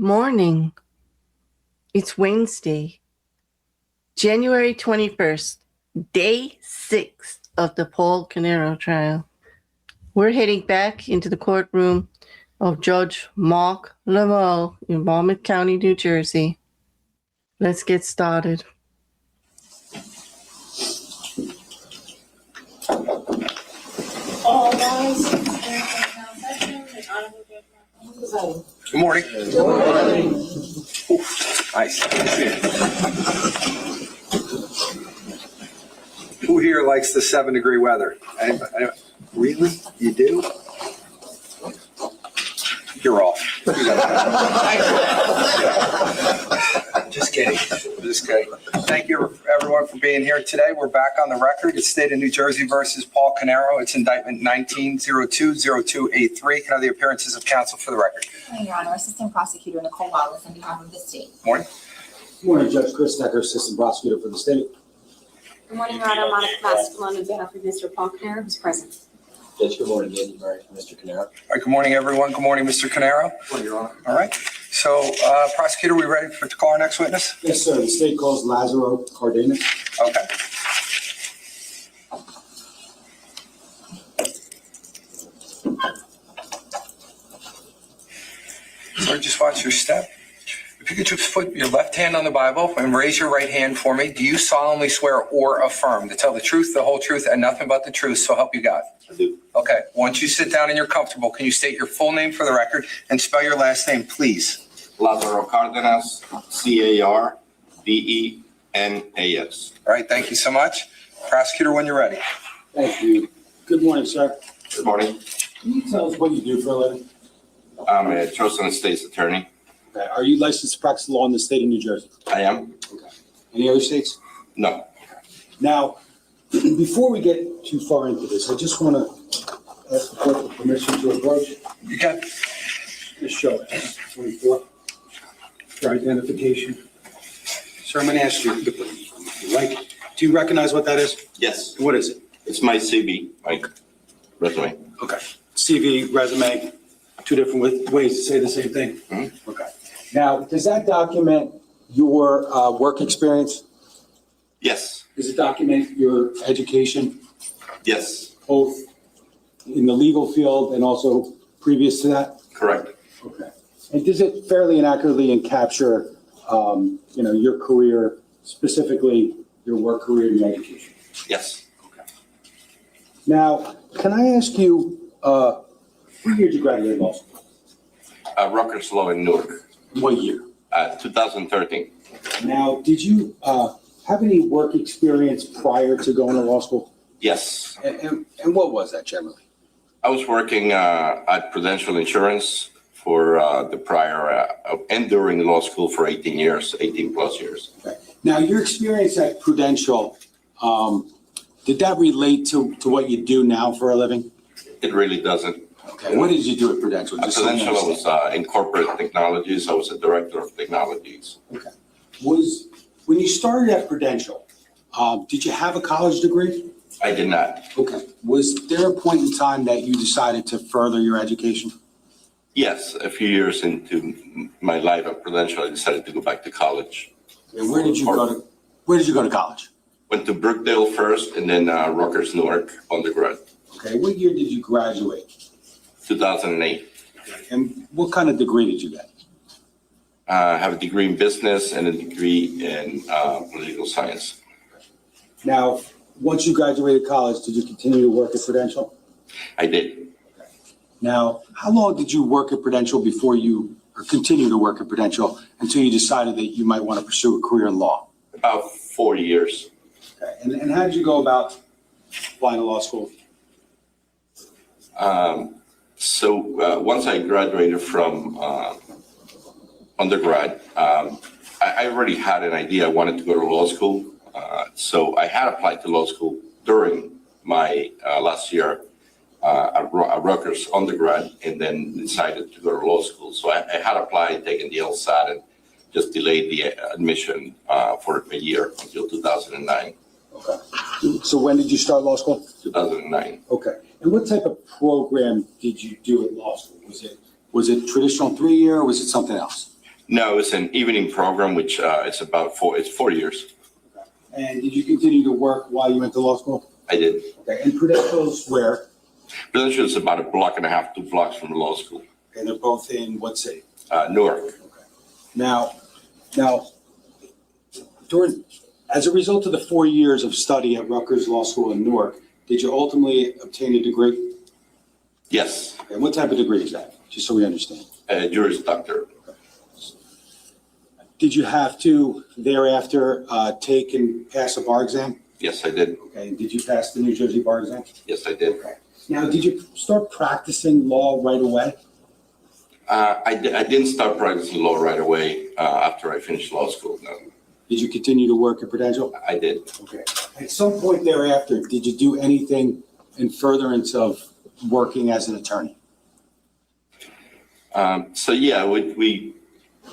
morning. It's Wednesday, January 21st, day 6 of the Paul Caneiro trial. We're heading back into the courtroom of Judge Marc Lavaro in Monmouth County, New Jersey. Let's get started. All rise. Good morning. Good morning. Nice. Who here likes the 7-degree weather? Anybody? Really? You do? You're off. Just kidding. Just kidding. Thank you, everyone, for being here today. We're back on the record. It's State of New Jersey versus Paul Caneiro. It's indictment 19-020283. Can I have the appearances of counsel for the record? Good morning, Your Honor. Assistant Prosecutor Nicole Wallace on behalf of the state. Morning. Good morning, Judge Chris Necker, Assistant Prosecutor for the state. Good morning, Your Honor. Monika Mastellone on behalf of Mr. Paul Caneiro, who's present. Judge, good morning. Andy Murray, Mr. Caneiro. All right, good morning, everyone. Good morning, Mr. Caneiro. Good morning, Your Honor. All right. So, Prosecutor, we ready to call our next witness? Yes, sir. The state calls Lavaro Cardenas. Okay. Sir, just watch your step. If you could just put your left hand on the Bible and raise your right hand for me. Do you solemnly swear or affirm to tell the truth, the whole truth, and nothing but the truth, so help you God? I do. Okay. Once you sit down and you're comfortable, can you state your full name for the record and spell your last name, please? Lavaro Cardenas, Cardenas. All right. Thank you so much. Prosecutor, when you're ready. Thank you. Good morning, sir. Good morning. Can you tell us what you do for a living? I'm a chosen state's attorney. Okay. Are you licensed to practice law in the state of New Jersey? I am? Okay. Any other states? No. Now, before we get too far into this, I just want to ask the court for permission to approach. You got Just show it. 24. For identification. Sir, I'm going to ask you, do you recognize what that is? Yes. What is it? It's my CV, my resume. Okay. CV, resume, two different ways to say the same thing. Mm-hmm. Okay. Now, does that document your work experience? Yes. Does it document your education, Yes. both in the legal field and also previous to that? Correct. Okay. And does it fairly and accurately capture, your career, specifically your work career and your education? Yes. Okay. Now, can I ask you, what year did you graduate law school? Rutgers Law in Newark, What year? 2013. Now, did you have any work experience prior to going to law school? Yes. And what was that generally? I was working at Prudential Insurance for the prior and during law school for 18 plus years. Okay. Now, your experience at Prudential, did that relate to what you do now for a living? It really doesn't. Okay. What did you do at Prudential? At Prudential, I was in corporate technologies. I was a director of technologies. Okay. When you started at Prudential, did you have a college degree? I did not. Okay. Was there a point in time that you decided to further your education? Yes, a few years into my life at Prudential, I decided to go back to college. And where did you go to college? Went to Brookdale first and then Rutgers Newark undergrad, Okay. What year did you graduate? 2008. And what kind of degree did you get? I have a degree in business and a degree in political science. Now, once you graduated college, did you continue to work at Prudential? I did. Now, how long did you work at Prudential or continue to work at Prudential until you decided that you might want to pursue a career in law? About 4 years. Okay. And how did you go about applying to law school? Once I graduated from undergrad, I already had an idea I wanted to go to law school. So I had applied to law school during my last year at Rutgers undergrad, and then decided to go to law school. So I had applied, taken the LSAT, and just delayed the admission for a year until 2009. Okay. So when did you start law school? 2009. Okay. And what type of program did you do at law school? Was it traditional 3-year or was it something else? No, it's an evening program, which it's about 4 years. And did you continue to work while you went to law school? I did. Okay, and credentials where? Prudential is about a block and a half, 2 blocks from law school. And they're both in what city? Newark. Now, as a result of the 4 years of study at Rutgers Law School in Newark, did you ultimately obtain a degree? Yes, And what type of degree is that? Just so we understand. Juris Doctor. Did you have to thereafter take and pass a bar exam? Yes, I did. Okay, and did you pass the New Jersey bar exam? Yes, I did. Now, did you start practicing law right away? I didn't start practicing law right away after I finished law school. No, Did you continue to work at Prudential? I did. Okay. At some point thereafter, did you do anything in furtherance of working as an attorney? So yeah,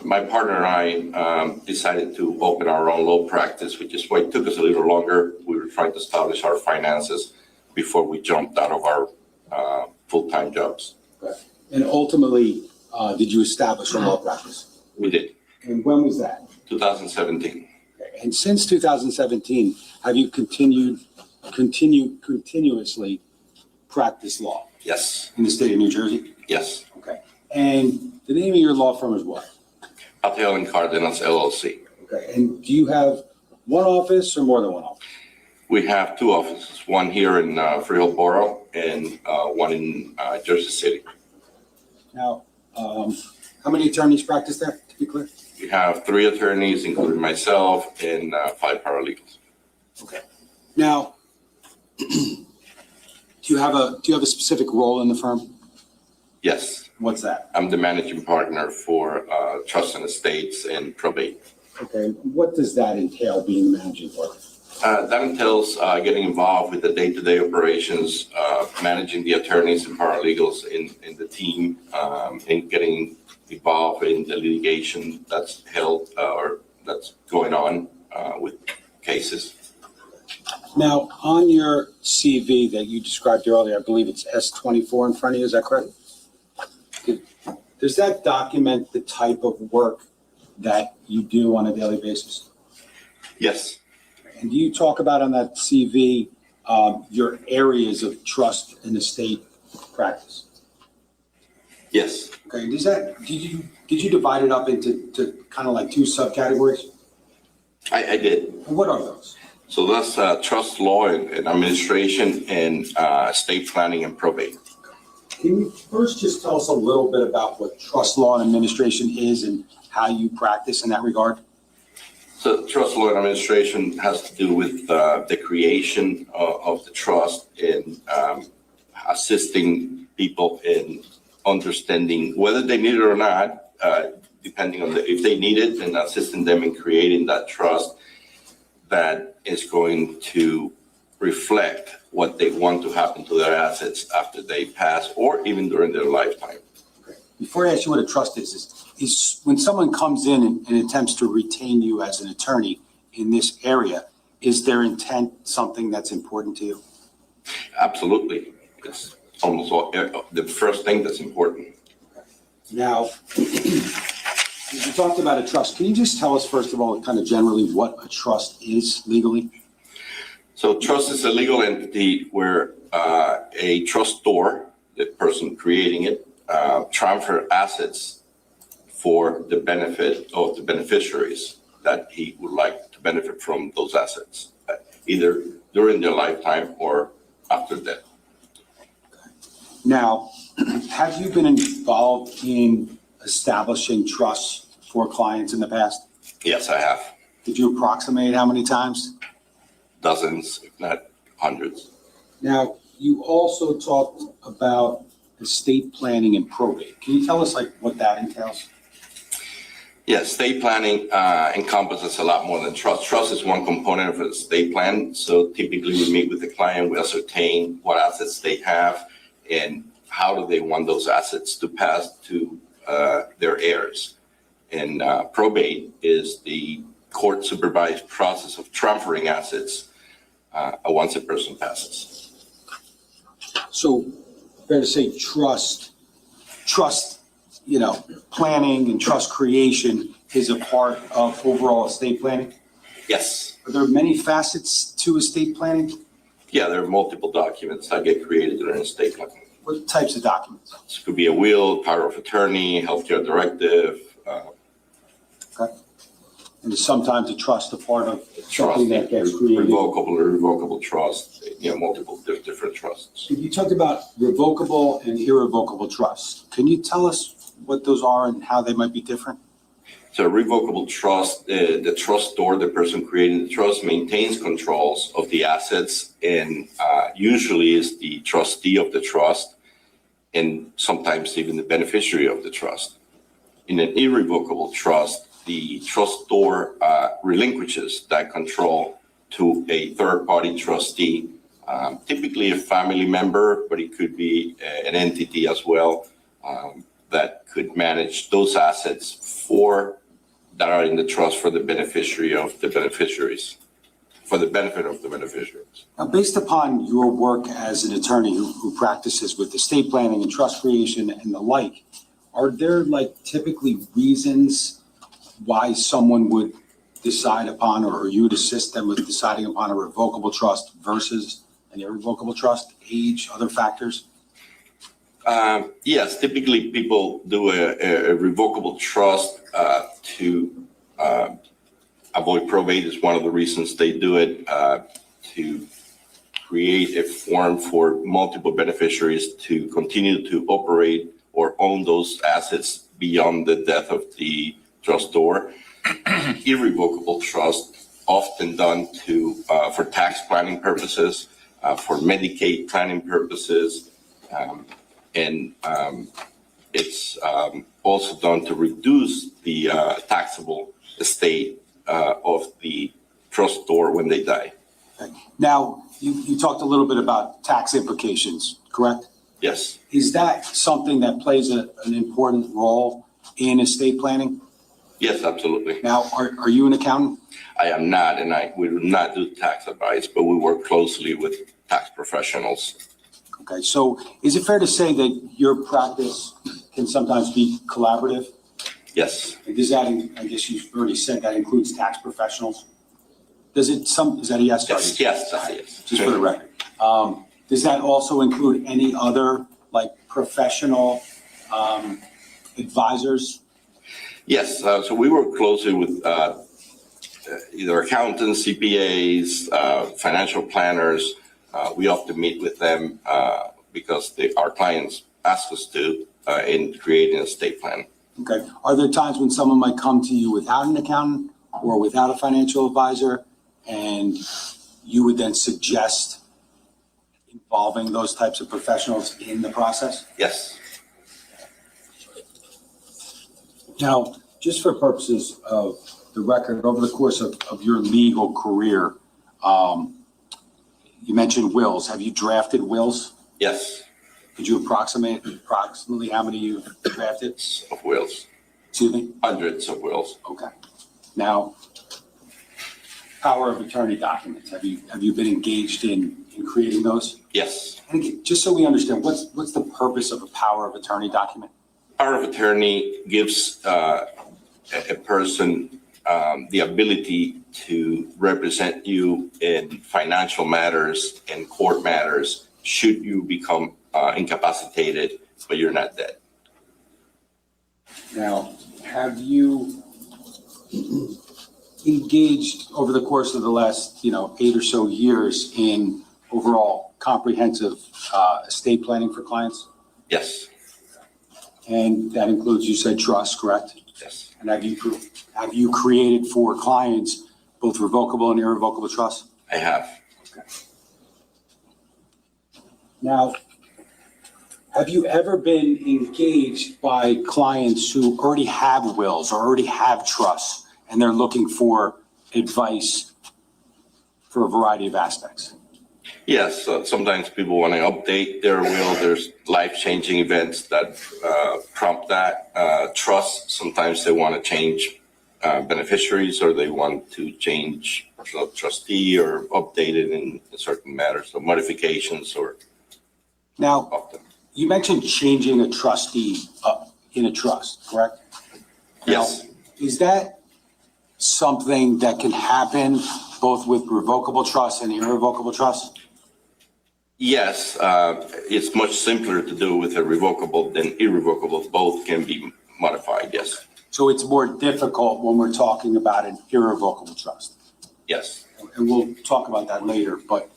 my partner and I decided to open our own law practice, which is why it took us a little longer. We were trying to establish our finances before we jumped out of our full-time jobs. Okay. And ultimately, did you establish a law practice? We did. And when was that? 2017. Okay. And since 2017, have you continuously practiced law Yes, in the state of New Jersey? yes. Okay. And the name of your law firm is what? Mastellone Cardenas LLC. Okay. And do you have one office or more than one office? We have 2 offices, one here in Freehold Borough and one in Jersey City. Now, how many attorneys practice there, to be clear? We have 3 attorneys, including myself, and 5 paralegals. Okay. Now, do you have a specific role in the firm? Yes, What's that? I'm the managing partner for trust and estates and probate. Okay. What does that entail, being the managing partner? That entails getting involved with the day-to-day operations, managing the attorneys and paralegals in the team, and getting involved in the litigation that's held or that's going on with cases. Now, on your CV that you described earlier, I believe it's S24 in front of you, is that correct? Does that document the type of work that you do on a daily basis? Yes, And do you talk about on that CV your areas of trust and estate practice? yes, Okay, did you divide it up into kind of like 2 subcategories? I did. And what are those? So that's trust law and administration and estate planning and probate. Can you first just tell us a little bit about what trust law and administration is and how you practice in that regard? So trust law and administration has to do with the creation of the trust and assisting people in understanding whether they need it or not, depending on if they need it, and assisting them in creating that trust that is going to reflect what they want to happen to their assets after they pass or even during their lifetime. Okay. Before I ask you what a trust is when someone comes in and attempts to retain you as an attorney in this area, is their intent something that's important to you? Absolutely. It's almost the first thing that's important. Now, you talked about a trust. Can you just tell us, first of all, kind of generally what a trust is legally? So trust is a legal entity where a trustor, the person creating it, transfer assets for the benefit of the beneficiaries that he would like to benefit from those assets, either during their lifetime or after death. Now, have you been involved in establishing trusts for clients in the past? Yes, I have. Could you approximate how many times? Dozens, if not hundreds. Now, you also talked about estate planning and probate. Can you tell us what that entails? Yes, estate planning encompasses a lot more than trust. Trust is one component of an estate plan. So typically we meet with the client, we ascertain what assets they have and how do they want those assets to pass to their heirs. And probate is the court supervised process of transferring assets once a person passes. So, fair to say trust planning and trust creation is a part of overall estate planning? Yes. Are there many facets to estate planning? Yeah, there are multiple documents that get created during estate planning. What types of documents? This could be a will, power of attorney, healthcare directive, Okay. And is sometimes a trust a part of trust, something that gets created? revocable or irrevocable trust, multiple different trusts. You talked about revocable and irrevocable trusts. Can you tell us what those are and how they might be different? So a revocable trust, the trustor, the person creating the trust, maintains controls of the assets and usually is the trustee of the trust and sometimes even the beneficiary of the trust. In an irrevocable trust, the trustor relinquishes that control to a third-party trustee, typically a family member, but it could be an entity as well that could manage those assets that are in the trust for the beneficiary of the beneficiaries, for the benefit of the beneficiaries. Now, based upon your work as an attorney who practices with estate planning and trust creation and the like, are there typically reasons why someone would decide upon, or you would assist them with deciding upon a revocable trust versus an irrevocable trust, age, other factors? Yes, typically people do a revocable trust to avoid probate is one of the reasons they do it, to create a form for multiple beneficiaries to continue to operate or own those assets beyond the death of the trustor. Irrevocable trust, often done for tax planning purposes, for Medicaid planning pusses, and it's also done to reduce the taxable estate of the trustor when they die. Okay. Now, you talked a little bit about tax implications, correct? Yes. Is that something that plays an important role in estate planning? Yes, absolutely. Now, are you an accountant? I am not, and we do not do tax advice, but we work closely with tax professionals. Okay, so is it fair to say that your practice can sometimes be collaborative? Yes. Does that, I guess you've already said that includes tax professionals? Is that a yes? Yes. Yes. Yes. Just for the record. Does that also include any other professional advisors? Yes. So we work closely with either accountants, CPAs, financial planners. We often meet with them because our clients ask us to in creating an estate plan. Okay. Are there times when someone might come to you without an accountant or without a financial advisor, and you would then suggest involving those types of professionals in the process? Yes. Now, just for purposes of the record, over the course of your legal career, you mentioned wills. Have you drafted wills? Yes. Could you approximately how many you've drafted? Of wills. Excuse me? Hundreds of wills. Okay. Now, power of attorney documents. Have you been engaged in creating those? Yes. And again, just so we understand, what's the purpose of a power of attorney document? Power of attorney gives a person the ability to represent you in financial matters and court matters should you become incapacitated, but you're not dead. Now, have you engaged over the course of the last 8 or so years in overall comprehensive estate planning for clients? Yes. And that includes, you said, trust, correct? Yes. And have you created for clients both revocable and irrevocable trusts? I have. Okay. Now, have you ever been engaged by clients who already have wills or already have trusts, and they're looking for advice for a variety of aspects? Yes. Sometimes people want to update their will. There's life-changing events that prompt that. Trust, sometimes they want to change beneficiaries, or they want to change trustee or update it in certain matters, so modifications or Now, often. you mentioned changing a trustee in a trust, correct? Yes. Now, is that something that can happen both with revocable trust and irrevocable trust? Yes, it's much simpler to do with a revocable than irrevocable. Both can be modified, yes. So it's more difficult when we're talking about an irrevocable trust. Yes. And we'll talk about that later, but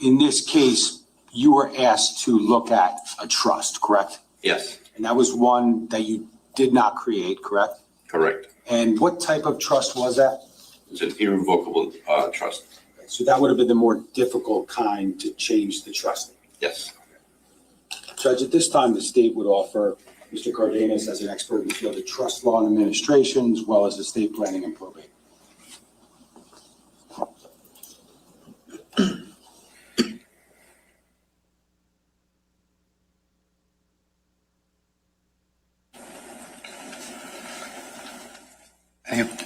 in this case, you were asked to look at a trust, correct? Yes, And that was one that you did not create, correct? correct. And what type of trust was that? It's an irrevocable trust. So that would have been the more difficult kind to change the trust. Yes. Judge, at this time, the state would offer Mr. Cardenas as an expert in the field of trust law and administration, as well as estate planning and probate.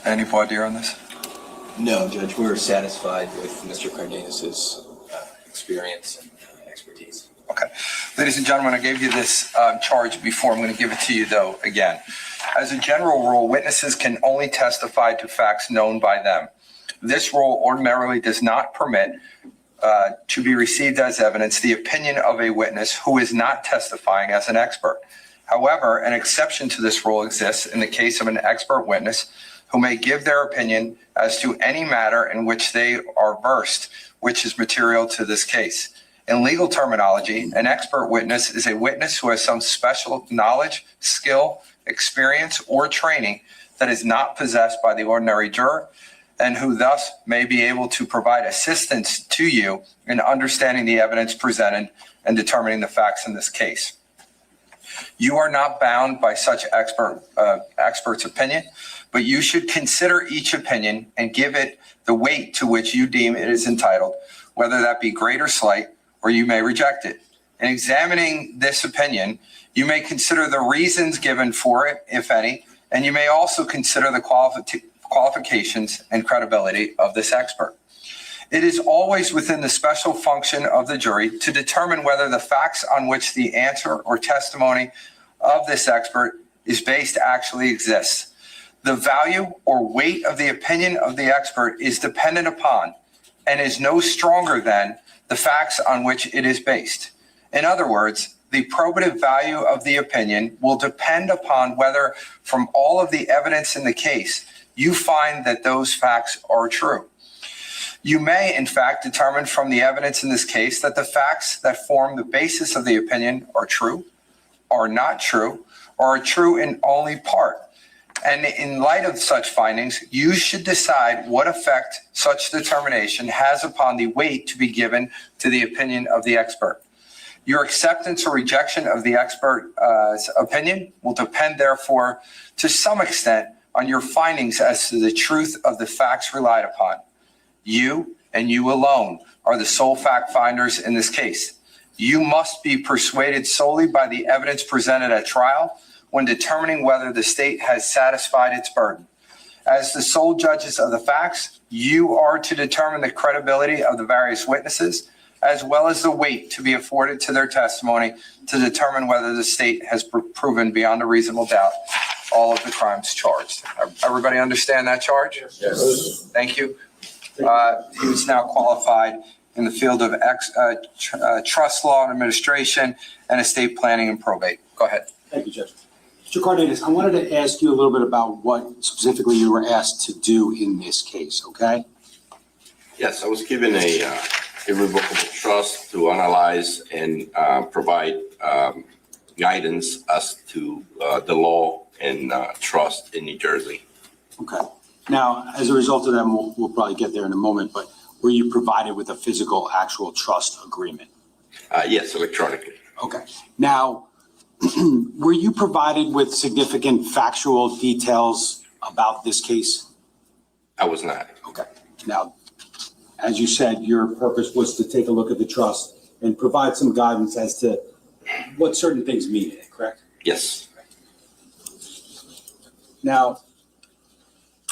Any voir dire on this? No, Judge, we're satisfied with Mr. Cardenas's experience and expertise. Okay. Ladies and gentlemen, I gave you this charge before. I'm going to give it to you, though, again. As a general rule, witnesses can only testify to facts known by them. This rule ordinarily does not permit to be received as evidence the opinion of a witness who is not testifying as an expert. However, an exception to this rule exists in the case of an expert witness who may give their opinion as to any matter in which they are versed, which is material to this case. In legal terminology, an expert witness is a witness who has some special knowledge, skill, experience, or training that is not possessed by the ordinary juror, and who thus may be able to provide assistance to you in understanding the evidence presented and determining the facts in this case. You are not bound by such expert's opinion, but you should consider each opinion and give it the weight to which you deem it is entitled, whether that be great or slight, or you may reject it. In examining this opinion, you may consider the reasons given for it, if any, and you may also consider the qualifications and credibility of this expert. It is always within the special function of the jury to determine whether the facts on which the answer or testimony of this expert is based actually exists. The value or weight of the opinion of the expert is dependent upon and is no stronger than the facts on which it is based. In other words, the probative value of the opinion will depend upon whether, from all of the evidence in the case, you find that those facts are true. You may, in fact, determine from the evidence in this case that the facts that form the basis of the opinion are true, are not true, or are true in only part. And in light of such findings, you should decide what effect such determination has upon the weight to be given to the opinion of the expert. Your acceptance or rejection of the expert's opinion will depend, therefore, to some extent on your findings as to the truth of the facts relied upon. You and you alone are the sole fact finders in this case. You must be persuaded solely by the evidence presented at trial when determining whether the state has satisfied its burden. As the sole judges of the facts, you are to determine the credibility of the various witnesses, as well as the weight to be afforded to their testimony to determine whether the state has proven beyond a reasonable doubt all of the crimes charged. Everybody understand that charge? Yes. Thank you. He was now qualified in the field of trust law and administration and estate planning and probate. Go ahead. Thank you, Judge. Mr. Cardenas, I wanted to ask you a little bit about what specifically you were asked to do in this case, okay? Yes, I was given a irrevocable trust to analyze and provide guidance as to the law and trust in New Jersey. Okay. Now, as a result of that, we'll probably get there in a moment, but were you provided with a physical, actual trust agreement? Yes, electronically. Okay. Now, were you provided with significant factual details about this case? I was not. Okay. Now, as you said, your purpose was to take a look at the trust and provide some guidance as to what certain things mean in it, correct? Yes. Now,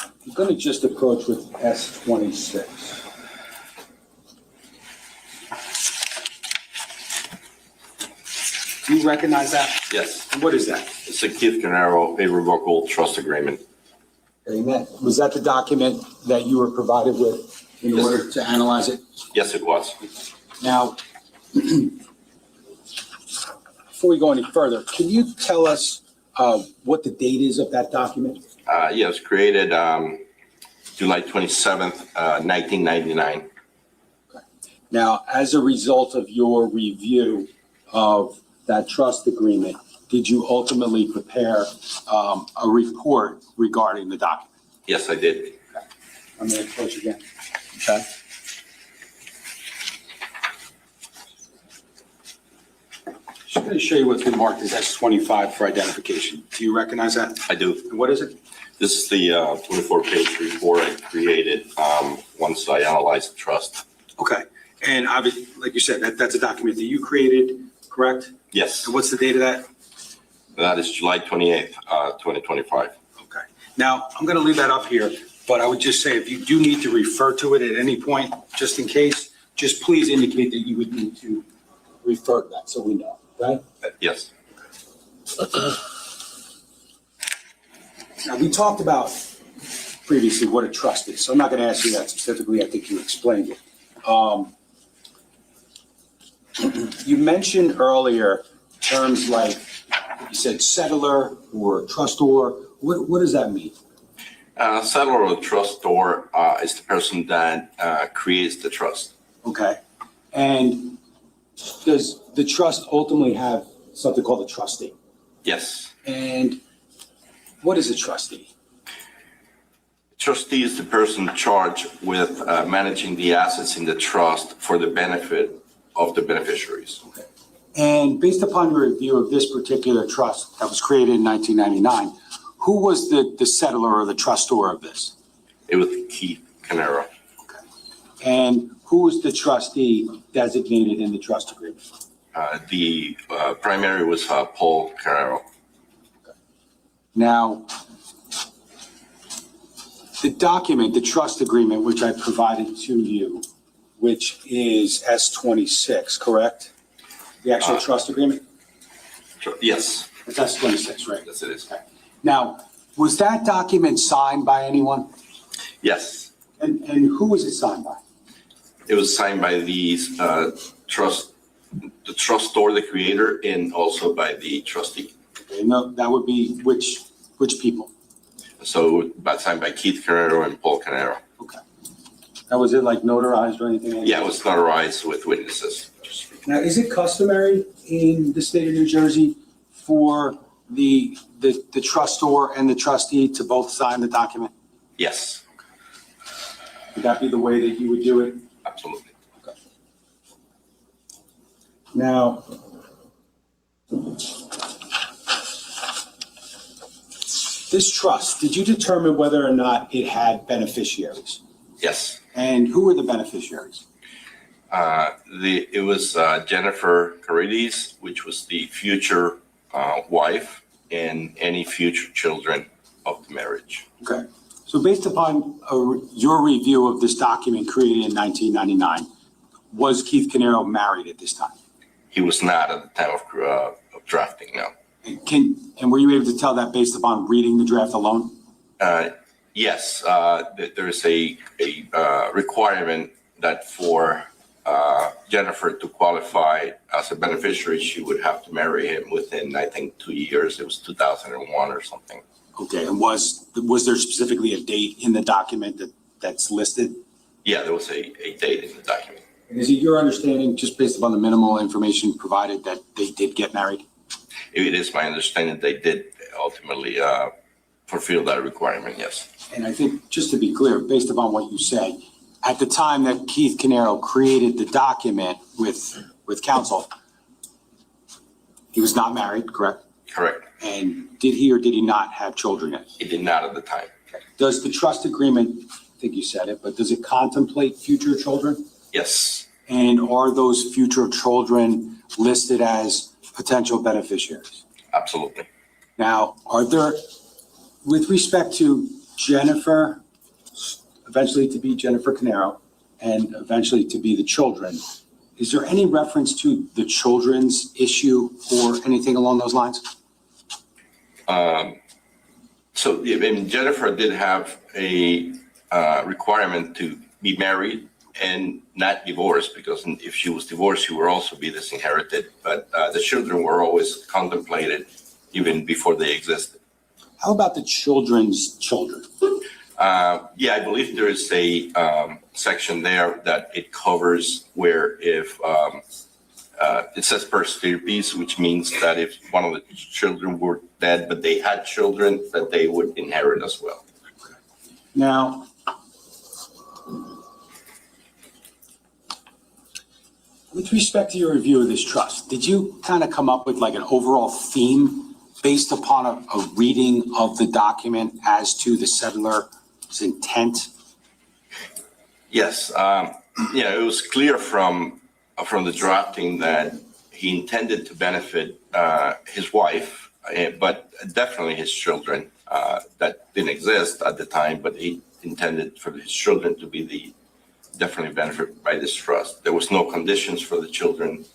I'm going to just approach with S26. You you recognize that? Yes, And what is that? it's a Keith Caneiro irrevocable trust agreement. Amen. Was that the document that you were provided with in Yes. order to analyze it? Yes, it was. Now, before we go any further, can you tell us what the date is of that document? Yeah, it was created July 27th, 1999. Now, as a result of your review of that trust agreement, did you ultimately prepare a report regarding the document? Yes, I did. I'm going to approach again. Okay. Just going to show you what's been marked as S25 for identification. Do you recognize that? I do. And what is it? This is the 24-page report I created once I analyzed the trust. Okay. And obviously, like you said, that's a document that you created, correct? Yes, And what's the date of that? that is July 28th, 2025. Okay. Now, I'm going to leave that up here, but I would just say if you do need to refer to it at any point, just in case, just please indicate that you would need to refer to that so we know, right? Yes. Now, we talked about previously what a trust is, so I'm not going to ask you that specifically. I think you explained it. You mentioned earlier terms like, you said settler or trustor. What does that mean? Settler or trustor is the person that creates the trust. Okay. And does the trust ultimately have something called a trustee? Yes. And what is a trustee? Trustee is the person charged with managing the assets in the trust for the benefit of the beneficiaries. Okay. And based upon your review of this particular trust that was created in 1999, who was the settler or the trustor of this? It was Keith Caneiro. Okay. And who was the trustee designated in the trust agreement? The primary was Paul Caneiro. Now, the document, the trust agreement, which I provided to you, which is S26, correct? The actual trust agreement? Yes, It's S26, right? yes it is. Now, was that document signed by anyone? Yes, And who was it signed by? it was signed by the trustor, the creator, and also by the trustee. Okay, no, that would be which people? So, signed by Keith Caneiro and Paul Caneiro. Okay. Now, was it like notarized or anything? Yeah, it was notarized with witnesses. Now, is it customary in the state of New Jersey for the trustor and the trustee to both sign the document? Yes, Would that be the way that you would do it? absolutely. Now, this trust, did you determine whether or not it had beneficiaries? Yes. And who were the beneficiaries? It was Jennifer Carides, which was the future wife, and any future children of the marriage. Okay. So based upon your review of this document created in 1999, was Keith Caneiro married at this time? He was not at the time of drafting, no. And were you able to tell that based upon reading the draft alone? Yes, there is a requirement that for Jennifer to qualify as a beneficiary, she would have to marry him within, I think, 2 years. It was 2001 or something. Okay, and was there specifically a date in the document that's listed? Yeah, there was a date in the document. And is it your understanding, just based upon the minimal information provided, that they did get married? It is my understanding they did ultimately fulfill that requirement, yes. And I think, just to be clear, based upon what you said, at the time that Keith Caneiro created the document with counsel, he was not married, correct? Correct. And did he or did he not have children yet? It did not at the time. Does the trust agreement, I think you said it, but does it contemplate future children? Yes, And are those future children listed as potential beneficiaries? absolutely. Now, are there, with respect to Jennifer, eventually to be Jennifer Caneiro, and eventually to be the children, is there any reference to the children's issue or anything along those lines? So, I mean, Jennifer did have a requirement to be married and not divorced, because if she was divorced, she would also be disinherited. But the children were always contemplated even before they existed. How about the children's children? Yeah, I believe there is a section there that it covers where if it says per stirpes, which means that if one of the children were dead, but they had children, that they would inherit as well. Now, with respect to your review of this trust, did you kind of come up with like an overall theme based upon a reading of the document as to the settler's intent? Yes, it was clear from the drafting that he intended to benefit his wife, but definitely his children that didn't exist at the time, but he intended for his children to be definitely benefit by this trust. There was no conditions for the children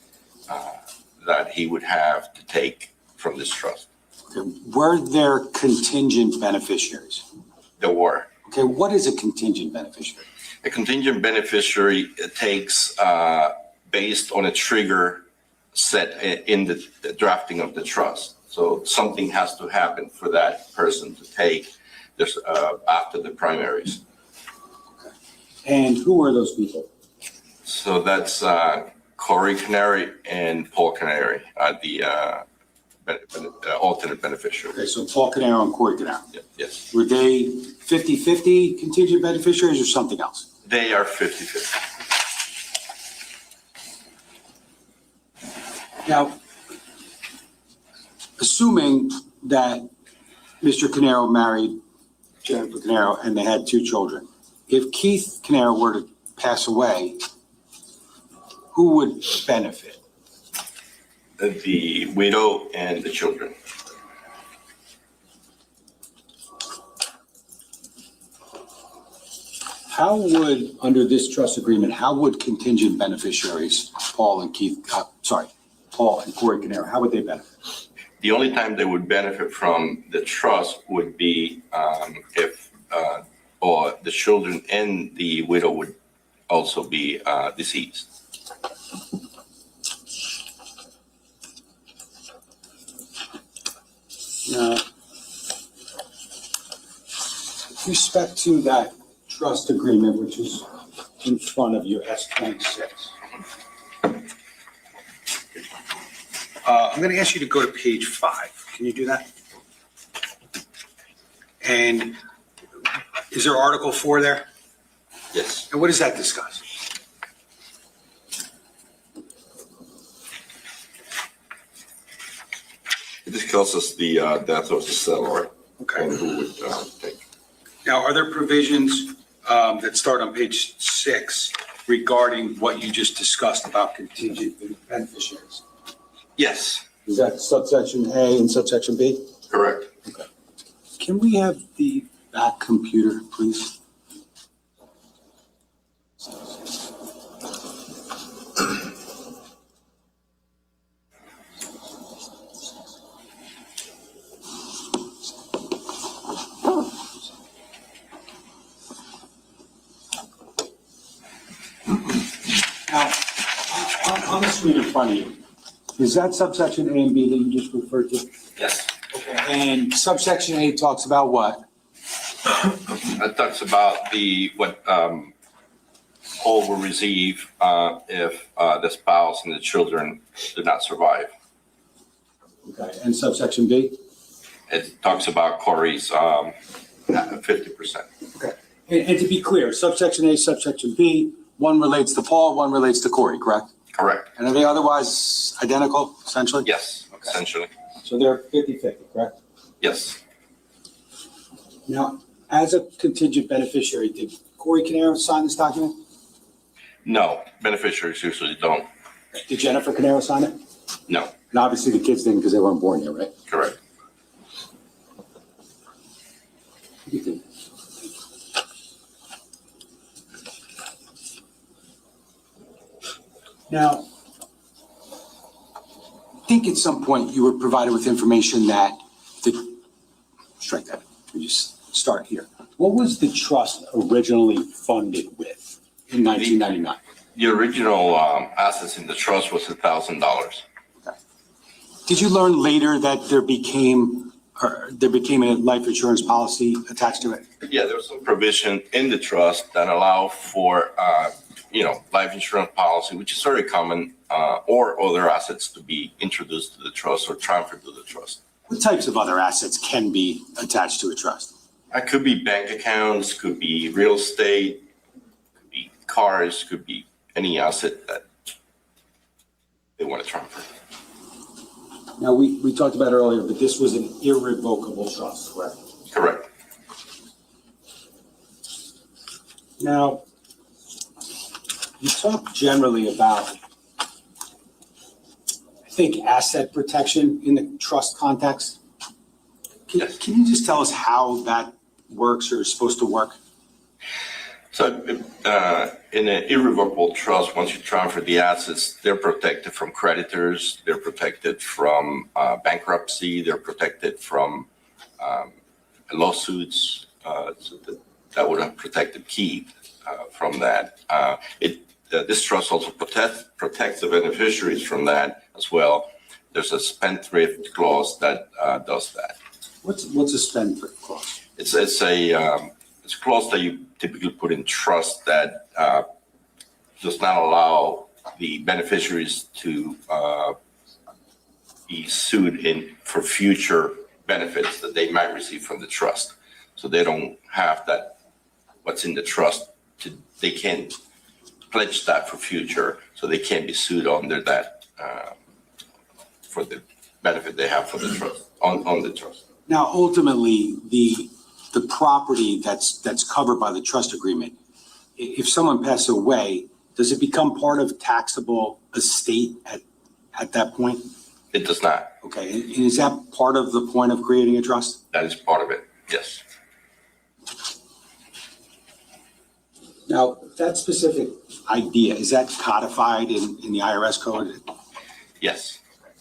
that he would have to take from this trust. Okay, were there contingent beneficiaries? There were. Okay, what is a contingent beneficiary? A contingent beneficiary takes based on a trigger set in the drafting of the trust. So something has to happen for that person to take this after the primaries. And who are those people? So that's Corey Caneiro and Paul Caneiro, the alternate beneficiary. Okay, so Paul Caneiro and Corey Caneiro. Yes. Were they 50-50 contingent beneficiaries or something else? They are 50-50. Now, assuming that Mr. Caneiro married Jennifer Caneiro and they had 2 children, if Keith Caneiro were to pass away, who would benefit? The widow and the children. How would, under this trust agreement, how would contingent beneficiaries, Paul and Corey Caneiro, how would they benefit? The only time they would benefit from the trust would be if or the children and the widow would also be deceased. Now, with respect to that trust agreement, which is in front of you, S26. I'm going to ask you to go to page 5. Can you do that? And is there Article 4 there? Yes. And what does that discuss? It discusses the death of the settler and Okay. who would take. Now, are there provisions that start on page 6 regarding what you just discussed about contingent beneficiaries? Yes, Is that subsection A and subsection B? correct. Can we have the back computer, please? Now, on the screen in front of you, is that subsection A and B that you just referred to? Yes. Okay. And subsection A talks about what? That talks about what Paul will receive if the spouse and the children do not survive. Okay, and subsection B? It talks about Corey's 50%. Okay. And to be clear, subsection A, subsection B, one relates to Paul, one relates to Corey, correct? Correct. And are they otherwise identical, essentially? Yes, essentially. So they're 50-50, correct? Yes. Now, as a contingent beneficiary, did Corey Caneiro sign this document? No, beneficiaries usually don't. Did Jennifer Caneiro sign it? No, And obviously the kids didn't because they weren't born yet, right? correct. What do you think? Now, I think at some point you were provided with information that strike that, we just start here. What was the trust originally funded with in 1999? The original assets in the trust was $1,000. Did you learn later that there became a life insurance policy attached to it? Yeah, there was some provision in the trust that allow for, life insurance policy, which is very common, or other assets to be introduced to the trust or transferred to the trust. What types of other assets can be attached to a trust? It could be bank accounts, could be real estate, could be cars, could be any asset that they want to transfer. Now, we talked about earlier, but this was an irrevocable trust, correct? Correct. Now, you talk generally about, I think, asset protection in the trust context. Yes. Can you just tell us how that works or is supposed to work? So in an irrevocable trust, once you transfer the assets, they're protected from creditors, they're protected from bankruptcy, they're protected from lawsuits. So that would have protected Keith from that. This trust also protects the beneficiaries from that as well. There's a spendthrift clause that does that. What's a spendthrift clause? It's a clause that you typically put in trust that does not allow the beneficiaries to be sued for future benefits that they might receive from the trust. So they don't have that, what's in the trust, they can't pledge that for future, so they can't be sued under that for the benefit they have for the trust, on the trust. Now, ultimately, the property that's covered by the trust agreement, if someone passes away, does it become part of taxable estate at that point? It does not. Okay, and is that part of the point of creating a trust? That is part of it, yes. Now, that specific idea, is that codified in the IRS code? Yes,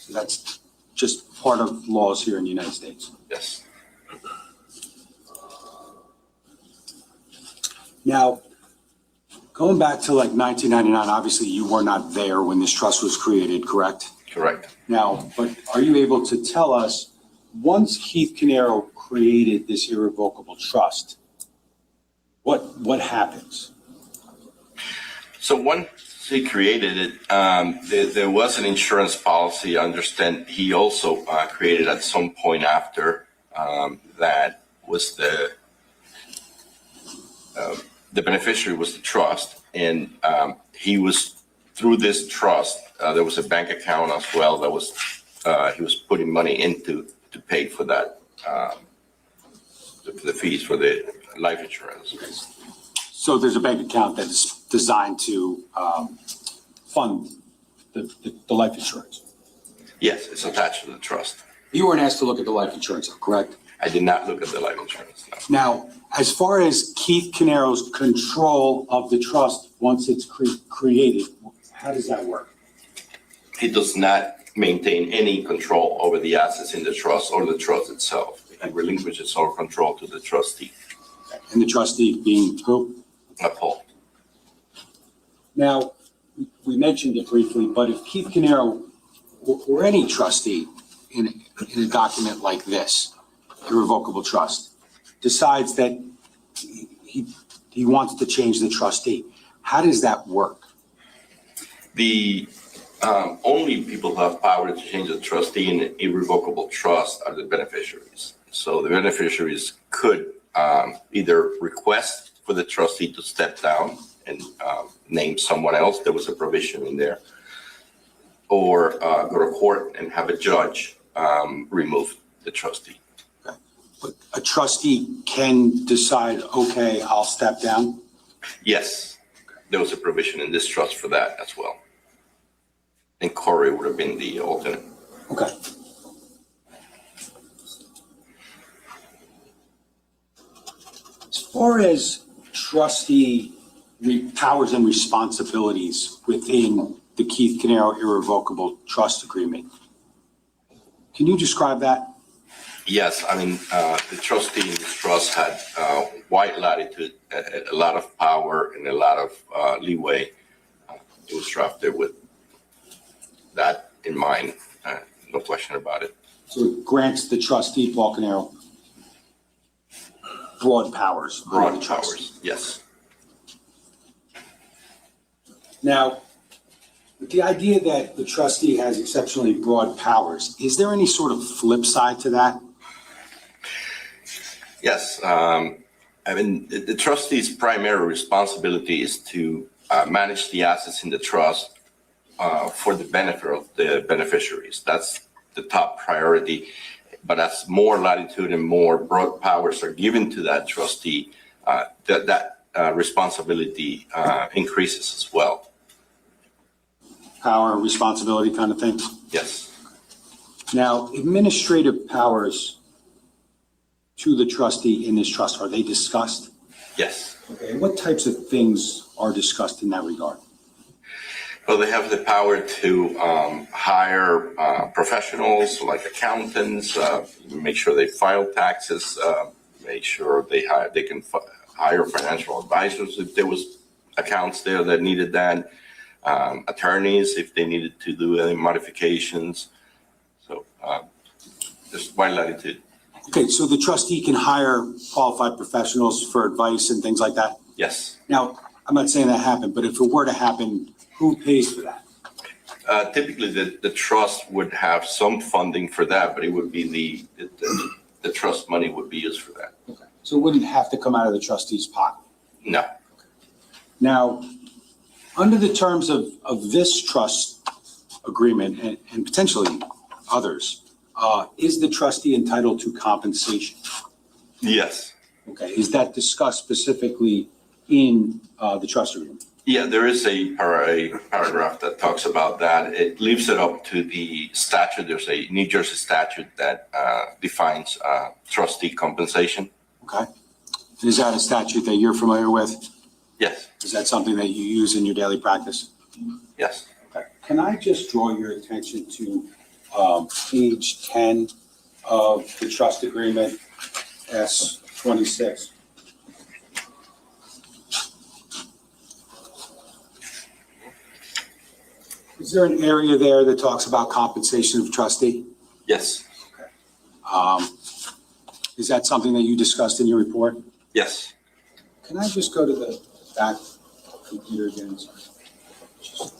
So that's just part of laws here in the United States. yes. Now, going back to like 1999, obviously you were not there when this trust was created, correct? Correct. Now, but are you able to tell us, once Keith Caneiro created this irrevocable trust, what happens? So once he created it, there was an insurance policy. I understand he also created at some point after that was the beneficiary was the trust, and he was through this trust. There was a bank account as well that was he was putting money into to pay for that the fees for the life insurance. So there's a bank account that is designed to fund the life insurance. Yes, it's attached to the trust. You weren't asked to look at the life insurance, correct? I did not look at the life insurance, no. Now, as far as Keith Caneiro's control of the trust once it's created, how does that work? He does not maintain any control over the assets in the trust or the trust itself. He relinquishes all control to the trustee, And the trustee being who? Paul. Now, we mentioned it briefly, but if Keith Caneiro or any trustee in a document like this, irrevocable trust, decides that he wants to change the trustee, how does that work? The only people who have power to change the trustee in an irrevocable trust are the beneficiaries. So the beneficiaries could either request for the trustee to step down and name someone else. There was a provision in there. Or go to court and have a judge remove the trustee. Okay. But a trustee can decide, okay, I'll step down? Yes, there was a provision in this trust for that as well. And Corey would have been the alternate. Okay. As far as trustee powers and responsibilities within the Keith Caneiro irrevocable trust agreement. Can you describe that? Yes, I mean, the trustee in this trust had wide latitude, a lot of power and a lot of leeway. It was drafted with that in mind, no question about it. So it grants the trustee, Paul Caneiro, broad powers. over Broad the trust. powers, yes. Now, with the idea that the trustee has exceptionally broad powers, is there any sort of flip side to that? Yes, I mean, the trustee's primary responsibility is to manage the assets in the trust for the benefit of the beneficiaries. That's the top priority. But as more latitude and more broad powers are given to that trustee, that responsibility increases as well. Power, responsibility kind of thing? Yes. Now, administrative powers to the trustee in this trust, are they discussed? Yes. Okay, what types of things are discussed in that regard? Well, they have the power to hire professionals like accountants, make sure they file taxes, make sure they can hire financial advisors if there was accounts there that needed that, attorneys if they needed to do any modifications. So there's wide latitude. Okay, so the trustee can hire qualified professionals for advice and things like that? Yes. Now, I'm not saying that happened, but if it were to happen, who pays for that? Typically, the trust would have some funding for that, but it would be the trust money would be used for that. Okay. So it wouldn't have to come out of the trustee's pocket? No. Now, under the terms of this trust agreement and potentially others, is the trustee entitled to compensation? Yes. Okay, is that discussed specifically in the trust agreement? Yeah, there is a paragraph that talks about that. It leaves it up to the statute. There's a New Jersey statute that defines trustee compensation. Okay. Is that a statute that you're familiar with? Yes. Is that something that you use in your daily practice? Yes. Okay. Can I just draw your attention to page 10 of the trust agreement, S26? Is there an area there that talks about compensation of trustee? Yes. Is that something that you discussed in your report? Yes. Can I just go to the back computer again? Sorry.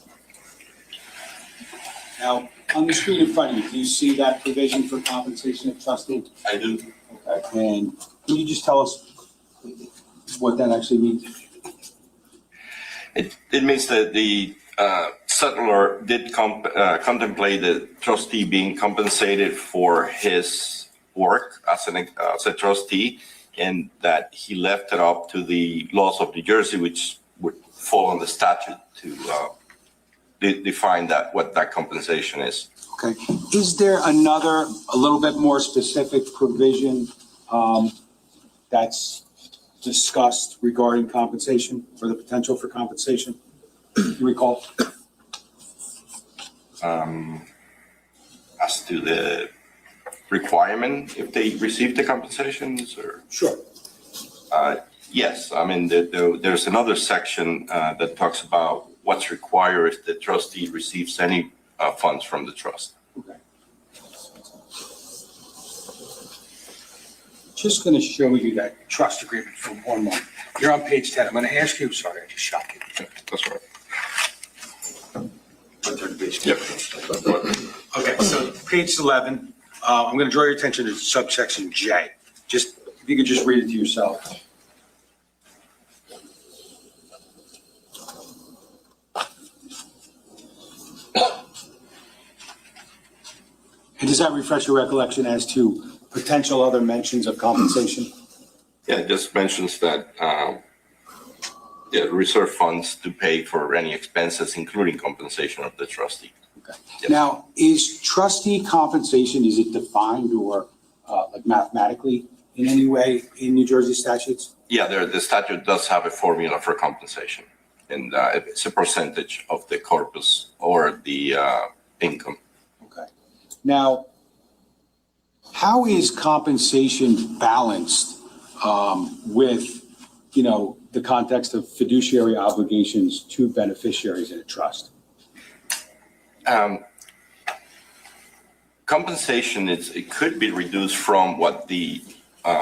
Now, on the screen in front of you, do you see that provision for compensation of trustee? I do. Okay, and can you just tell us what that actually means? It means that the settlor did contemplate the trustee being compensated for his work as a trustee, and that he left it up to the laws of New Jersey, which would fall on the statute to define what that compensation is. Okay, is there a little bit more specific provision that's discussed regarding compensation or the potential for compensation? You recall? As to the requirement, if they receive the compensations, or? Sure. Yes, I mean, there's another section that talks about what's required if the trustee receives any funds from the trust. Okay. Just going to show you that Trust agreement for one moment. You're on page 10. I'm going to ask you, sorry, I just shocked you. That's right. Yep. Okay, so page 11, I'm going to draw your attention to subsection J. Just, if you could just read it to yourself. And does that refresh your recollection as to potential other mentions of compensation? Yeah, it just mentions that reserve funds to pay for any expenses, including compensation of the trustee. Okay. Yes. Now, is trustee compensation, is it defined or like mathematically in any way in New Jersey statutes? Yeah, the statute does have a formula for compensation. and it's a percentage of the corpus or the income. Okay. Now, how is compensation balanced with, the context of fiduciary obligations to beneficiaries in a trust? Compensation it could be reduced from what the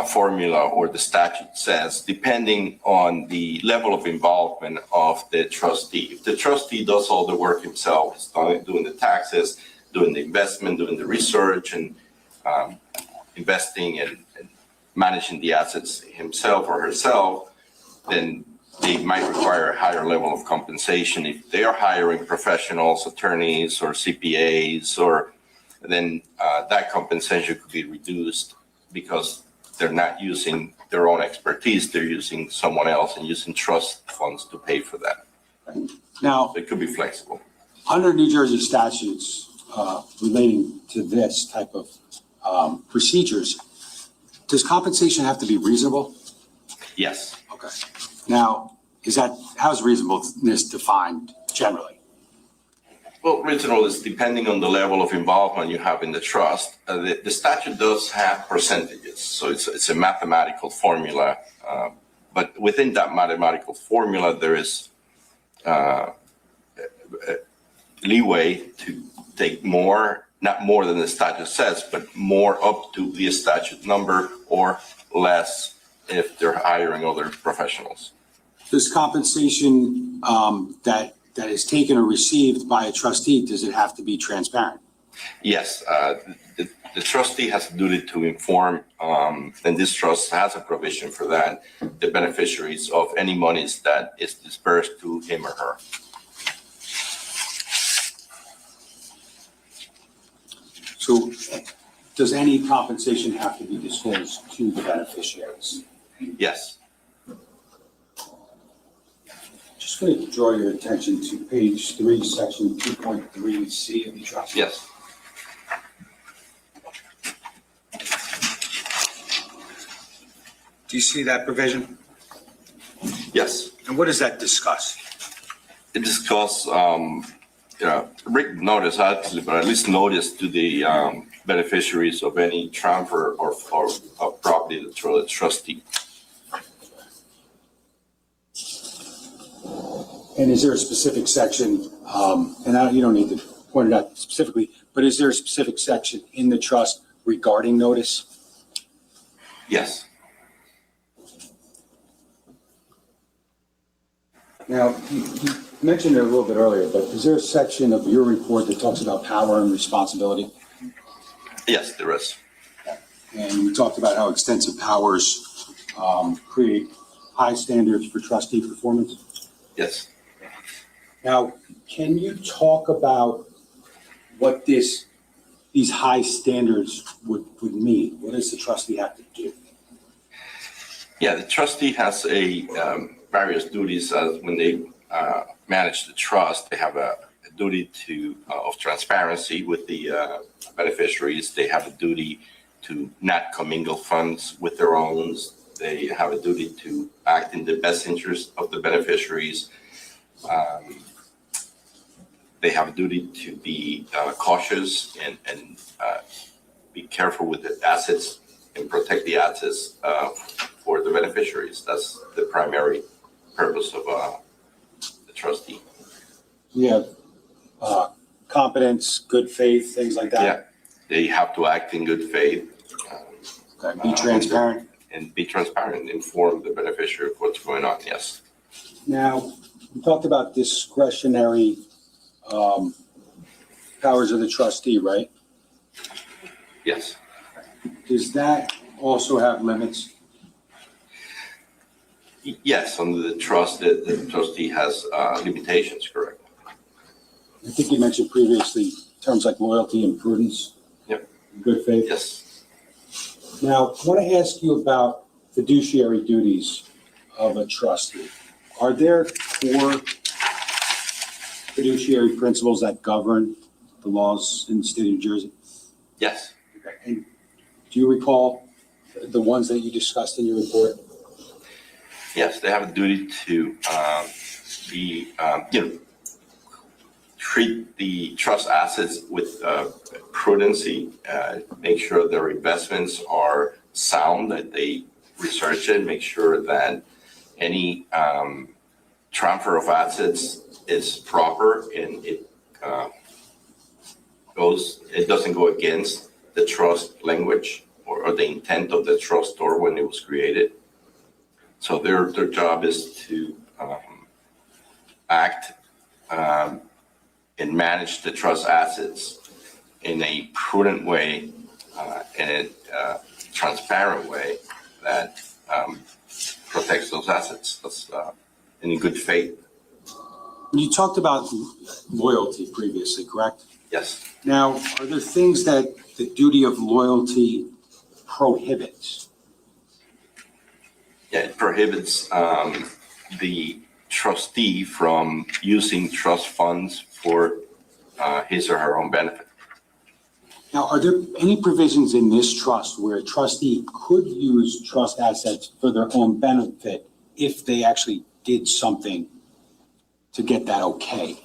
formula or the statute says, depending on the level of involvement of the trustee. If the trustee does all the work himself, he's doing the taxes, doing the investment, doing the research, and investing and managing the assets himself or herself, then they might require a higher level of compensation. If they are hiring professionals, attorneys, or CPAs, then that compensation could be reduced because they're not using their own expertise, they're using someone else and using trust funds to pay for that. Now, So it could be flexible. under New Jersey statutes relating to this type of procedures, does compensation have to be reasonable? Yes. Okay. Now, how's reasonableness defined generally? Well, reasonable is depending on the level of involvement you have in the trust. The statute does have percentages, so it's a mathematical formula. But within that mathematical formula, there is leeway to take more, not more than the statute says, but more up to the statute number or less if they're hiring other professionals. Does compensation that is taken or received by a trustee, does it have to be transparent? Yes, the trustee has a duty to inform, and this trust has a provision for that, the beneficiaries of any monies that is dispersed to him or her. So does any compensation have to be disclosed to the beneficiaries? Yes. Just going to draw your attention to page 3, section 2.3C of the trust. Yes. Do you see that provision? Yes. And what does that discuss? It discusses, written notice actually, but at least notice to the beneficiaries of any transfer or of property to the trustee. And is there a specific section, you don't need to point it out specifically, but is there a specific section in the trust regarding notice? Yes. Now, you mentioned it a little bit earlier, but is there a section of your report that talks about power and responsibility? Yes, there is. And we talked about how extensive powers create high standards for trustee performance. Yes. Now, can you talk about what these high standards would mean? What does the trustee have to do? Yeah, the trustee has various duties when they manage the trust. They have a duty of transparency with the beneficiaries. They have a duty to not commingle funds with their own. They have a duty to act in the best interest of the beneficiaries. They have a duty to be cautious and be careful with the assets and protect the assets for the beneficiaries. That's the primary purpose of the trustee. We have competence, good faith, things like that. Yeah, they have to act in good faith. Okay, be transparent. And be transparent, inform the beneficiary of what's going on, yes. Now, we talked about discretionary powers of the trustee, right? Yes. Does that also have limits? Yes, under the trust, the trustee has limitations, correct? I think you mentioned previously terms like loyalty and prudence. Yep. Good faith. Yes. Now, I want to ask you about fiduciary duties of a trustee. Are there core fiduciary principles that govern the laws in the state of New Jersey? Yes. Okay. And do you recall the ones that you discussed in your report? Yes, they have a duty to be treat the trust assets with prudency, make sure their investments are sound, that they research it, make sure that any transfer of assets is proper and it doesn't go against the trust language or the intent of the trustor when it was created. So their job is to act and manage the trust assets in a prudent way, in a transparent way that protects those assets. That's in good faith. You talked about loyalty previously, correct? Yes. Now, are there things that the duty of loyalty prohibits? Yeah, it prohibits the trustee from using trust funds for his or her own benefit. Now, are there any provisions in this trust where a trustee could use trust assets for their own benefit if they actually did something to get that okay?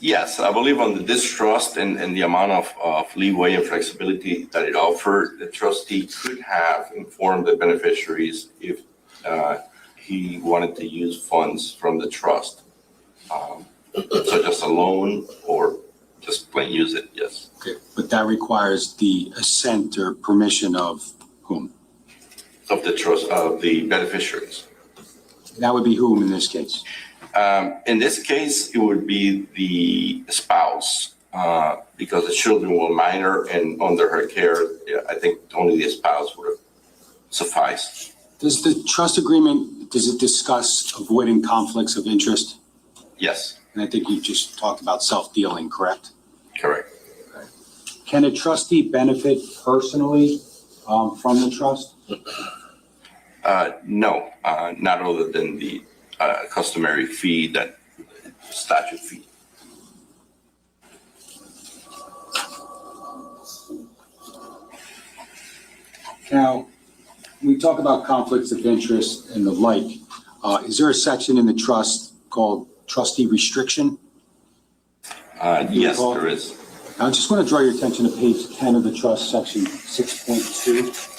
Yes, I believe on this trust and the amount of leeway and flexibility that it offered, the trustee could have informed the beneficiaries if he wanted to use funds from the trust. So just a loan or just plain use it, yes. Okay, but that requires the assent or permission of whom? Of the trust, of the beneficiaries. That would be whom in this case? In this case, it would be the spouse, because the children were minor and under her care. I think only the spouse would have sufficed. Does the trust agreement, does it discuss avoiding conflicts of interest? Yes, And I think you just talked about self-dealing, correct? correct. Can a trustee benefit personally from the trust? No, not other than the customary fee, that statute fee. Now, we talk about conflicts of interest and the like. Is there a section in the trust called trustee restriction? Yes, there is. I just want to draw your attention to page 10 of the trust, section 6.2.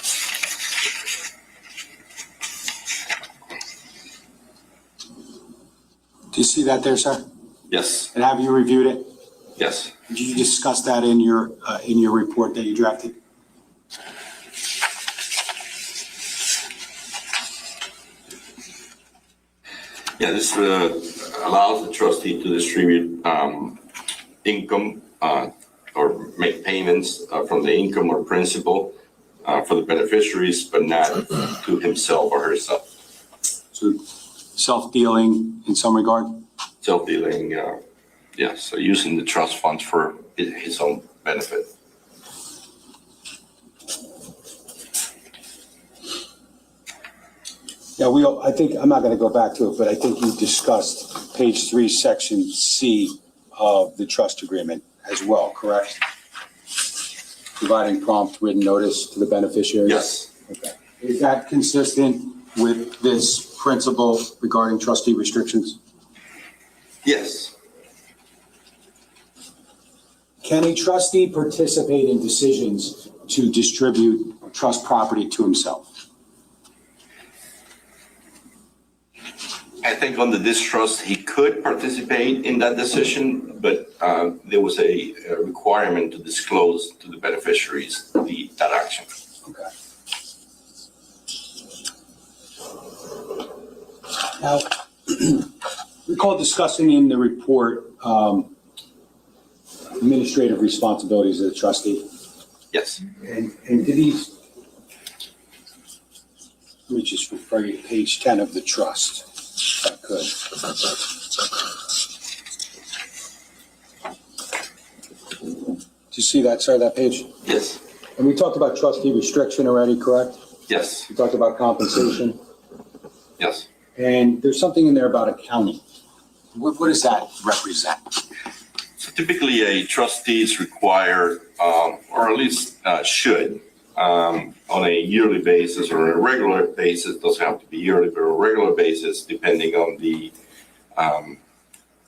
Do you see that there, sir? Yes, And have you reviewed it? yes. Did you discuss that in your report that you drafted? Yeah, this allows the trustee to distribute income or make payments from the income or principal for the beneficiaries, but not to himself or herself. So self-dealing in some regard? Self-dealing, yes, so using the trust funds for his own benefit. Yeah, I think, I'm not going to go back to it, but I think you discussed page 3, section C of the trust agreement as well, correct? Providing prompt written notice to the beneficiaries? Yes, Okay. Is that consistent with this principle regarding trustee restrictions? yes. Can a trustee participate in decisions to distribute trust property to himself? I think under this trust, he could participate in that decision, but there was a requirement to disclose to the beneficiaries that action. Okay. Now, recall discussing in the report administrative responsibilities of the trustee. Yes. And did these, let me just refer you to page 10 of the trust, if I could. Do you see that, sir, that page? Yes. And we talked about trustee restriction already, correct? Yes. We talked about compensation. Yes. And there's something in there about accounting. What does that represent? So typically, a trustee is required, or at least should, on a yearly basis or a regular basis, doesn't have to be yearly, but a regular basis, depending on the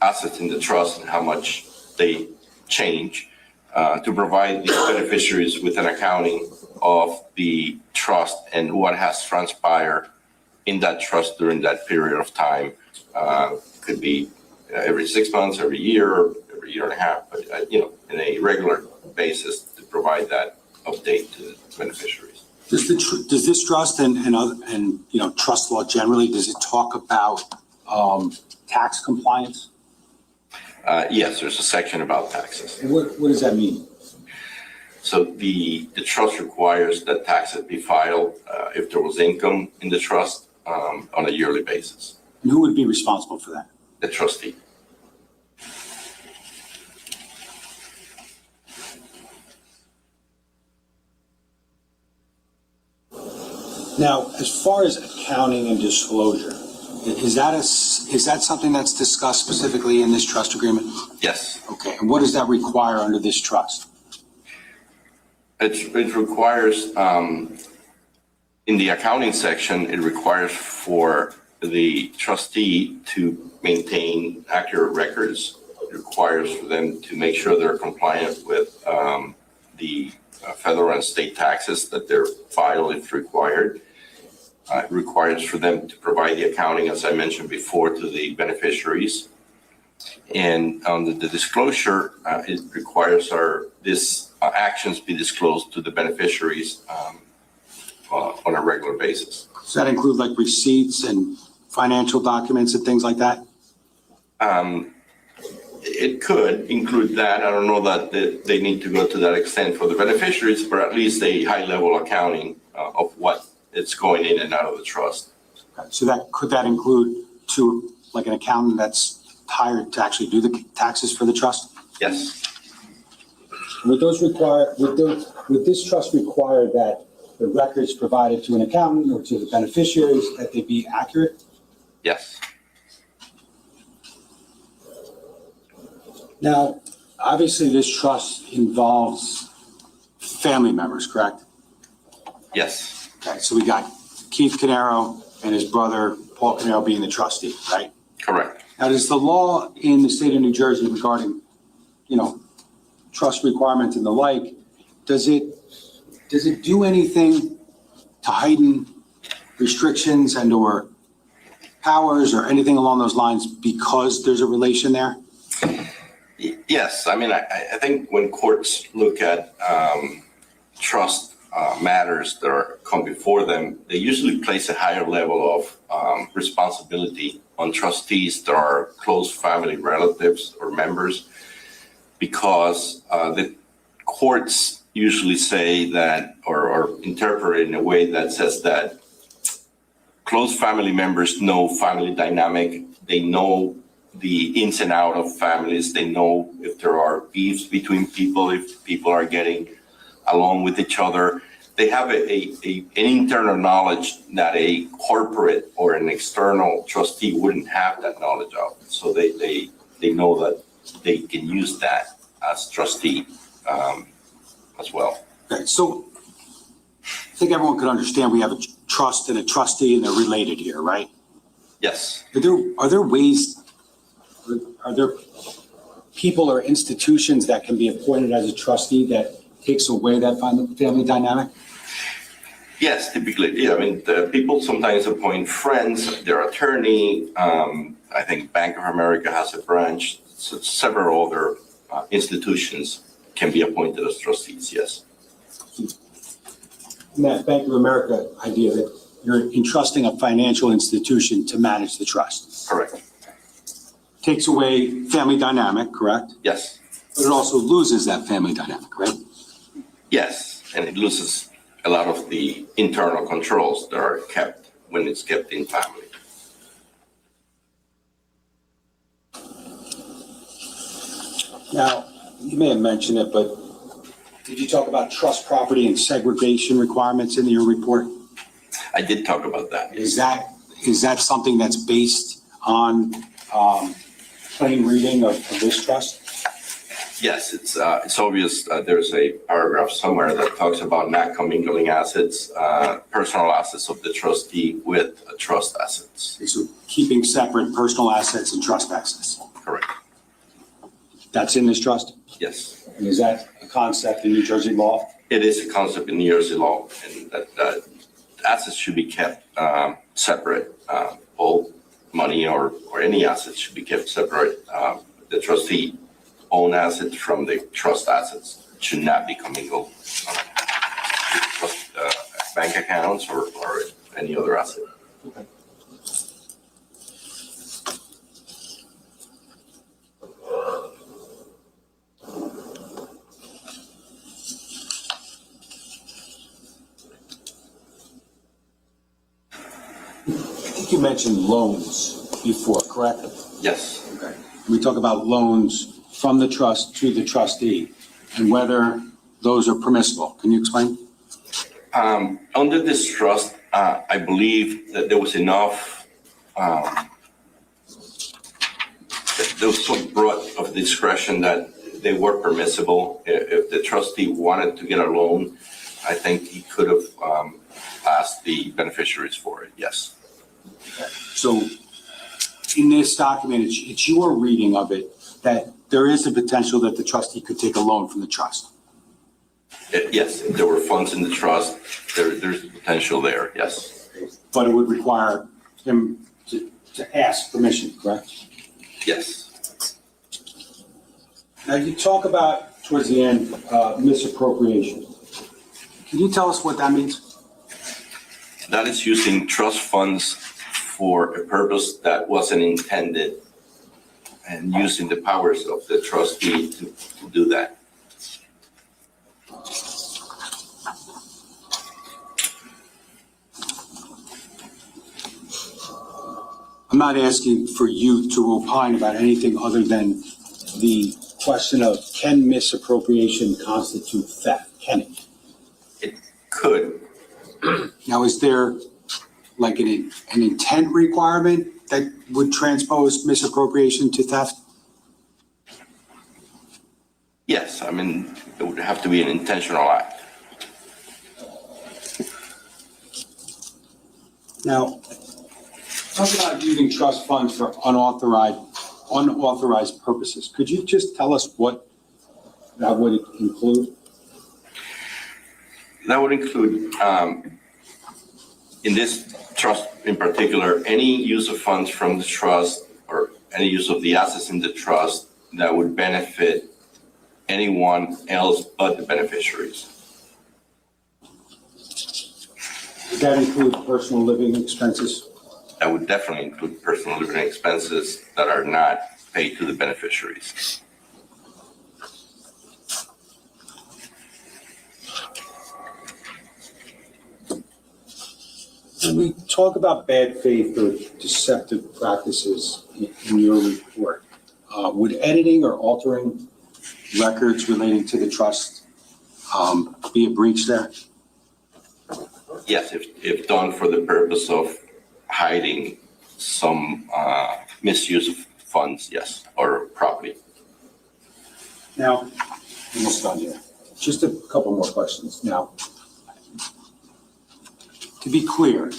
assets in the trust and how much they change, to provide the beneficiaries with an accounting of the trust and what has transpired in that trust during that period of time. Could be every 6 months, every year and a half, but in a regular basis to provide that update to the beneficiaries. Does this trust and trust law generally, does it talk about tax compliance? Yes, there's a section about taxes. And what does that mean? So the trust requires that taxes be filed if there was income in the trust on a yearly basis. And who would be responsible for that? The trustee. Now, as far as accounting and disclosure, is that something that's discussed specifically in this trust agreement? Yes. Okay, and what does that require under this trust? It requires, in the accounting section, it requires for the trustee to maintain accurate records. It requires for them to make sure they're compliant with the federal and state taxes that they're filed if required. It requires for them to provide the accounting, as I mentioned before, to the beneficiaries. And on the disclosure, it requires this actions be disclosed to the beneficiaries on a regular basis. Does that include like receipts and financial documents and things like that? It could include that. I don't know that they need to go to that extent for the beneficiaries, but at least a high-level accounting of what it's going in and out of the trust. Okay. So could that include like an accountant that's hired to actually do the taxes for the trust? Yes. Would this trust require that the records provided to an accountant or to the beneficiaries, that they be accurate? Yes. Now, obviously this trust involves family members, correct? Yes. Okay, so we got Keith Caneiro and his brother Paul Caneiro being the trustee, right? Correct. Now, does the law in the state of New Jersey regarding, trust requirements and the like, does it do anything to heighten restrictions and or powers or anything along those lines because there's a relation there? Yes. I mean, I think when courts look at trust matters that come before them, they usually place a higher level of responsibility on trustees that are close family relatives or members, because the courts usually say that or interpret it in a way that says that close family members know family dynamic. They know the ins and outs of families. They know if there are beefs between people, if people are getting along with each other. They have an internal knowledge that a corporate or an external trustee wouldn't have that knowledge of. So they know that they can use that as trustee as well. Okay, so I think everyone could understand we have a trust and a trustee and they're related here, right? Yes. Are there ways, are there people or institutions that can be appointed as a trustee that takes away that family dynamic? Yes, typically. Yeah, I mean, people sometimes appoint friends, their attorney. I think Bank of America has a branch. So several other institutions can be appointed as trustees, yes. And that Bank of America idea that you're entrusting a financial institution to manage the trust. Correct. Takes away family dynamic, correct? Yes. But it also loses that family dynamic, right? Yes, and it loses a lot of the internal controls that are kept when it's kept in family. Now, you may have mentioned it, but did you talk about trust property and segregation requirements in your report? I did talk about that. Is that something that's based on plain reading of this trust? Yes, it's obvious, there's a paragraph somewhere that talks about not commingling assets, personal assets of the trustee with trust assets. So keeping separate personal assets and trust assets. Correct. That's in this trust? Yes. And is that a concept in New Jersey law? It is a concept in New Jersey law, and that assets should be kept separate. All money or any assets should be kept separate. The trustee own assets from the trust assets should not be commingled. Bank accounts or any other asset. Okay. I think you mentioned loans before, correct? Yes. Okay. We talk about loans from the trust to the trustee and whether those are permissible. Can you explain? Under this trust, I believe that there was enough, there was some broad of discretion that they were permissible. If the trustee wanted to get a loan, I think he could have asked the beneficiaries for it, yes. So in this document, it's your reading of it that there is a potential that the trustee could take a loan from the trust. Yes, if there were funds in the trust, there's potential there, yes. But it would require him to ask permission, correct? Yes. Now, you talk about, towards the end, misappropriation. Can you tell us what that means? That is using trust funds for a purpose that wasn't intended and using the powers of the trustee to do that. I'm not asking for you to opine about anything other than the question of can misappropriation constitute theft? Can it? It could. Now, is there like an intent requirement that would transpose misappropriation to theft? Yes, I mean, it would have to be an intentional act. Now, talk about using trust funds for unauthorized purposes. Could you just tell us what that would include? That would include, in this trust in particular, any use of funds from the trust or any use of the assets in the trust that would benefit anyone else but the beneficiaries. Would that include personal living expenses? That would definitely include personal living expenses that are not paid to the beneficiaries. When we talk about bad faith or deceptive practices in your report, would editing or altering records relating to the trust be a breach there? Yes, if done for the purpose of hiding some misuse of funds, yes, or property. Now, almost done here. Just a couple more questions. Now, to be clear,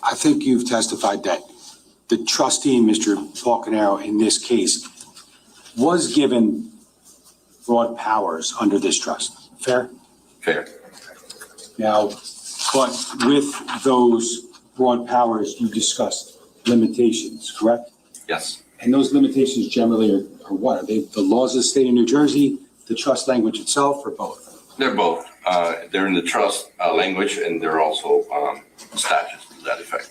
I think you've testified that the trustee, Mr. Paul Caneiro, in this case, was given broad powers under this trust. Fair? Fair. Now, but with those broad powers, you discussed limitations, correct? Yes. And those limitations generally are what? Are they the laws of the state of New Jersey, the trust language itself, or both? They're both. They're in the trust language, and they're also statutes to that effect.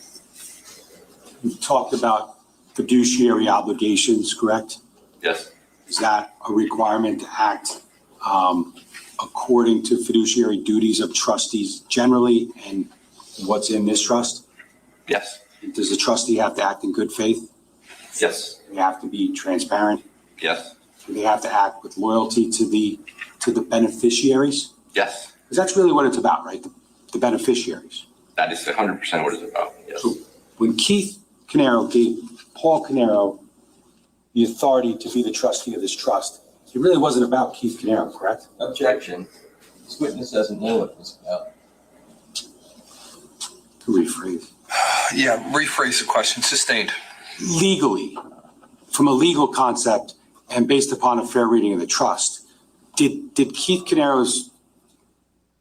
You talked about fiduciary obligations, correct? Yes. Is that a requirement to act according to fiduciary duties of trustees generally and what's in this trust? Yes. Does the trustee have to act in good faith? Yes. They have to be transparent? Yes. Do they have to act with loyalty to the beneficiaries? Yes. Because that's really what it's about, right? The beneficiaries. That is 100% what it's about. Yes. So when Keith Caneiro gave Paul Caneiro the authority to be the trustee of this trust, It really wasn't about Keith Caneiro, correct? Objection. This witness doesn't know what it's about. Rephrase. Yeah, rephrase the question. Sustained. Legally, from a legal concept and based upon a fair reading of the trust, did Keith Caneiro's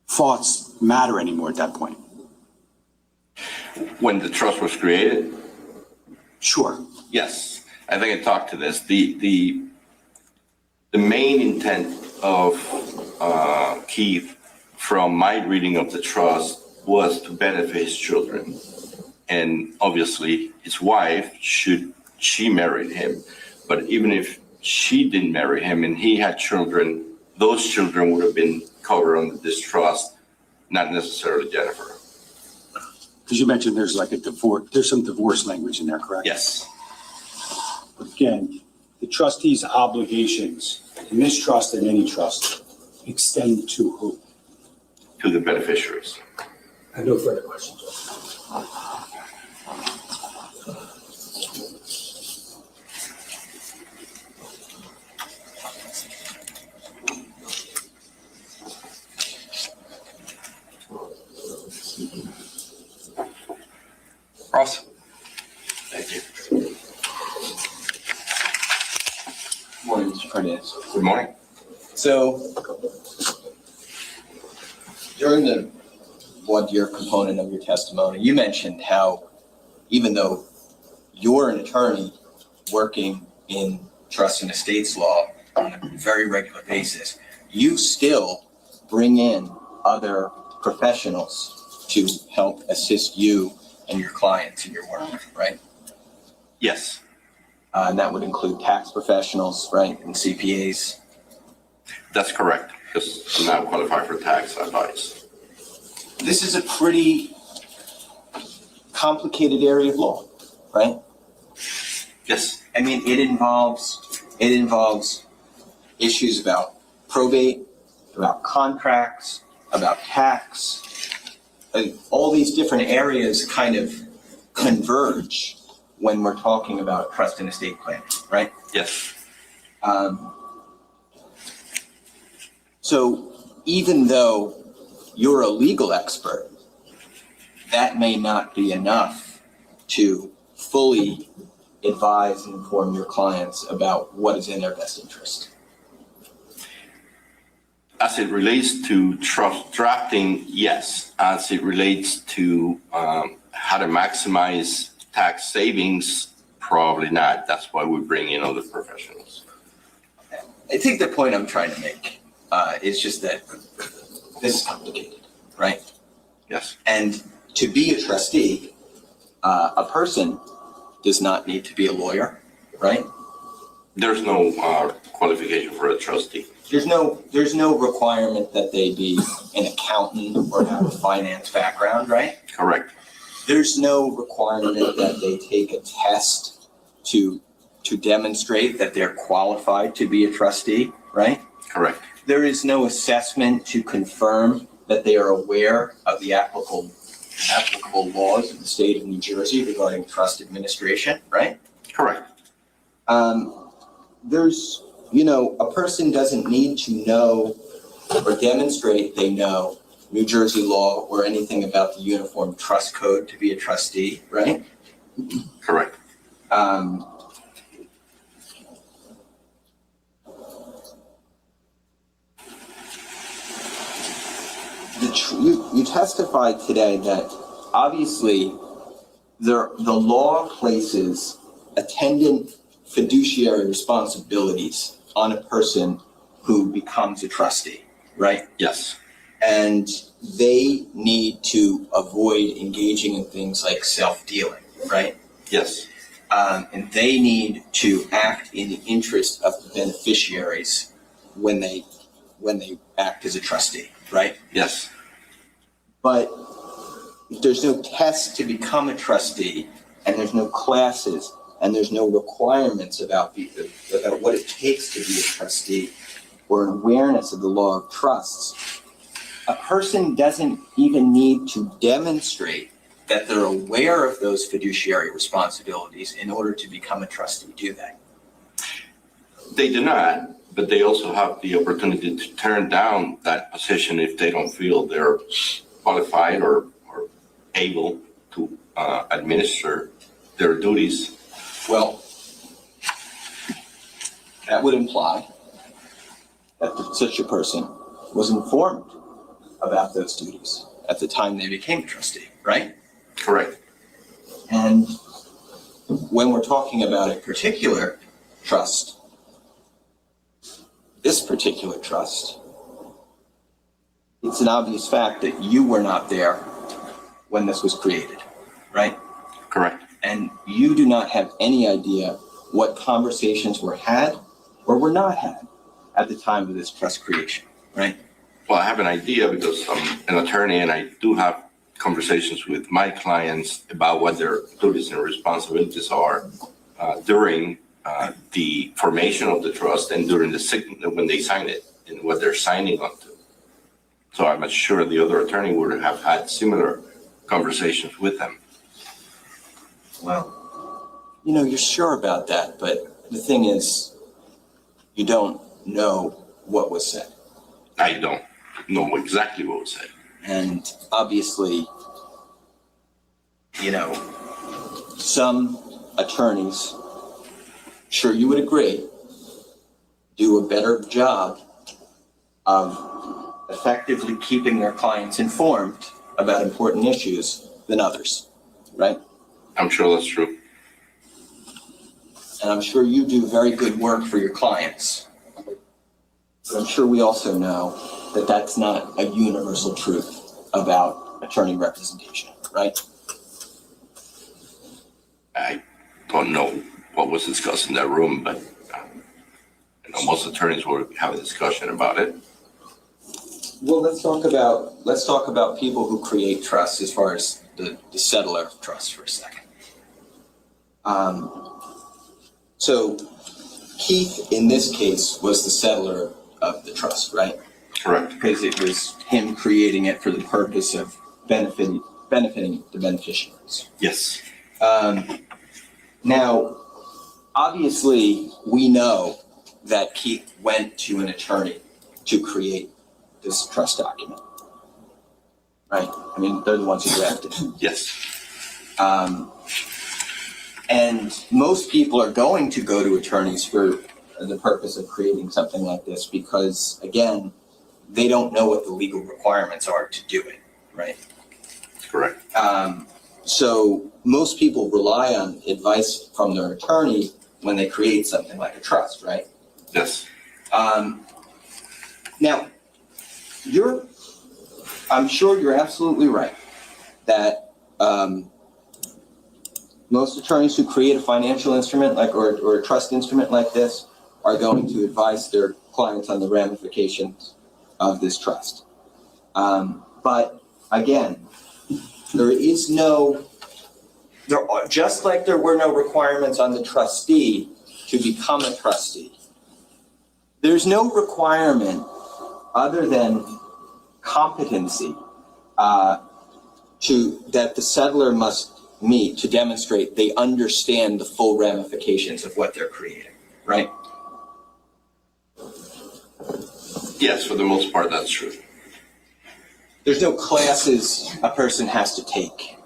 thoughts matter anymore at that point? When the trust was created, Sure. yes, I think I talked to this. The main intent of Keith, from my reading of the trust, was to benefit his children. And obviously, his wife, should she marry him. But even if she didn't marry him and he had children, those children would have been covered under this trust, not necessarily Jennifer. Because you mentioned there's like a divorce, there's some divorce language in there, correct? Yes, But again, the trustee's obligations in this trust and any trust extend to who? to the beneficiaries. I have no further questions. Ross? Thank you. Morning, Mr. Cardenas. Good morning. So during the voir dire component of your testimony, you mentioned how even though you're an attorney working in trust and estates law on a very regular basis, you still bring in other professionals to help assist you and your clients in your work, right? Yes, And that would include tax professionals, right, and CPAs. that's correct, because I'm not qualified for tax advice. This is a pretty complicated area of law, right? Yes, I mean, it involves issues about probate, about contracts, about tax. And all these different areas kind of converge when we're talking about trust and estate planning, right? yes, So even though you're a legal expert, that may not be enough to fully advise and inform your clients about what is in their best interest. as it relates to trust drafting, yes. As it relates to how to maximize tax savings, probably not. That's why we bring in other professionals. I think the point I'm trying to make is just that this is complicated, right? Yes, And to be a trustee, a person does not need to be a lawyer, right? there's no qualification for a trustee. There's no requirement that they be an accountant or have a finance background, right? Correct, There's no requirement that they take a test to demonstrate that they're qualified to be a trustee, right? correct, There is no assessment to confirm that they are aware of the applicable laws of the state of New Jersey regarding trust administration, right? correct. There's, a person doesn't need to know or demonstrate they know New Jersey law or anything about the Uniform Trust Code to be a trustee, right? Correct. You testified today that obviously the law places attendant fiduciary responsibilities on a person who becomes a trustee, right? Yes, And they need to avoid engaging in things like self-dealing, right? yes, And they need to act in the interest of the beneficiaries when they act as a trustee, right? yes, But there's no test to become a trustee, and there's no classes, and there's no requirements about what it takes to be a trustee or an awareness of the law of trusts. A person doesn't even need to demonstrate that they're aware of those fiduciary responsibilities in order to become a trustee, do they? they do not. but they also have the opportunity to turn down that position if they don't feel they're qualified or able to administer their duties. Well, that would imply that such a person was informed about those duties at the time they became a trustee, right? Correct. And when we're talking about a particular trust, this particular trust, it's an obvious fact that you were not there when this was created, right? Correct. And you do not have any idea what conversations were had or were not had at the time of this trust creation, right? Well, I have an idea because I'm an attorney and I do have conversations with my clients about what their duties and responsibilities are during the formation of the trust and during when they sign it and what they're signing on to. So I'm not sure the other attorney would have had similar conversations with them. Well, you're sure about that, but the thing is, you don't know what was said. I don't know exactly what was said. And obviously, some attorneys, sure you would agree, do a better job of effectively keeping their clients informed about important issues than others, right? I'm sure that's true. And I'm sure you do very good work for your clients. But I'm sure we also know that that's not a universal truth about attorney representation, right? I don't know what was discussed in that room, but most attorneys will have a discussion about it. Well, let's talk about people who create trusts as far as the settler of trust for a second. So Keith, in this case, was the settler of the trust, right? Correct. Because it was him creating it for the purpose of benefiting the beneficiaries. Yes. Now, obviously, we know that Keith went to an attorney to create this trust document, right? I mean, they're the ones who drafted it. Yes. And most people are going to go to attorneys for the purpose of creating something like this because, again, they don't know what the legal requirements are to do it, right? Correct. So most people rely on advice from their attorney when they create something like a trust, right? Yes. Now, I'm sure you're absolutely right that most attorneys who create a financial instrument or a trust instrument like this are going to advise their clients on the ramifications of this trust. But again, just like there were no requirements on the trustee to become a trustee, there's no requirement other than competency that the settler must meet to demonstrate they understand the full ramifications of what they're creating, right? Yes, for the most part, that's true. There's no classes a person has to take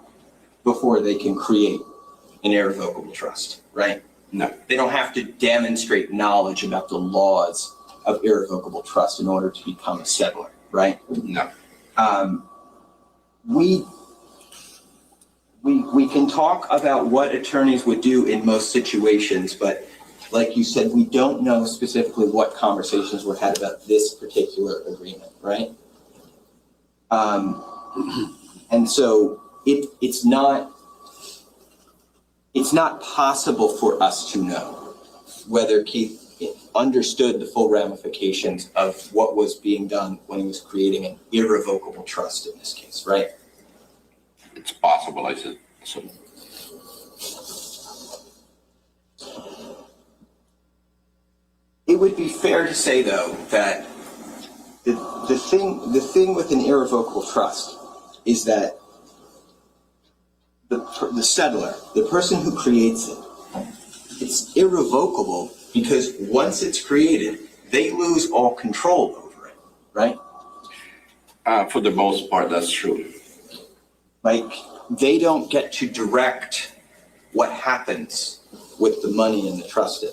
before they can create an irrevocable trust, right? No. They don't have to demonstrate knowledge about the laws of irrevocable trust in order to become a settler, right? No. We can talk about what attorneys would do in most situations, but like you said, we don't know specifically what conversations were had about this particular agreement, right? And so it's not possible for us to know whether Keith understood the full ramifications of what was being done when he was creating an irrevocable trust in this case, right? It's possible, I said. So. It would be fair to say, though, that the thing with an irrevocable trust is that the settler, the person who creates it, it's irrevocable because once it's created, they lose all control over it, right? For the most part, that's true. Like, they don't get to direct what happens with the money in the trust.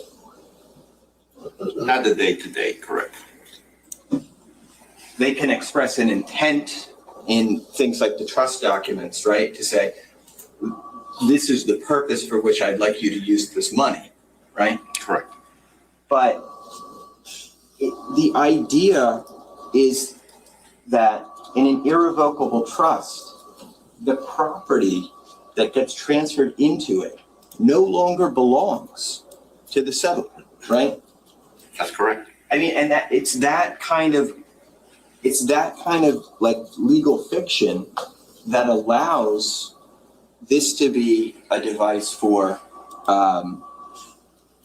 Not the day-to-day, correct. They can express an intent in things like the trust documents, right? To say, this is the purpose for which I'd like you to use this money, right? Correct. But the idea is that in an irrevocable trust, the property that gets transferred into it no longer belongs to the settler, right? That's correct. I mean, and that it's that kind of like legal fiction that allows this to be a device for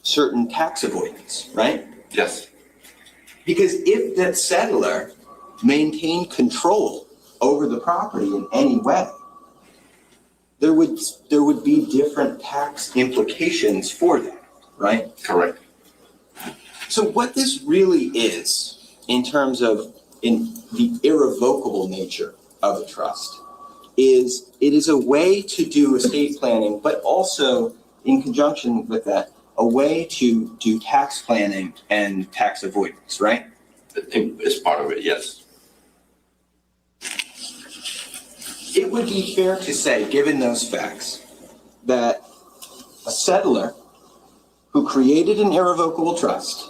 certain tax avoidance, right? Yes. Because if that settler maintained control over the property in any way, there would be different tax implications for that, right? Correct. So what this really is, in terms of in the irrevocable nature of a trust, is it is a way to do estate planning, but also in conjunction with that, a way to do tax planning and tax avoidance, right? It's part of it, yes. It would be fair to say, given those facts, that a settler who created an irrevocable trust,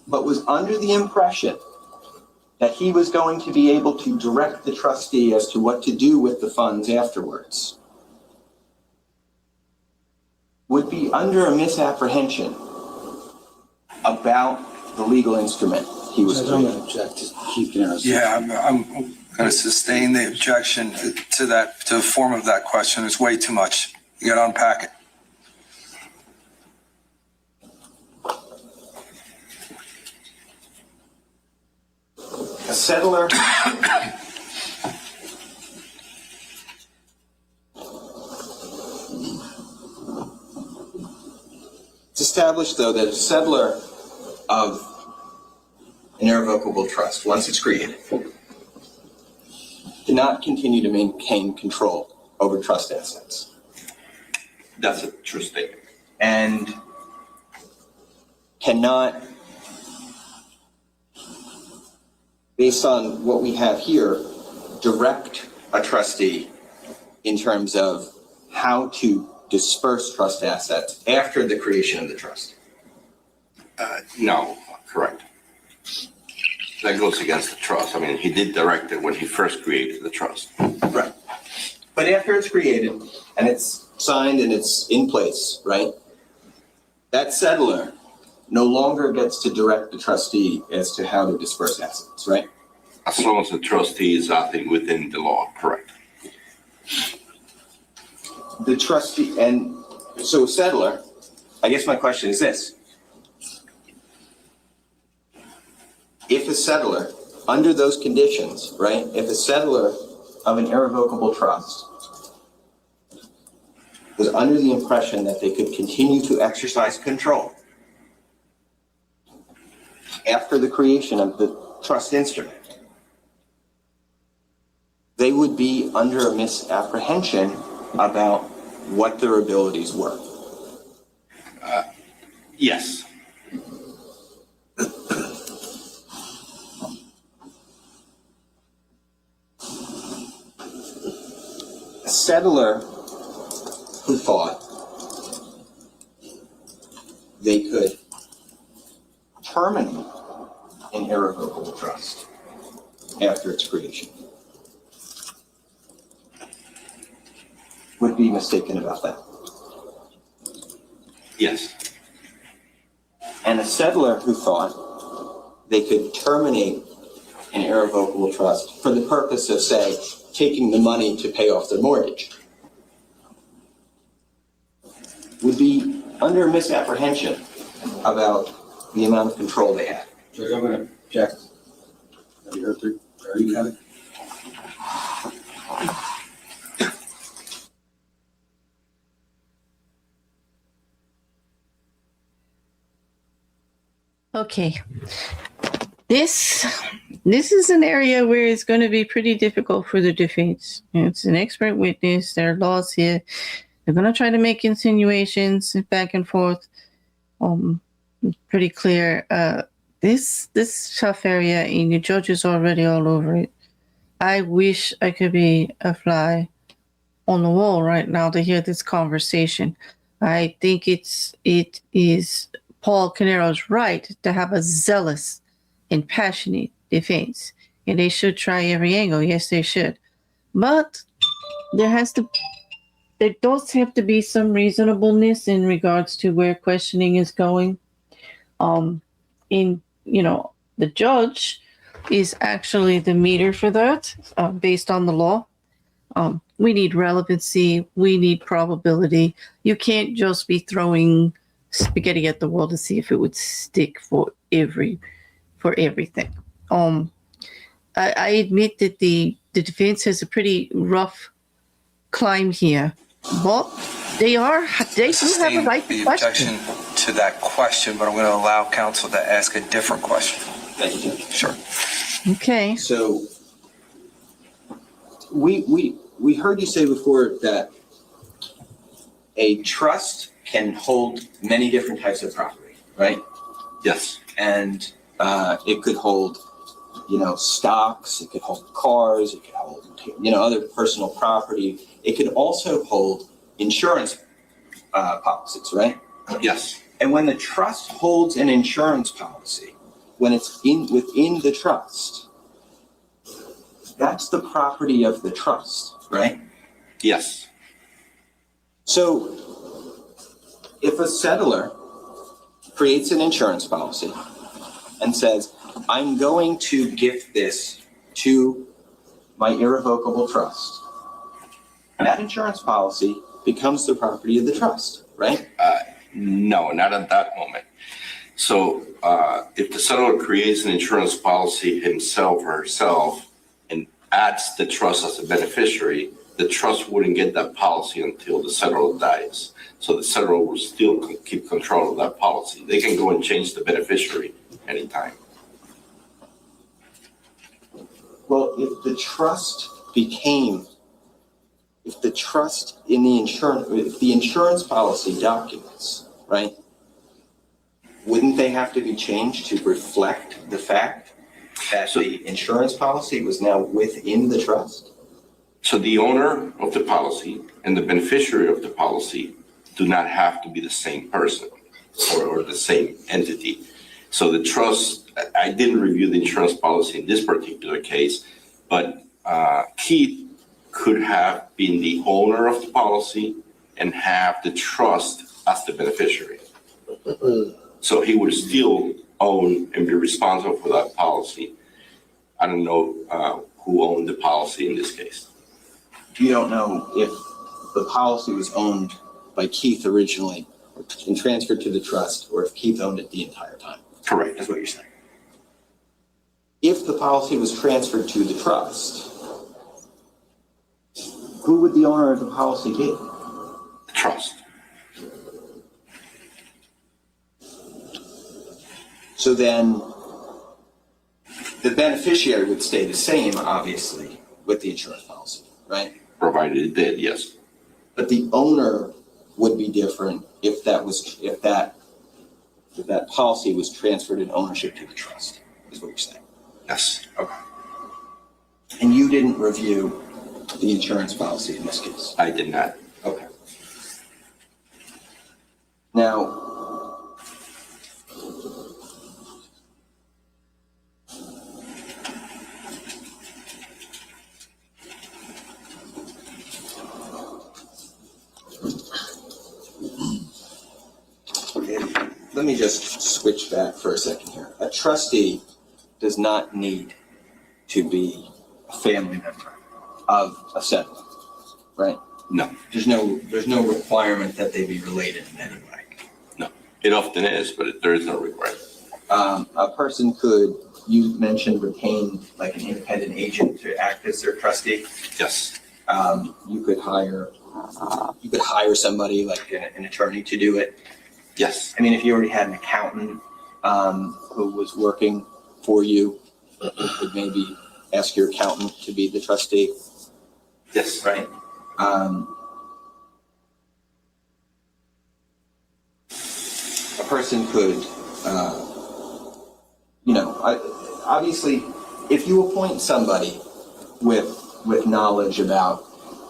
but was under the impression that he was going to be able to direct the trustee as to what to do with the funds afterwards, would be under a misapprehension about the legal instrument he was Judge, I'm creating. going to object to Chief Caneiro. Yeah, I'm going to sustain the objection to the form of that question. It's way too much. You got to unpack it. A settler it's established, though, that a settler of an irrevocable trust, once it's created, cannot continue to maintain control over trust assets. That's a true statement. And cannot, based on what we have here, direct a trustee in terms of how to disperse trust assets after the creation of the trust. No, correct. That goes against the trust. I mean, he did direct it when he first created the trust. Right. But after it's created and it's signed and it's in place, right? That settler no longer gets to direct the trustee as to how to disperse assets, right? As long as the trustee is acting within the law, correct. The trustee, and so a settler, I guess my question is this. If a settler, under those conditions, right, if a settler of an irrevocable trust was under the impression that they could continue to exercise control after the creation of the trust instrument, they would be under a misapprehension about what their abilities were. Yes. A settler who thought they could terminate an irrevocable trust after its creation would be mistaken about that. Yes. And a settler who thought they could terminate an irrevocable trust for the purpose of, say, taking the money to pay off their mortgage would be under misapprehension about the amount of control they had. Judge, I'm going to object. Have you heard through? Are you having? Okay. This is an area where it's going to be pretty difficult for the defense. It's an expert witness. There are laws here. They're going to try to make insinuations back and forth. Pretty clear. This tough area, and the judge is already all over it. I wish I could be a fly on the wall right now to hear this conversation. I think it is Paul Caneiro's right to have a zealous and passionate defense, and they should try every angle. Yes, they should, but there does have to be some reasonableness in regards to where questioning is going. The judge is actually the meter for that, based on the law. We need relevancy. We need probability. You can't just be throwing spaghetti at the wall to see if it would stick for everything. I admit that the defense has a pretty rough climb here, but they do have a right to the question. objection to that question, but I'm going to allow counsel to ask a different question. Thank you, Judge. Sure. Okay. So we heard you say before that a trust can hold many different types of property, right? Yes. And it could hold, stocks, it could hold cars, it could hold, other personal property. It could also hold insurance policies, right? Yes. And when the trust holds an insurance policy, when it's within the trust, that's the property of the trust, right? Yes. So if a settler creates an insurance policy and says, I'm going to gift this to my irrevocable trust, that insurance policy becomes the property of the trust, right? No, not at that moment. So if the settler creates an insurance policy himself or herself and adds the trust as a beneficiary, the trust wouldn't get that policy until the settler dies. So the settler will still keep control of that policy. They can go and change the beneficiary anytime. Well, if the trust if the insurance policy documents, right, wouldn't they have to be changed to reflect the fact that the insurance policy was now within the trust? So the owner of the policy and the beneficiary of the policy do not have to be the same person or the same entity. So the trust, I didn't review the insurance policy in this particular case, but Keith could have been the owner of the policy and have the trust as the beneficiary. So he would still own and be responsible for that policy. I don't know who owned the policy in this case. You don't know if the policy was owned by Keith originally and transferred to the trust, or if Keith owned it the entire time. Correct. That's what you're saying. If the policy was transferred to the trust, who would the owner of the policy be? The trust. So then the beneficiary would stay the same, obviously, with the insurance policy, right? Provided it did, yes. But the owner would be different if that policy was transferred in ownership to the trust, is what you're saying. Yes. Okay. And you didn't review the insurance policy in this case? I did not. Okay. Now, let me just switch back for a second here. A trustee does not need to be a family member of a settler, right? No. There's no requirement that they be related in any way. No. It often is, but there is no requirement. A person could, you mentioned, retain like an independent agent to act as their trustee. Yes. You could hire somebody like an attorney to do it. Yes. I mean, if you already had an accountant who was working for you, would maybe ask your accountant to be the trustee, Yes. right? A person could, obviously, if you appoint somebody with knowledge about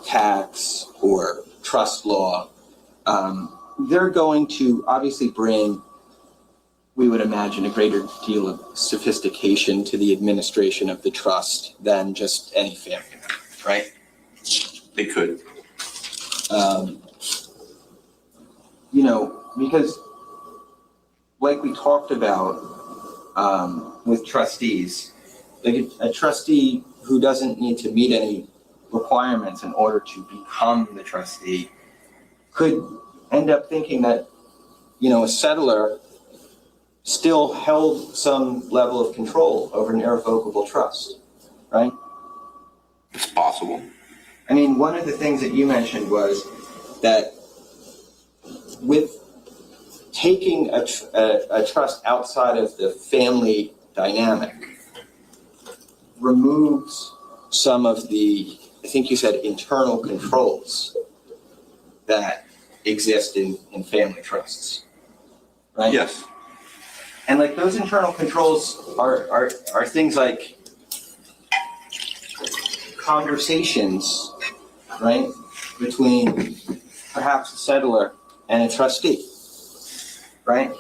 tax or trust law, they're going to obviously bring, we would imagine, a greater deal of sophistication to the administration of the trust than just any family member, right? They could. Because like we talked about with trustees, like a trustee who doesn't need to meet any requirements in order to become the trustee could end up thinking that, a settler still held some level of control over an irrevocable trust, right? It's possible. I mean, one of the things that you mentioned was that with taking a trust outside of the family dynamic removes some of the, I think you said, internal controls that exist in family trusts, right? Yes. And like those internal controls are things like conversations, right, between perhaps a settler and a trustee, right,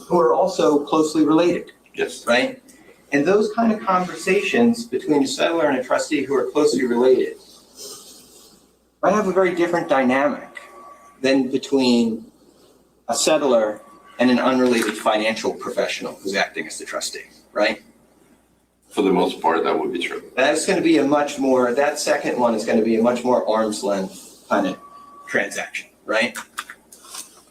who are also closely related. Yes. Right? And those kind of conversations between a settler and a trustee who are closely related might have a very different dynamic than between a settler and an unrelated financial professional who's acting as the trustee, right? For the most part, that would be true. That's going to be that second one is going to be a much more arm's length kind of transaction, right?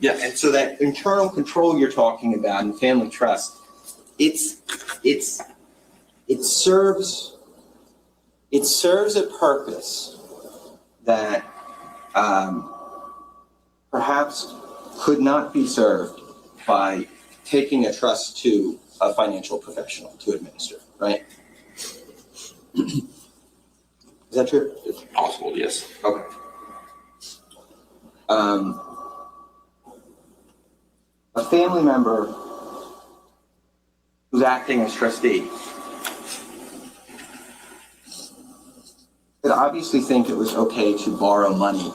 Yes. And so that internal control you're talking about in family trust, it serves a purpose that perhaps could not be served by taking a trust to a financial professional to administer, right? Is that true? It's possible, yes. Okay. A family member who's acting as trustee could obviously think it was okay to borrow money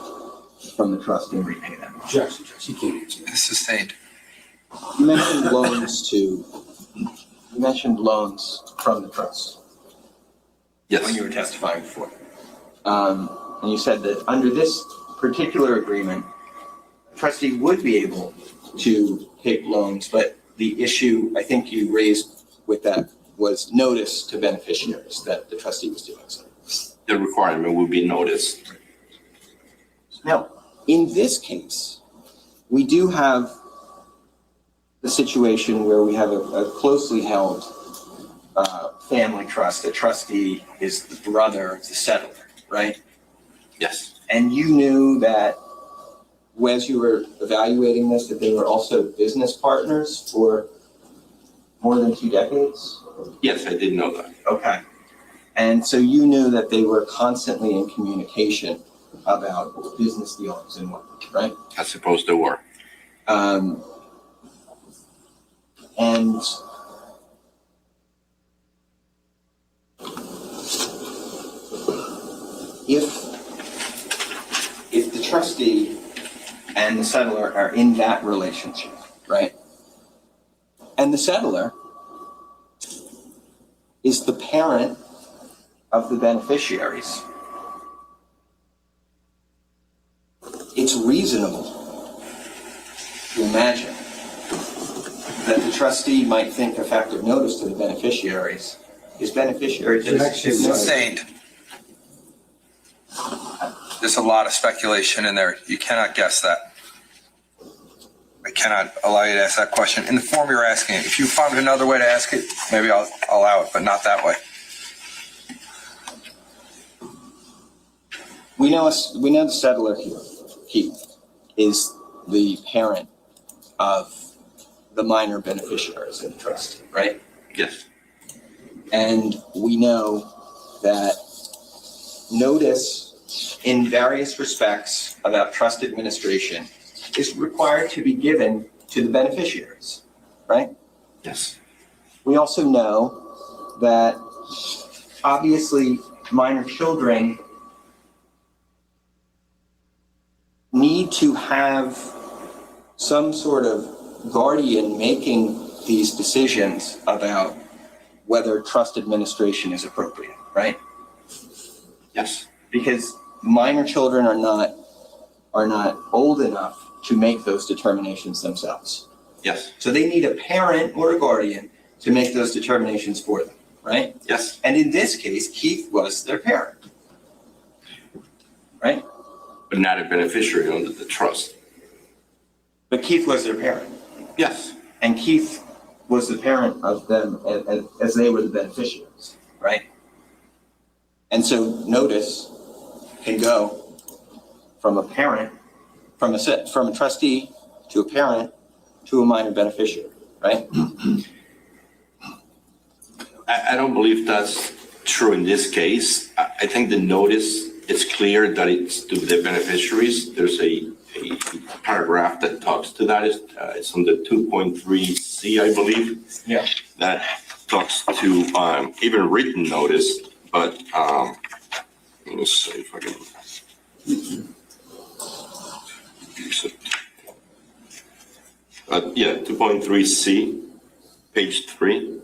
from the trust and repay them. Objection, Judge, you can't answer that. Sustained. You mentioned loans from the trust Yes. when you were testifying before. And you said that under this particular agreement, a trustee would be able to take loans, but the issue I think you raised with that was notice to beneficiaries that the trustee was doing so. The requirement would be noticed. Now, in this case, we do have the situation where we have a closely held family trust. The trustee is the brother of the settler, right? Yes. And you knew that as you were evaluating this, that they were also business partners for more than 2 decades? Yes, I did know that. Okay. And so you knew that they were constantly in communication about business dealings and whatnot, right? I suppose there were. And if the trustee and the settler are in that relationship, right? And the settler is the parent of the beneficiaries, it's reasonable to imagine that the trustee might think effective notice to the beneficiaries is beneficiary to the Sustained. There's a lot of speculation in there. You cannot guess that. I cannot allow you to ask that question in the form you're asking it. If you found another way to ask it, maybe I'll allow it, but not that way. We know the settler here, Keith, is the parent of the minor beneficiaries in the trust, right? Yes, And we know that notice in various respects about trust administration is required to be given to the beneficiaries, right? yes, We also know that obviously minor children need to have some sort of guardian making these decisions about whether trust administration is appropriate, right? yes, Because minor children are not old enough to make those determinations themselves. yes, So they need a parent or a guardian to make those determinations for them, right? yes, And in this case, Keith was their parent, right? but not a beneficiary under the trust. But Keith was their parent, Yes, and Keith was the parent of them as they were the beneficiaries, right? And so notice can go from a parent, from a trustee to a parent to a minor beneficiary, right? I don't believe that's true in this case. I think the notice, it's clear that it's to the beneficiaries. There's a paragraph that talks to that. It's on the 2.3C, I believe. Yeah. That talks to even written notice, but let me see if I can. Yeah, 2.3C, page 3.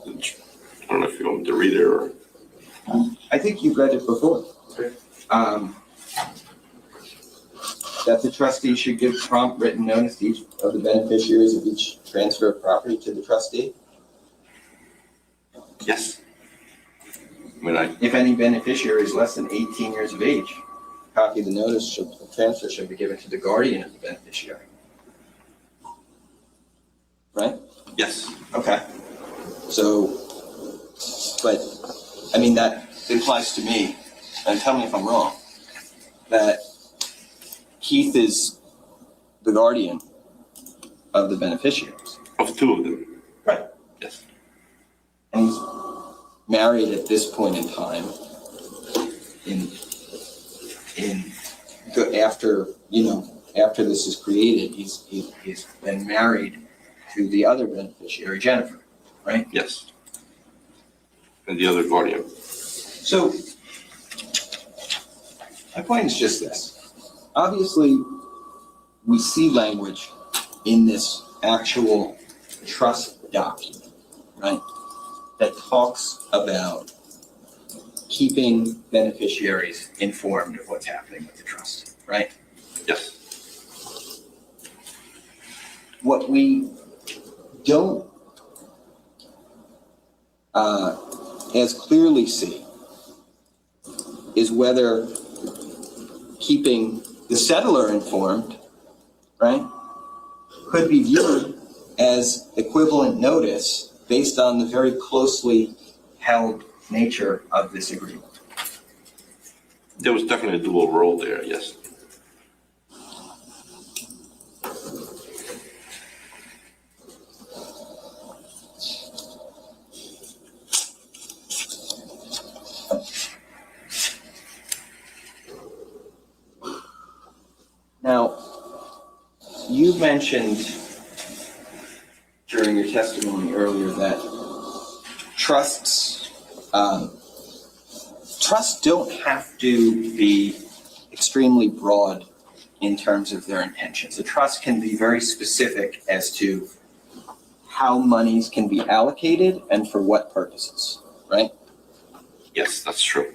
I don't know if you want me to read it or. I think you've read it before. That the trustee should give prompt written notice to each of the beneficiaries of each transfer of property to the trustee. Yes. I mean, If any beneficiary is less than 18 years of age, a copy of the notice of transfer should be given to the guardian of the beneficiary. Right? yes, Okay. So, but, I mean, that implies to me, and tell me if I'm wrong, that Keith is the guardian of the beneficiaries. of two of them. Right. Yes, And he's married at this point in time. After this is created, he's been married to the other beneficiary, Jennifer, right? yes. And the other guardian. So, my point is just this. Obviously, we see language in this actual trust document, right? That talks about keeping beneficiaries informed of what's happening with the trust, right? Yes, What we don't as clearly see is whether keeping the settlor informed, right, could be viewed as equivalent notice based on the very closely held nature of this agreement. there was definitely a dual role there, yes. Now, you mentioned during your testimony earlier that trusts don't have to be extremely broad in terms of their intentions. A trust can be very specific as to how monies can be allocated and for what purposes, right? Yes, that's true.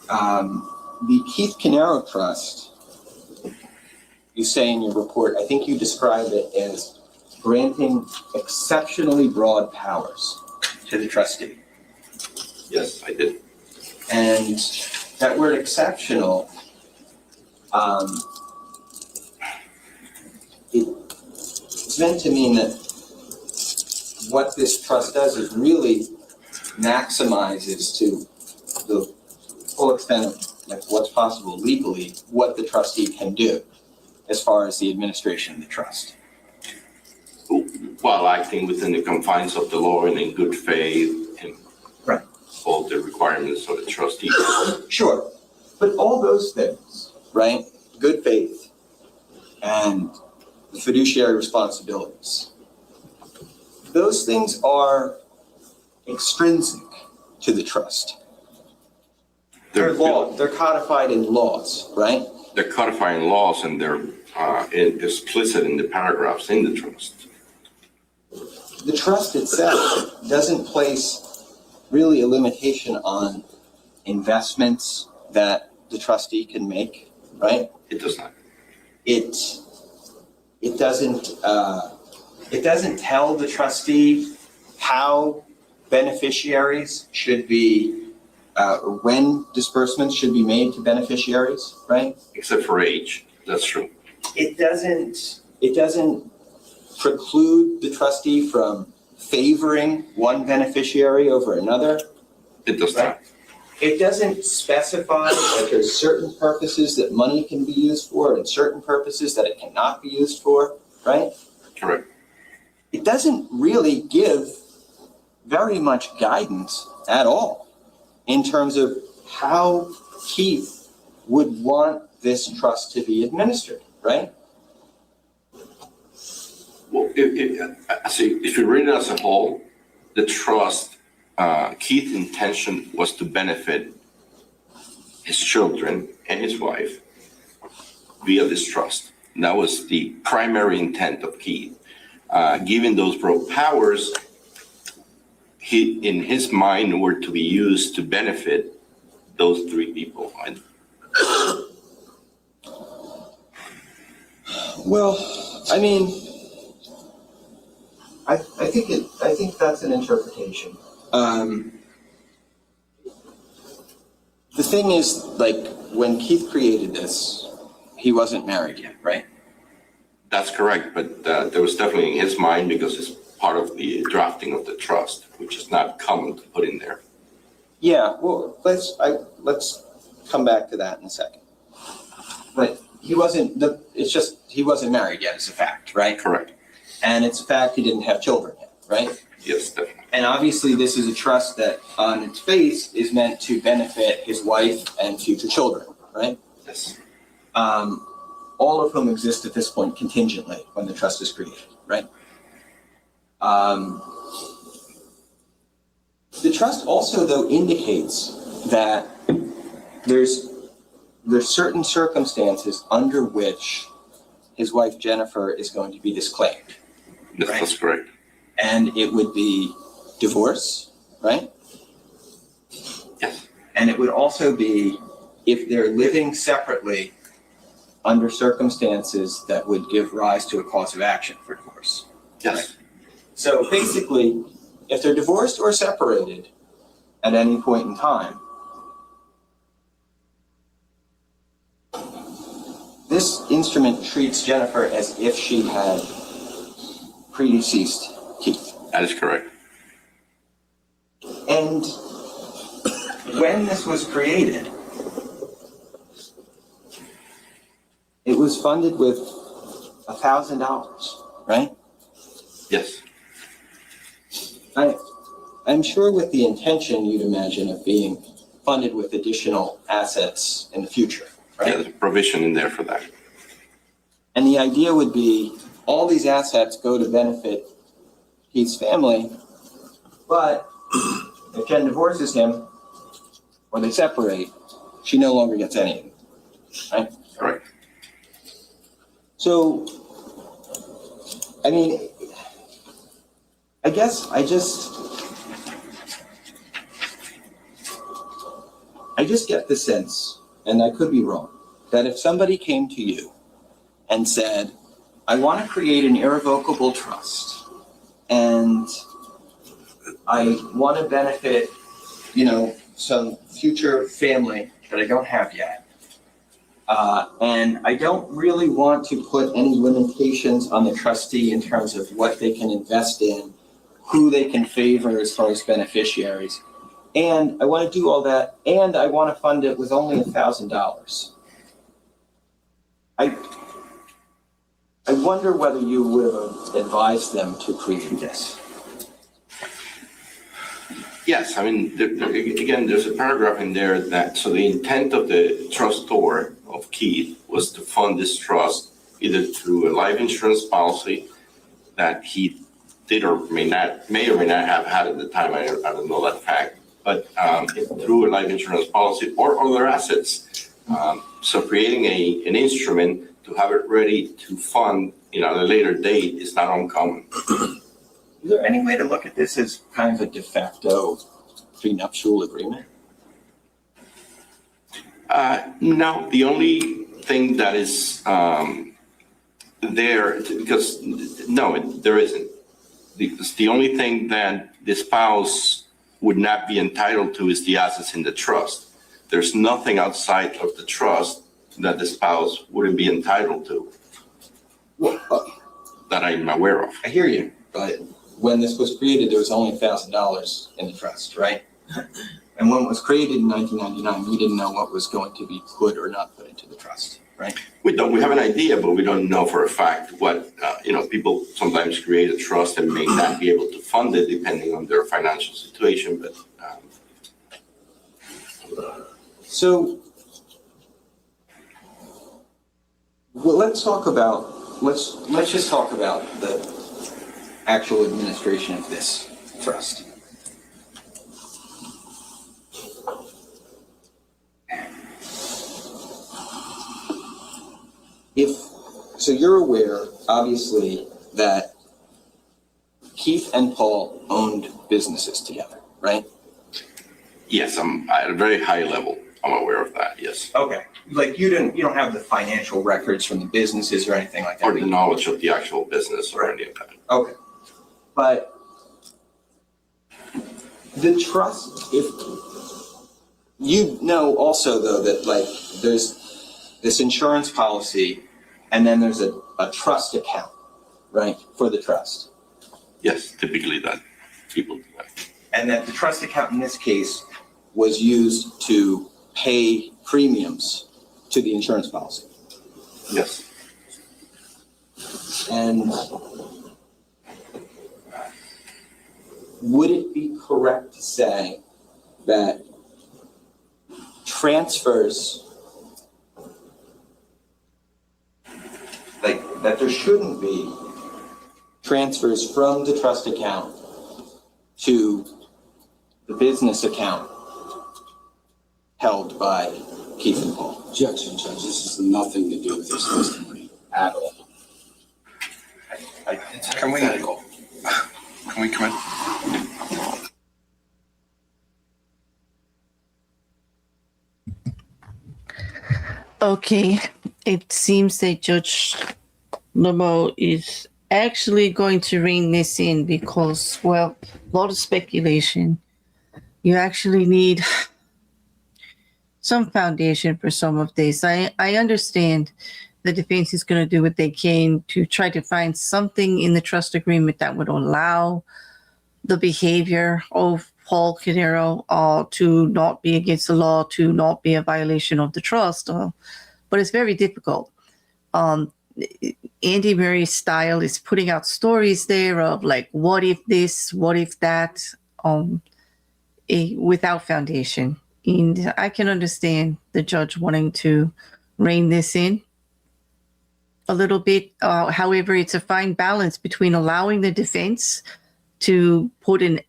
The Keith Caneiro Trust, you say in your report, I think you described it as granting exceptionally broad powers to the trustee. Yes, I did. And that word exceptional, it's meant to mean that what this trust does is really maximizes to the full extent of what's possible legally, what the trustee can do as far as the administration of the trust. while acting within the confines of the law and in good faith and Right. all the requirements of the trustee. Sure, but all those things, right? Good faith and fiduciary responsibilities. Those things are extrinsic to the trust. They're law, they're codified in laws, right? They're codifying laws and they're explicit in the paragraphs in the trust. The trust itself doesn't place really a limitation on investments that the trustee can make, right? It does not. It doesn't tell the trustee how beneficiaries should be, or when disbursements should be made to beneficiaries, right? Except for age, that's true. It doesn't preclude the trustee from favoring one beneficiary over another. It does not. It doesn't specify that there's certain purposes that money can be used for and certain purposes that it cannot be used for, right? Correct. It doesn't really give very much guidance at all in terms of how Keith would want this trust to be administered, right? Well, if you read it as a whole, the trust, Keith's intention was to benefit his children and his wife via this trust. And that was the primary intent of Keith. Given those broad powers, in his mind, were to be used to benefit those three people. Well, I mean, I think that's an interpretation. The thing is, like, when Keith created this, he wasn't married yet, right? That's correct, but there was definitely in his mind because it's part of the drafting of the trust, which is not common to put in there. Yeah, well, let's come back to that in a second. But he wasn't married yet, it's a fact, right? Correct. And it's a fact he didn't have children yet, right? Yes, definitely. And obviously, this is a trust that on its face is meant to benefit his wife and future children, right? Yes. All of whom exist at this point contingently when the trust is created, right? The trust also, though, indicates that there's certain circumstances under which his wife Jennifer is going to be disclaimed. Yes, right? That's correct. And it would be divorce, right? Yes. And it would also be if they're living separately under circumstances that would give rise to a cause of action for divorce. Yes. Right? So basically, if they're divorced or separated at any point in time, this instrument treats Jennifer as if she had predeceased Keith. That is correct. And when this was created, it was funded with $1,000, right? Yes. I'm sure with the intention, you'd imagine, of being funded with additional assets in the future, right? Yeah, there's a provision in there for that. And the idea would be all these assets go to benefit Keith's family, but if Jen divorces him or they separate, she no longer gets any of them, right? Correct. So, I mean, I guess I just get the sense, and I could be wrong, that if somebody came to you and said, I want to create an irrevocable trust, and I want to benefit, some future family that I don't have yet, and I don't really want to put any limitations on the trustee in terms of what they can invest in, who they can favor as far as beneficiaries. And I want to do all that, and I want to fund it with only $1,000. I wonder whether you would have advised them to create this. Yes, I mean, again, there's a paragraph in there that, so the intent of the trustor of Keith was to fund this trust either through a life insurance policy that he did or may or may not have had at the time, I don't know that fact, but through a life insurance policy or other assets. So creating an instrument to have it ready to fund, at a later date is not uncommon. Is there any way to look at this as kind of a de facto prenuptial agreement? No, the only thing that is there, because there isn't. Because the only thing that the spouse would not be entitled to is the assets in the trust. There's nothing outside of the trust that the spouse wouldn't be entitled to that I'm aware of. I hear you, but when this was created, there was only $1,000 in the trust, right? And when it was created in 1999, we didn't know what was going to be put or not put into the trust, right? We have an idea, but we don't know for a fact what, people sometimes create a trust and may not be able to fund it depending on their financial situation, but. So, well, let's just talk about the actual administration of this trust. So you're aware, obviously, that Keith and Paul owned businesses together, right? Yes, I'm at a very high level. I'm aware of that, yes. Okay. Like you don't have the financial records from the businesses or anything like that? Or the knowledge of the actual business or any of that. Okay. But the trust, if you know also though that like there's this insurance policy and then there's a trust account, right, for the trust. Yes, typically that people do that. And that the trust account in this case was used to pay premiums to the insurance policy. Yes. And would it be correct to say that transfers, like that there shouldn't be transfers from the trust account to the business account held by Keith and Paul? Objection, Judge. This has nothing to do with this testimony at all. Can we come in? Okay, it seems that Judge Lemieux is actually going to rein this in because, well, a lot of speculation. You actually need some foundation for some of this. I understand the defense is going to do what they can to try to find something in the trust agreement that would allow the behavior of Paul Caneiro to not be against the law, to not be a violation of the trust. But it's very difficult. Andy Murray's style is putting out stories there of like, what if this, what if that, without foundation. And I can understand the judge wanting to rein this in a little bit. However, it's a fine balance between allowing the defense to put an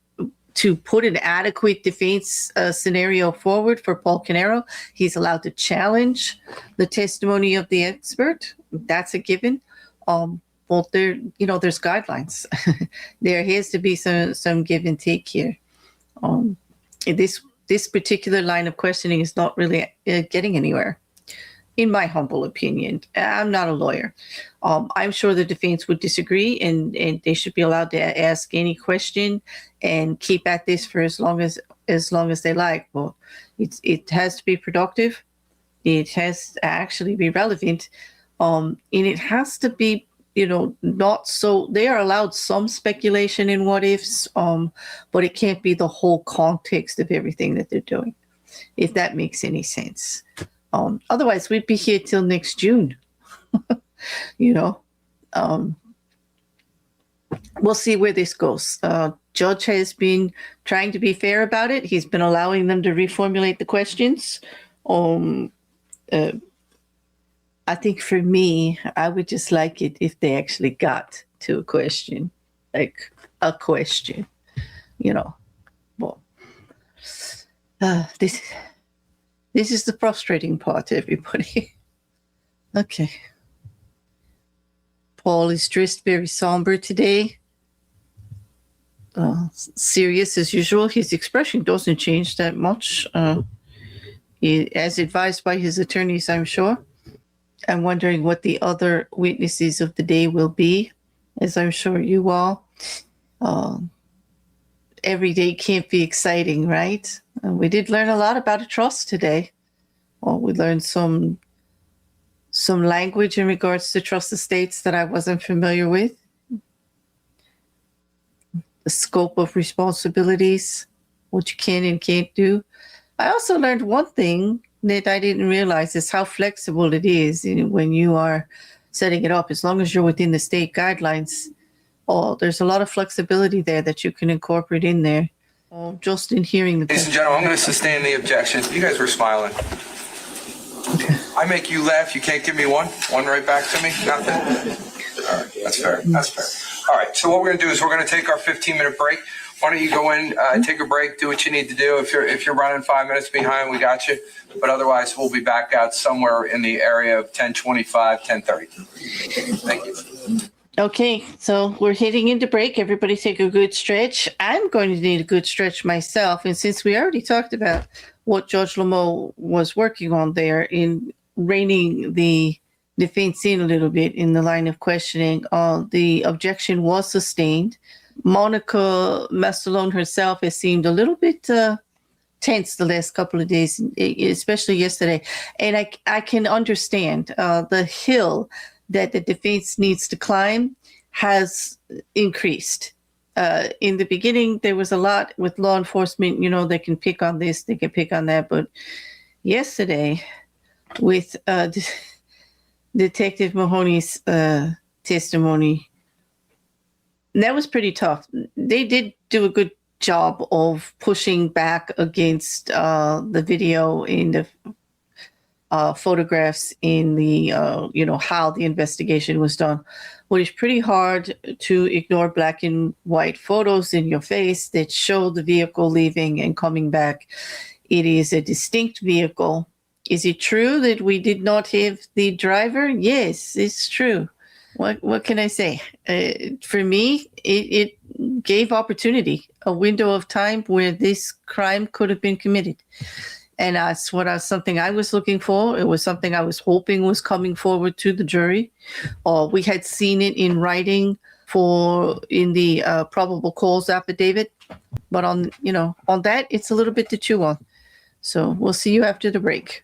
adequate defense scenario forward for Paul Caneiro. He's allowed to challenge the testimony of the expert. That's a given. Well, there's guidelines. There has to be some give and take here. This particular line of questioning is not really getting anywhere, in my humble opinion. I'm not a lawyer. I'm sure the defense would disagree, and they should be allowed to ask any question and keep at this for as long as they like. Well, it has to be productive. It has to actually be relevant, and it has to be, not so. They are allowed some speculation in what ifs, but it can't be the whole context of everything that they're doing, if that makes any sense. Otherwise, we'd be here till next June. we'll see where this goes. Judge has been trying to be fair about it. He's been allowing them to reformulate the questions. I think for me, I would just like it if they actually got to a question, like a question, you know. Well, this is the frustrating part, everybody. Okay. Paul is dressed very somber today. Serious as usual. His expression doesn't change that much. As advised by his attorneys, I'm sure. I'm wondering what the other witnesses of the day will be, as I'm sure you all. Every day can't be exciting, right? We did learn a lot about a trust today. Well, we learned some language in regards to trust estates that I wasn't familiar with. The scope of responsibilities, what you can and can't do. I also learned one thing that I didn't realize is how flexible it is when you are setting it up. As long as you're within the state guidelines, there's a lot of flexibility there that you can incorporate in there. Just in hearing the... Ladies and gentlemen, I'm going to sustain the objection. You guys were smiling. I make you laugh. You can't give me one right back to me? Nothing? All right, that's fair. That's fair. All right, so what we're going to do is we're going to take our 15-minute break. Why don't you go in, take a break, do what you need to do. If you're running 5 minutes behind, we got you. But otherwise, we'll be back out somewhere in the area of 10:25, 10:30. Thank you. Okay, so we're heading into break. Everybody take a good stretch. I'm going to need a good stretch myself. And since we already talked about what Judge Lemieux was working on there in reining the defense in a little bit in the line of questioning, the objection was sustained. Monika Mastellone herself has seemed a little bit tense the last couple of days, especially yesterday. And I can understand the hill that the defense needs to climb has increased. In the beginning, there was a lot with law enforcement, they can pick on this, they can pick on that. But yesterday, with Detective Mahoney's testimony, that was pretty tough. They did do a good job of pushing back against the video in the photographs in the, how the investigation was done. Well, it's pretty hard to ignore black and white photos in your face that show the vehicle leaving and coming back. It is a distinct vehicle. Is it true that we did not have the driver? Yes, it's true. What can I say? For me, it gave opportunity, a window of time where this crime could have been committed. And that's something I was looking for. It was something I was hoping was coming forward to the jury. We had seen it in writing in the probable cause affidavit. But on that, it's a little bit to chew on. So we'll see you after the break.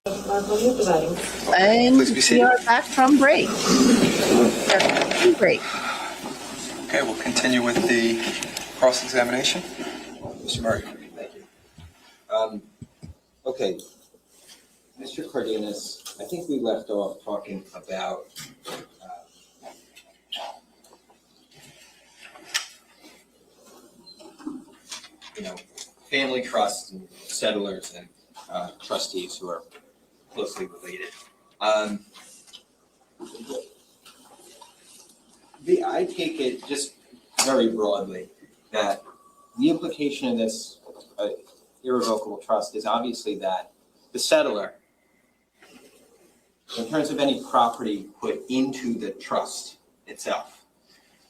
And we are back from break. Okay, we'll continue with the cross-examination. Mr. Marc. Thank you. Okay, Mr. Cardenas, I think we left off talking about family trusts and settlers and trustees who are closely related. I take it just very broadly that the implication of this irrevocable trust is obviously that the settler, in terms of any property put into the trust itself,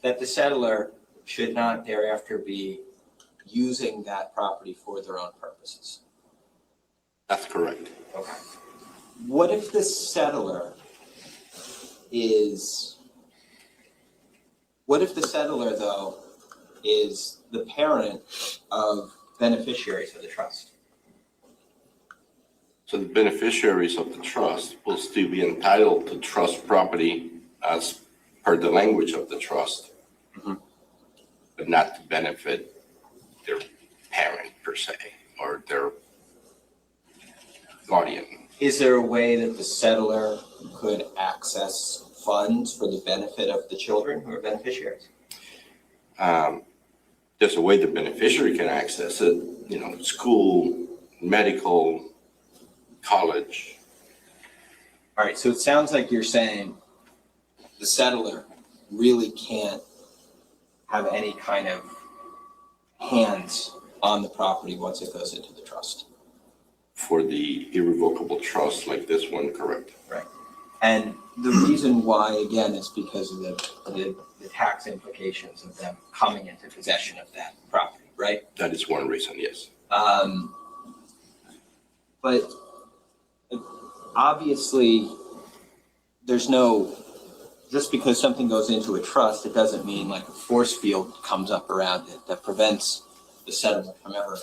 that the settler should not thereafter be using that property for their own purposes. That's correct. Okay. What if the settler though is the parent of beneficiaries of the trust? So the beneficiaries of the trust will still be entitled to trust property as per the language of the trust, but not to benefit their parent per se or their guardian. Is there a way that the settler could access funds for the benefit of the children who are beneficiaries? There's a way the beneficiary can access it, school, medical, college. All right, so it sounds like you're saying the settler really can't have any kind of hands on the property once it goes into the trust. For the irrevocable trust like this one, correct? And the reason why, again, is because of the tax implications of them coming into possession of that property, right? That is one reason, yes. But obviously, there's no, just because something goes into a trust, it doesn't mean like a force field comes up around it that prevents the settlement from ever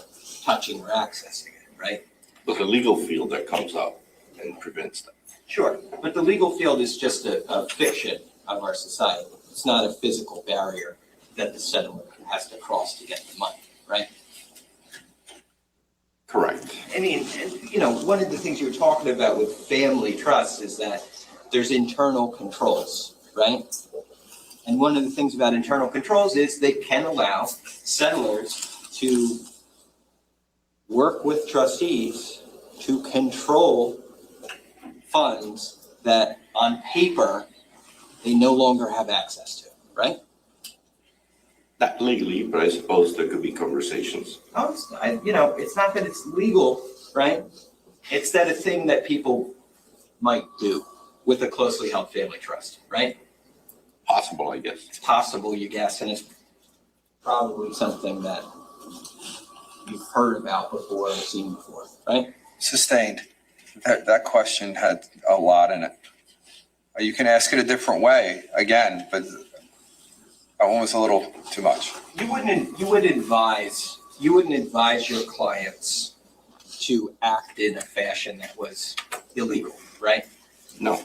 touching or accessing it, right? There's a legal field that comes up and prevents that. Sure, but the legal field is just a fiction of our society. It's not a physical barrier that the settler has to cross to get the money, right? Correct. I mean, one of the things you were talking about with family trusts is that there's internal controls, right? And one of the things about internal controls is they can allow settlers to work with trustees to control funds that on paper they no longer have access to, right? Not legally, but I suppose there could be conversations. Oh, it's not that it's legal, right? It's that a thing that people might do with a closely held family trust, right? Possible, I guess. It's possible, you guess, and it's probably something that you've heard about before or seen before, right? Sustained. That question had a lot in it. You can ask it a different way again, but that one was a little too much. You wouldn't advise your clients to act in a fashion that was illegal, right? No.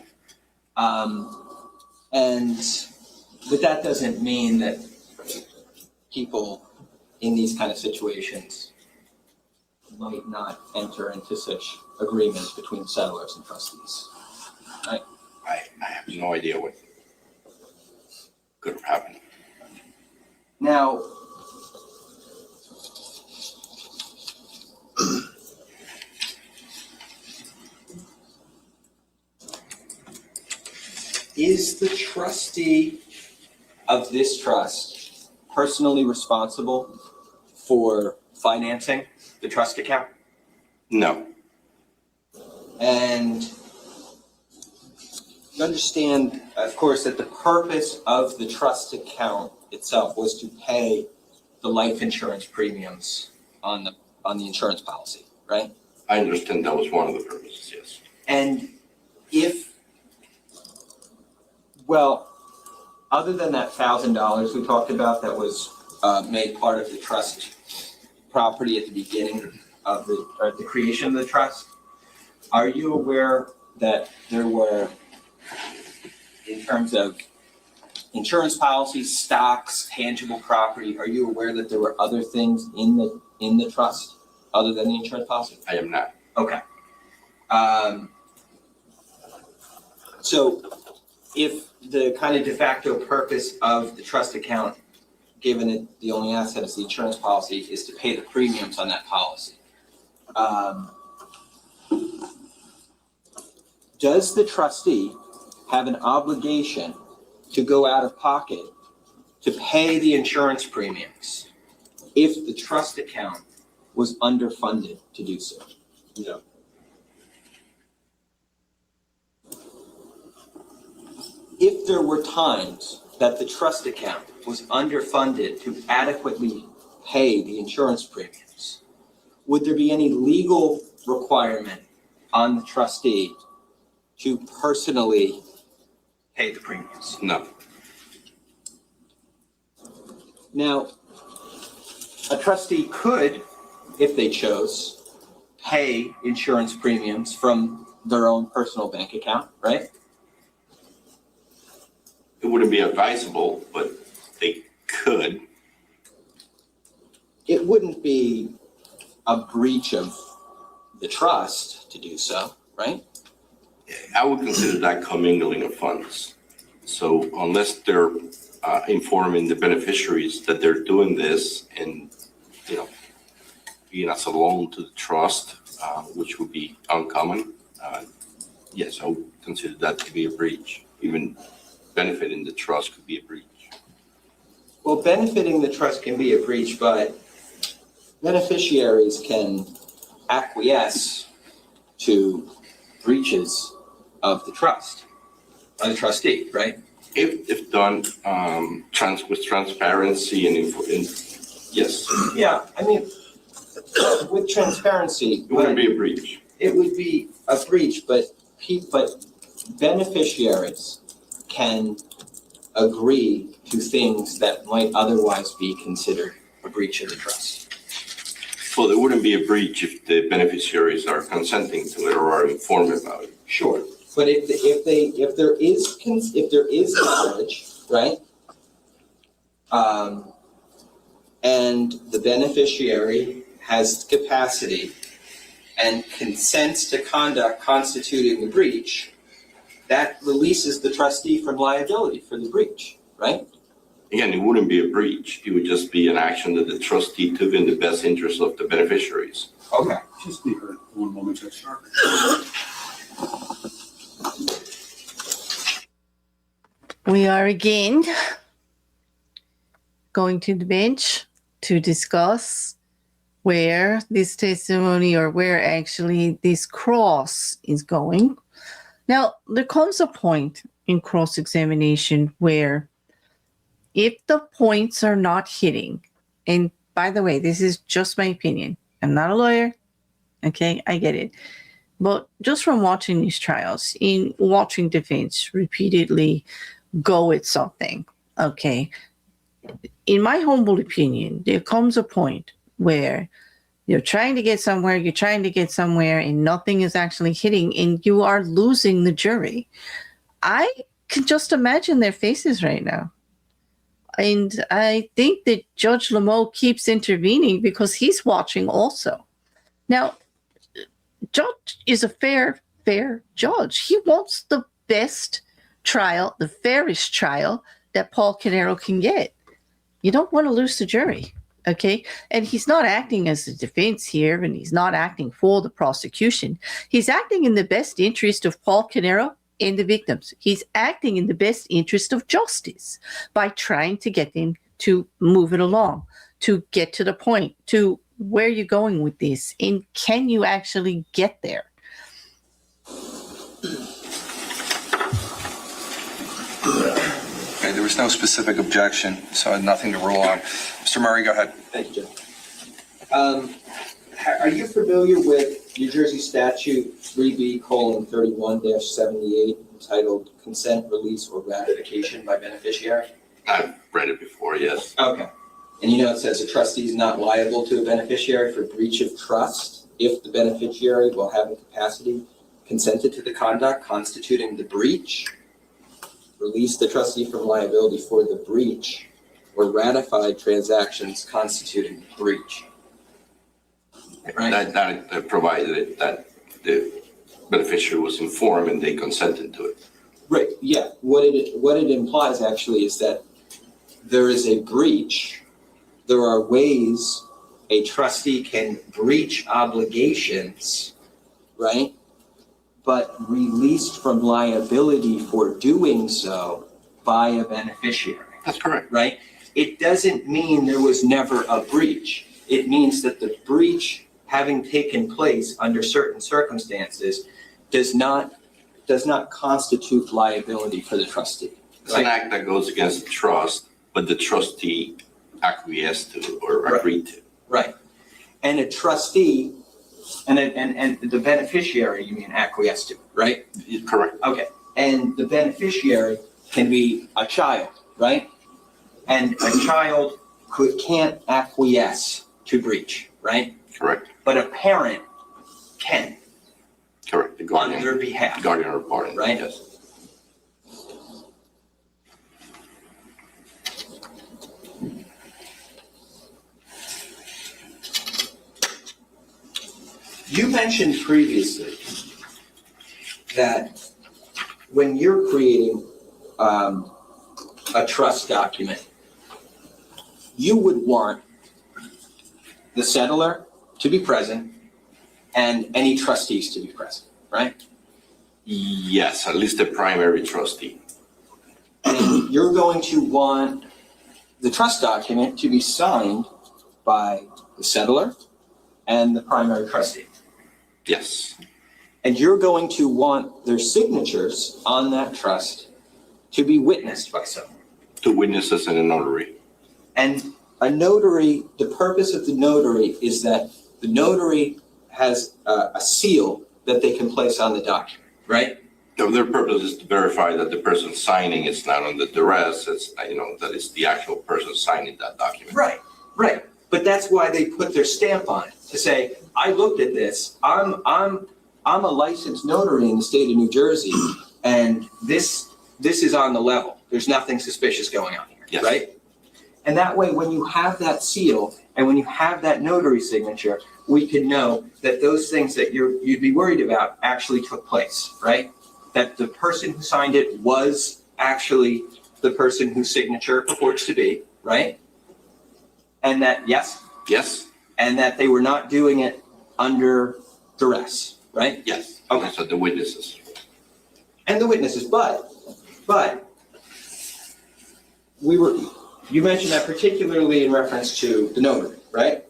But that doesn't mean that people in these kind of situations might not enter into such agreements between settlers and trustees, right? I have no idea what could have happened. Now, is the trustee of this trust personally responsible for financing the trust account? No. And you understand, of course, that the purpose of the trust account itself was to pay the life insurance premiums on the insurance policy, right? I understand that was one of the purposes, yes. And other than that $1,000 we talked about that was made part of the trust property at the beginning of the creation of the trust, are you aware that there were, in terms of insurance policies, stocks, tangible property, are you aware that there were other things in the trust other than the insurance policy? I am not. Okay. So if the kind of de facto purpose of the trust account, given that the only asset is the insurance policy, is to pay the premiums on that policy, does the trustee have an obligation to go out of pocket to pay the insurance premiums if the trust account was underfunded to do so? No. If there were times that the trust account was underfunded to adequately pay the insurance premiums, would there be any legal requirement on the trustee to personally pay the premiums? No. Now, a trustee could, if they chose, pay insurance premiums from their own personal bank account, right? It wouldn't be advisable, but they could. It wouldn't be a breach of the trust to do so, right? I would consider that commingling of funds. So unless they're informing the beneficiaries that they're doing this and, being as a loan to the trust, which would be uncommon, yes, I would consider that to be a breach. Even benefiting the trust could be a breach. Well, benefiting the trust can be a breach, but beneficiaries can acquiesce to breaches of the trust, by the trustee, right? If done with transparency and yes, Yeah, I mean, with transparency. it wouldn't be a breach. It would be a breach, but beneficiaries can agree to things that might otherwise be considered a breach of the trust. Well, it wouldn't be a breach if the beneficiaries are consenting to it or are informed about it. Sure, but if there is knowledge, right? And the beneficiary has capacity and consents to conduct constituting the breach, that releases the trustee from liability for the breach, right? Again, it wouldn't be a breach. It would just be an action that the trustee took in the best interest of the beneficiaries. Okay. Just be heard one moment, Judge. We are again going to the bench to discuss where this testimony or where actually this cross is going. Now, there comes a point in cross-examination where if the points are not hitting, and by the way, this is just my opinion. I'm not a lawyer. Okay, I get it. But just from watching these trials, in watching defense repeatedly go at something, okay, in my humble opinion, there comes a point where you're trying to get somewhere, and nothing is actually hitting, and you are losing the jury. I can just imagine their faces right now. And I think that Judge Lemieux keeps intervening because he's watching also. Now, Judge is a fair judge. He wants the best trial, the fairest trial that Paul Caneiro can get. You don't want to lose the jury, okay? And he's not acting as a defense here, and he's not acting for the prosecution. He's acting in the best interest of Paul Caneiro and the victims. He's acting in the best interest of justice by trying to get them to move it along, to get to the point, to where you're going with this, and can you actually get there? Okay, there was no specific objection, so I had nothing to rule on. Mr. Murray, go ahead. Thank you, Judge. Are you familiar with New Jersey Statute 3B:31-78 entitled Consent, Release, or Ratification by Beneficiary? I've read it before, yes. Okay. And it says a trustee is not liable to a beneficiary for breach of trust if the beneficiary, while having capacity, consented to the conduct constituting the breach, released the trustee from liability for the breach, or ratified transactions constituting the breach. Right. That provided that the beneficiary was informed and they consented to it. Right, yeah. What it implies actually is that there is a breach. There are ways a trustee can breach obligations, right? But released from liability for doing so by a beneficiary. That's correct. Right? It doesn't mean there was never a breach. It means that the breach having taken place under certain circumstances does not constitute liability for the trustee. It's an act that goes against the trust, but the trustee acquiesced to or agreed to. Right. And a trustee and the beneficiary, you mean acquiesced to, right? Correct. Okay. And the beneficiary can be a child, right? And a child can't acquiesce to breach, right? Correct. But a parent can. Correct. The On guardian. their behalf. Guardian or guardian. Right. Yes. You mentioned previously that when you're creating a trust document, you would want the settlor to be present and any trustees to be present, right? Yes, at least the primary trustee. And you're going to want the trust document to be signed by the settlor and the primary trustee. Yes, And you're going to want their signatures on that trust to be witnessed by someone. 2 witnesses and a notary. And a notary, the purpose of the notary is that the notary has a seal that they can place on the document, right? Their purpose is to verify that the person signing is not under duress, it's, that it's the actual person signing that document. Right, right. But that's why they put their stamp on it, to say, I looked at this, I'm a licensed notary in the state of New Jersey, and this is on the level. There's nothing suspicious going on here, Yes. right? And that way, when you have that seal and when you have that notary signature, we can know that those things that you'd be worried about actually took place, right? That the person who signed it was actually the person whose signature purports to be, right? And that, yes? Yes, And that they were not doing it under duress, right? yes. Okay. So the witnesses. And the witnesses, but you mentioned that particularly in reference to the notary, right?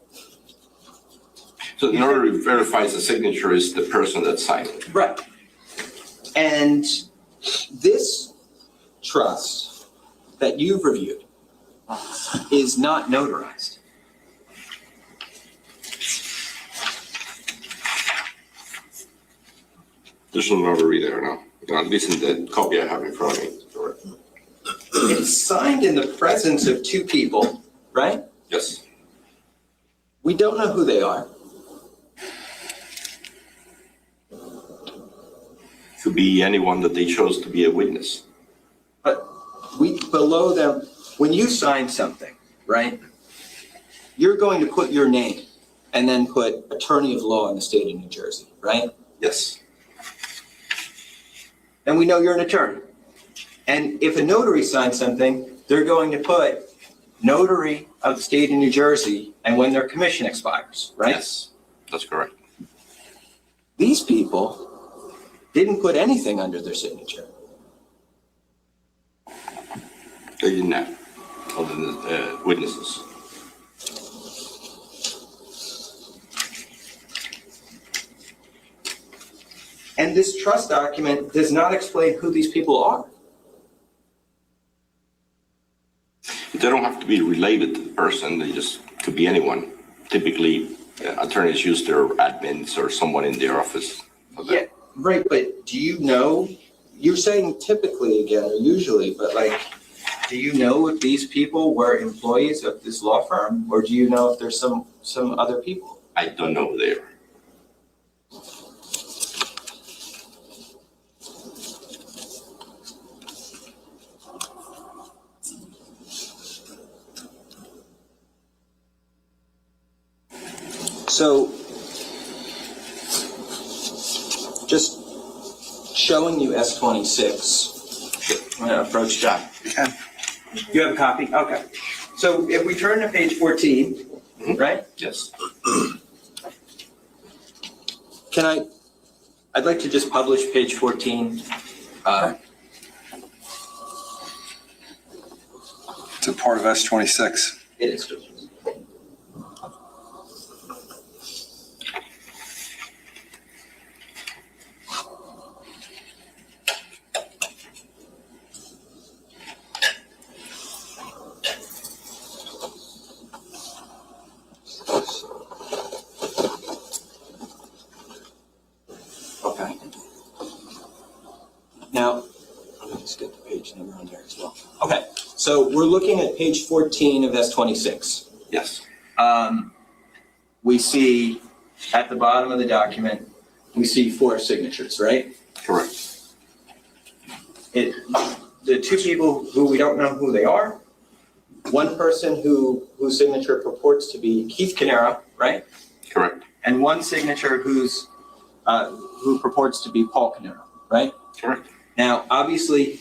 So the notary verifies the signature is the person that signed it. Right. And this trust that you've reviewed is not notarized. There's no notary there now. At least in the copy I have in front of me. Correct. It's signed in the presence of 2 people, right? Yes, We don't know who they are. could be anyone that they chose to be a witness. But below them, when you sign something, right? You're going to put your name and then put attorney of law in the state of New Jersey, right? Yes, And we know you're an attorney. And if a notary signs something, they're going to put notary of the state of New Jersey and when their commission expires, right? yes, that's correct. These people didn't put anything under their signature. They didn't have, other than witnesses. And this trust document does not explain who these people are. They don't have to be related to the person, they just could be anyone. Typically, attorneys use their admins or someone in their office for that. Yeah, right, but do you know, you're saying typically again, or usually, but like, do you know if these people were employees of this law firm? Or do you know if there's some other people? I don't know there. So, just showing you S26. I'm gonna approach John. Okay. You have a copy? Okay. So if we turn to page 14, right? Yes. I'd like to just publish page 14. It's a part of S26. It is. Okay. Now, let me just get the page number on there as well. Okay, so we're looking at page 14 of S26. Yes. We see at the bottom of the document, we see 4 signatures, right? Correct. The 2 people who we don't know who they are, one person whose signature purports to be Keith Caneiro, right? Correct. And one signature who purports to be Paul Caneiro, right? Correct. Now, obviously,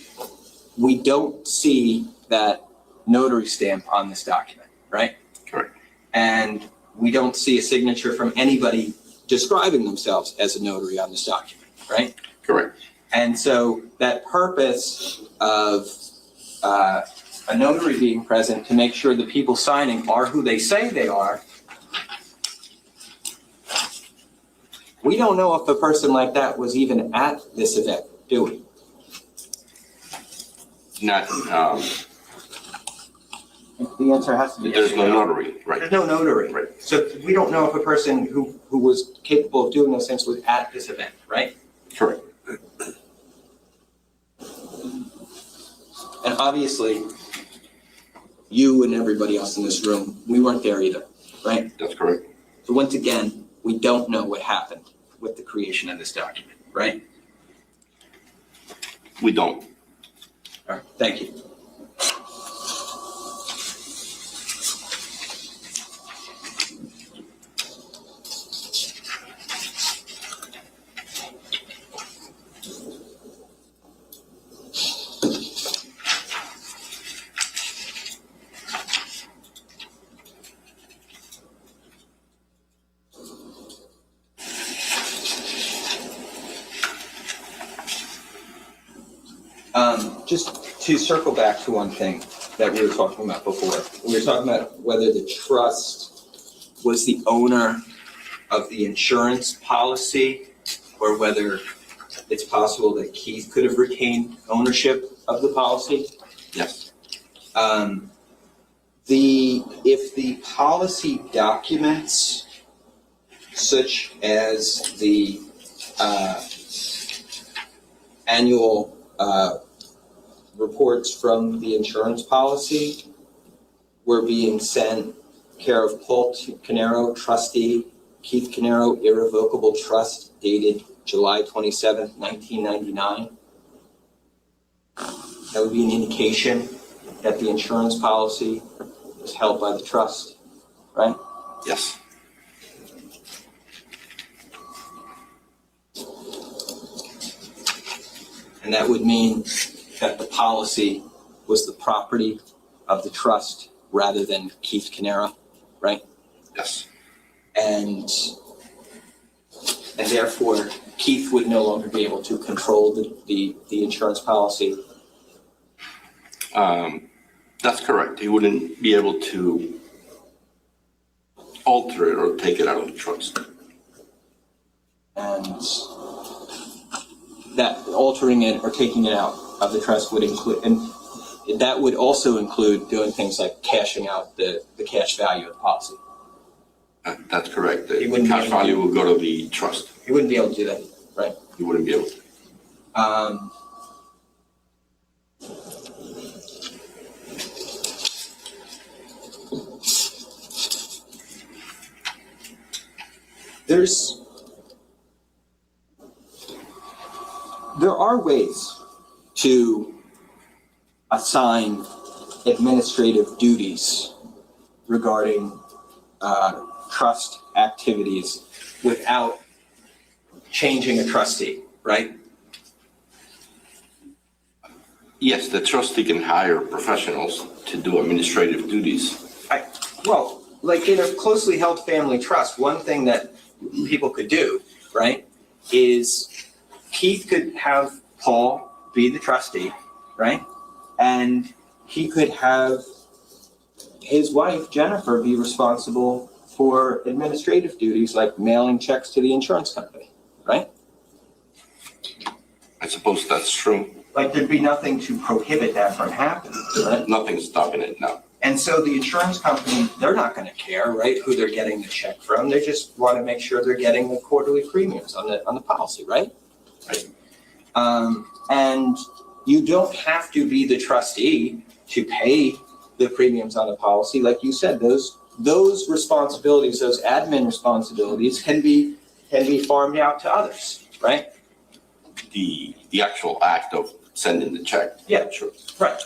we don't see that notary stamp on this document, right? Correct. And we don't see a signature from anybody describing themselves as a notary on this document, right? Correct. And so that purpose of a notary being present to make sure the people signing are who they say they are, we don't know if a person like that was even at this event, do we? Not, The answer has to be yes there's or no notary, right? There's no notary. Right. So we don't know if a person who was capable of doing those things was at this event, right? Correct. And obviously, you and everybody else in this room, we weren't there either, right? That's correct. So once again, we don't know what happened with the creation of this document, right? We don't. All right, thank you. Just to circle back to one thing that we were talking about before. We were talking about whether the trust was the owner of the insurance policy or whether it's possible that Keith could have retained ownership of the policy. Yes. If the policy documents such as the annual reports from the insurance policy were being sent care of Paul Caneiro, trustee, Keith Caneiro, irrevocable trust, dated July 27th, 1999. That would be an indication that the insurance policy was held by the trust, right? Yes. And that would mean that the policy was the property of the trust rather than Keith Caneiro, right? Yes. And therefore, Keith would no longer be able to control the insurance policy. That's correct. He wouldn't be able to alter it or take it out of the trust. And that altering it or taking it out of the trust would include, and that would also include doing things like cashing out the cash value of the policy. That's correct. He The wouldn't cash be able to- value will go to the trust. He wouldn't be able to do that, right? He wouldn't be able to. There are ways to assign administrative duties regarding trust activities without changing a trustee, right? Yes, the trustee can hire professionals to do administrative duties. Well, like in a closely held family trust, one thing that people could do, right, is Keith could have Paul be the trustee, right? And he could have his wife, Jennifer, be responsible for administrative duties like mailing checks to the insurance company, right? I suppose that's true. Like there'd be nothing to prohibit that from happening, right? Nothing's stopping it now. And so the insurance company, they're not going to care, right, who they're getting the check from. They just want to make sure they're getting the quarterly premiums on the policy, right? Right. And you don't have to be the trustee to pay the premiums on a policy. Like you said, those responsibilities, those admin responsibilities can be farmed out to others, right? The actual act of sending the check. Yeah. Sure. Right.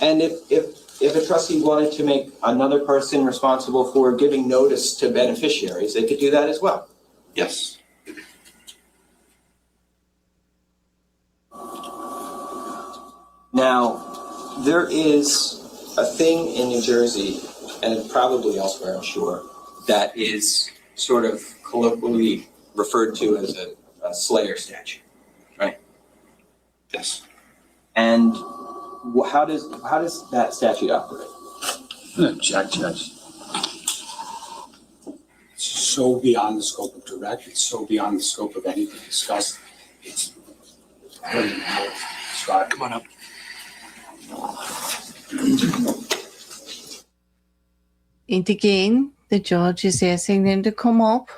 And if a trustee wanted to make another person responsible for giving notice to beneficiaries, they could do that as well. Yes. Now, there is a thing in New Jersey, and probably elsewhere, I'm sure, that is sort of colloquially referred to as a Slayer statute, right? Yes. And how does that statute operate? Judge. It's so beyond the scope of direct, it's so beyond the scope of anything discussed. It's very important to describe. Come on up. And again, the judge is asking them to come up.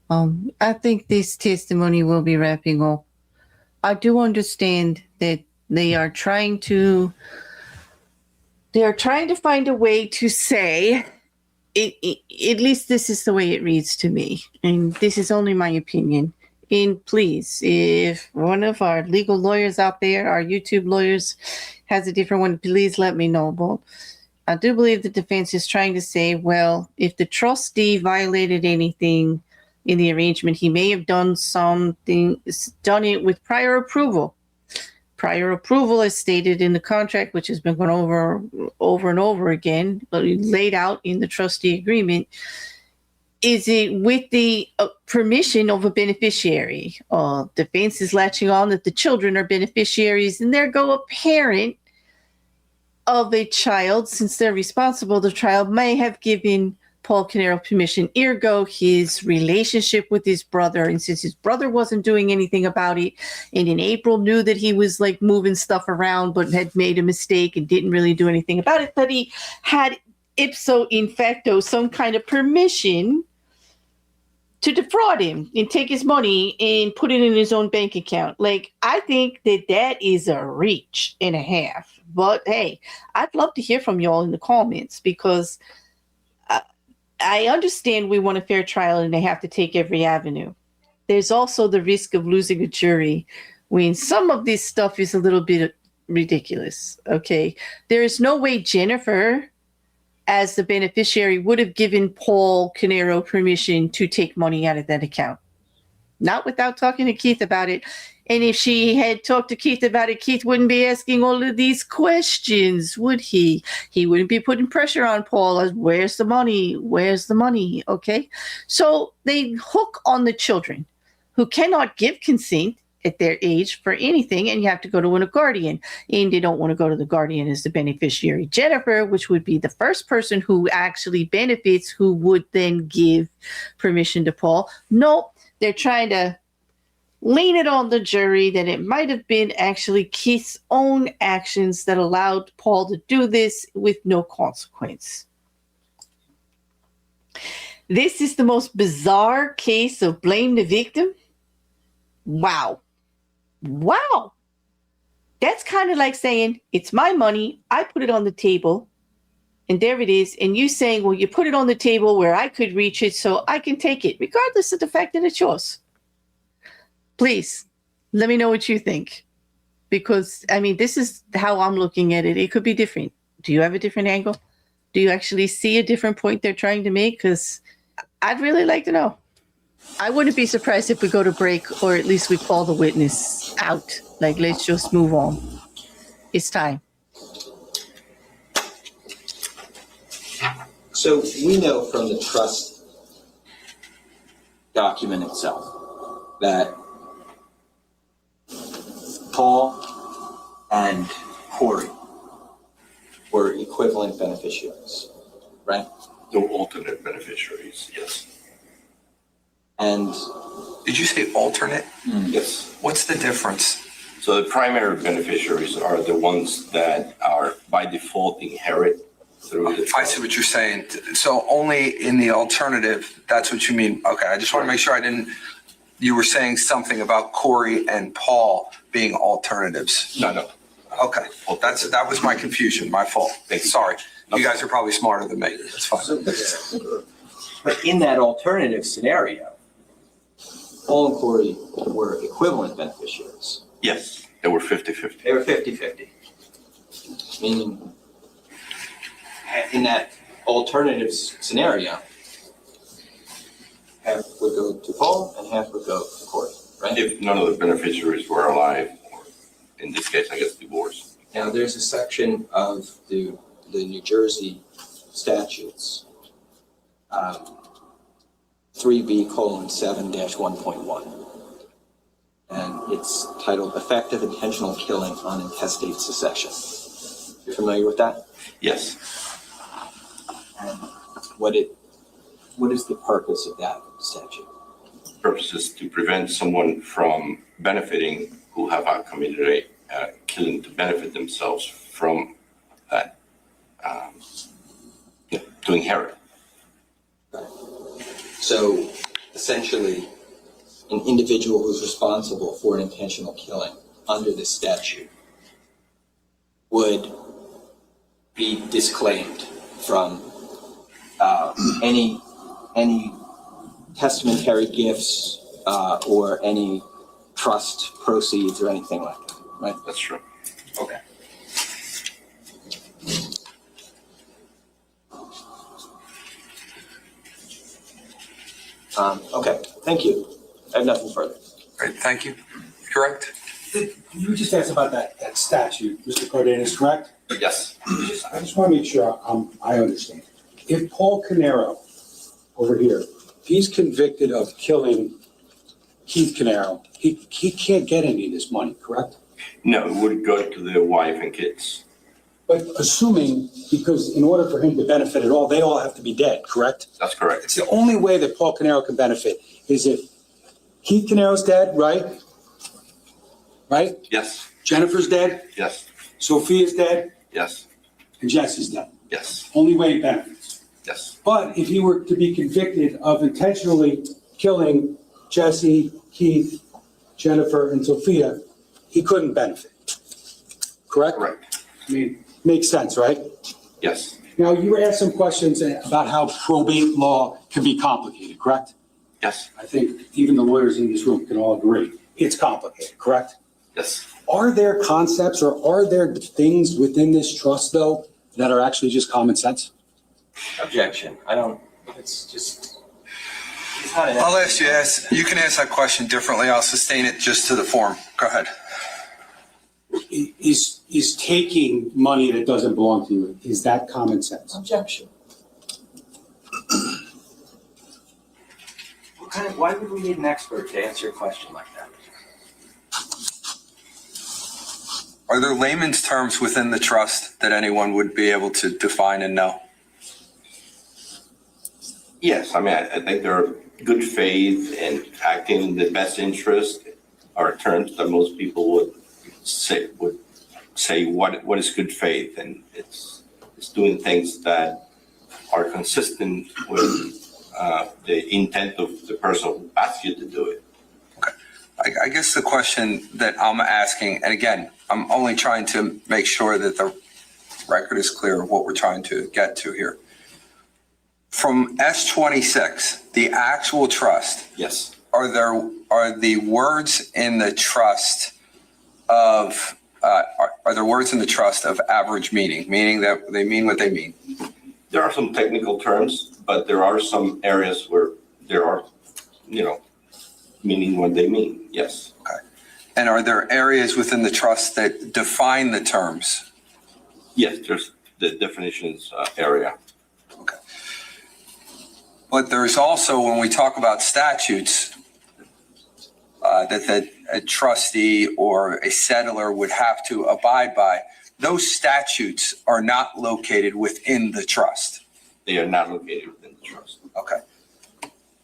I think this testimony will be wrapping up. I do understand that they are trying to find a way to say it, at least this is the way it reads to me, and this is only my opinion. And please, if one of our legal lawyers out there, our YouTube lawyers, has a different one, please let me know. But I do believe the defense is trying to say, well, if the trustee violated anything in the arrangement, he may have done it with prior approval. Prior approval, as stated in the contract, which has been gone over and over again, but laid out in the trustee agreement. Is it with the permission of a beneficiary? Defense is latching on that the children are beneficiaries, and there go a parent of a child, since they're responsible, the child may have given Paul Caneiro permission, ergo his relationship with his brother. And since his brother wasn't doing anything about it, and in April knew that he was like moving stuff around, but had made a mistake and didn't really do anything about it, but he had ipso in facto some kind of permission to defraud him and take his money and put it in his own bank account. Like, I think that is a reach and a half. But hey, I'd love to hear from y'all in the comments, because I understand we want a fair trial and they have to take every avenue. There's also the risk of losing a jury when some of this stuff is a little bit ridiculous. Okay. There is no way Jennifer, as the beneficiary, would have given Paul Caneiro permission to take money out of that account. Not without talking to Keith about it. And if she had talked to Keith about it, Keith wouldn't be asking all of these questions, would he? He wouldn't be putting pressure on Paul as, where's the money? Where's the money? Okay. So they hook on the children who cannot give consent at their age for anything, and you have to go to a guardian, and they don't want to go to the guardian as the beneficiary. Jennifer, which would be the first person who actually benefits, who would then give permission to Paul. Nope. They're trying to lean it on the jury that it might have been actually Keith's own actions that allowed Paul to do this with no consequence. This is the most bizarre case of blame the victim. Wow. Wow. That's kind of like saying, it's my money, I put it on the table, and there it is. And you saying, well, you put it on the table where I could reach it, so I can take it, regardless of the fact that it's yours. Please, let me know what you think. Because, I mean, this is how I'm looking at it. It could be different. Do you have a different angle? Do you actually see a different point they're trying to make? Because I'd really like to know. I wouldn't be surprised if we go to break, or at least we call the witness out. Like, let's just move on. It's time. So we know from the trust document itself that Paul and Corey were equivalent beneficiaries, right? No alternate beneficiaries, yes. And Did you say alternate? Yes. What's the difference? So the primary beneficiaries are the ones that are by default inherit through the. I see what you're saying. So only in the alternative, that's what you mean. Okay, I just want to make sure you were saying something about Corey and Paul being alternatives. No. Okay, well, that was my confusion, my fault. Sorry. You guys are probably smarter than me. That's fine. but in that alternative scenario, Paul and Corey were equivalent beneficiaries. Yes, they were 50-50. They were 50-50. Meaning, in that alternative scenario, half would go to Paul and half would go to Corey, right? If none of the beneficiaries were alive, or in this case, I guess divorced. Now, there's a section of the New Jersey statutes, 3B:7-1.1. And it's titled Effective Intentional Killing on Intestate Succession. You're familiar with that? Yes. And what is the purpose of that statute? Purpose is to prevent someone from benefiting who have committed a killing to benefit themselves from that, to inherit. So essentially, an individual who's responsible for an intentional killing under this statute would be disclaimed from any testamentary gifts or any trust proceeds or anything like that, right? That's true. Okay. Okay, thank you. I have nothing further. Great, thank you. Correct? You just asked about that statute, Mr. Cardenas, correct? Yes. I just want to make sure I understand. If Paul Caneiro, over here, if he's convicted of killing Keith Caneiro, he can't get any of this money, correct? No, it would go to the wife and kids. But assuming, because in order for him to benefit at all, they all have to be dead, correct? That's correct. It's the only way that Paul Caneiro can benefit is if Keith Caneiro's dead, right? Right? Yes. Jennifer's dead, Yes. Sophia's dead, Yes. and Jesse's dead. Yes. Only way he benefits. Yes. But if he were to be convicted of intentionally killing Jesse, Keith, Jennifer, and Sophia, he couldn't benefit. Correct? Correct. I mean, makes sense, right? Yes. Now, you were asked some questions about how probate law can be complicated, correct? Yes. I think even the lawyers in this room can all agree. It's complicated, correct? Yes. Are there concepts or are there things within this trust, though, that are actually just common sense? Objection. It's just, it's not an. I'll ask you can ask that question differently. I'll sustain it just to the form. Go ahead. Is taking money that doesn't belong to you, is that common sense? Objection. Why would we need an expert to answer a question like that? Are there layman's terms within the trust that anyone would be able to define and know? Yes. I mean, I think there are good faith and acting in the best interest are terms that most people would say what is good faith, and it's doing things that are consistent with the intent of the person who asked you to do it. Okay. I guess the question that I'm asking, and again, I'm only trying to make sure that the record is clear of what we're trying to get to here. From S26, the actual trust, Yes. are the words in the trust of are there words in the trust of average meaning that they mean what they mean? There are some technical terms, but there are some areas where there are, meaning what they mean. Yes. Okay. And are there areas within the trust that define the terms? Yes, there's the definitions area. Okay. But there's also, when we talk about statutes, that a trustee or a settler would have to abide by, those statutes are not located within the trust. They are not located within the trust. Okay.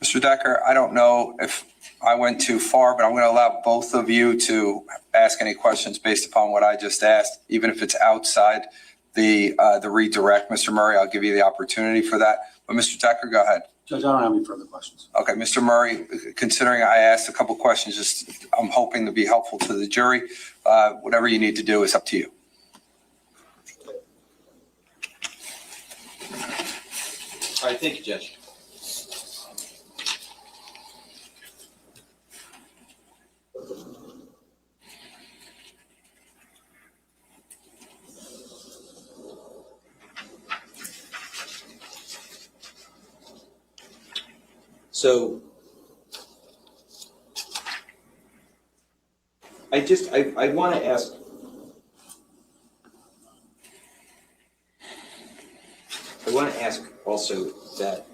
Mr. Decker, I don't know if I went too far, but I'm going to allow both of you to ask any questions based upon what I just asked, even if it's outside the redirect. Mr. Murray, I'll give you the opportunity for that. But Mr. Decker, go ahead. Judge, I don't have any further questions. Okay, Mr. Murray, considering I asked a couple questions, just I'm hoping to be helpful to the jury. Whatever you need to do is up to you. All right, thank you, Judge. So I want to ask ask also that,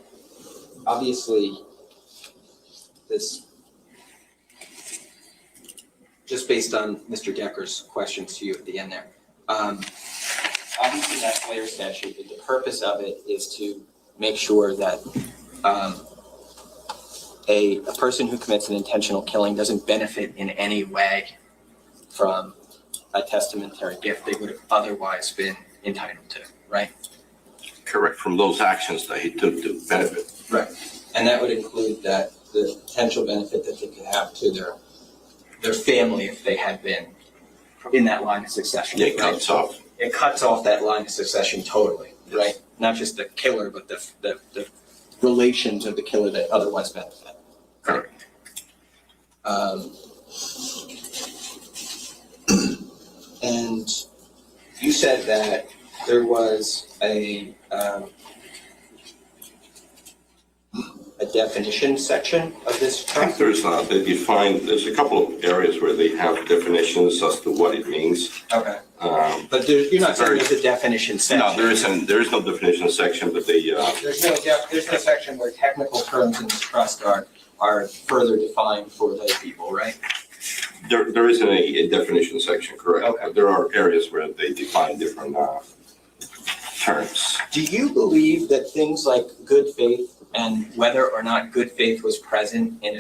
obviously, this, just based on Mr. Decker's questions to you at the end there, obviously that FLAIR statute, the purpose of it is to make sure that a person who commits an intentional killing doesn't benefit in any way from a testamentary gift they would have otherwise been entitled to, right? Correct, from those actions that he took to benefit. Right. And that would include that the potential benefit that they could have to their family if they had been in that line of succession. Yeah, it cuts off. It cuts off that line of succession totally, right? Not just the killer, but the relations of the killer that otherwise benefit. Correct. And you said that there was a definition section of this I think there's there's a couple of areas where they have definitions as to what it means. Okay. But you're not saying there's a definition section? No, there is no definition section, but they, There's no section where technical terms in the trust are further defined for lay people, right? there isn't a definition section, correct? Okay. But there are areas where they define different terms. Do you believe that things like good faith and whether or not good faith was present in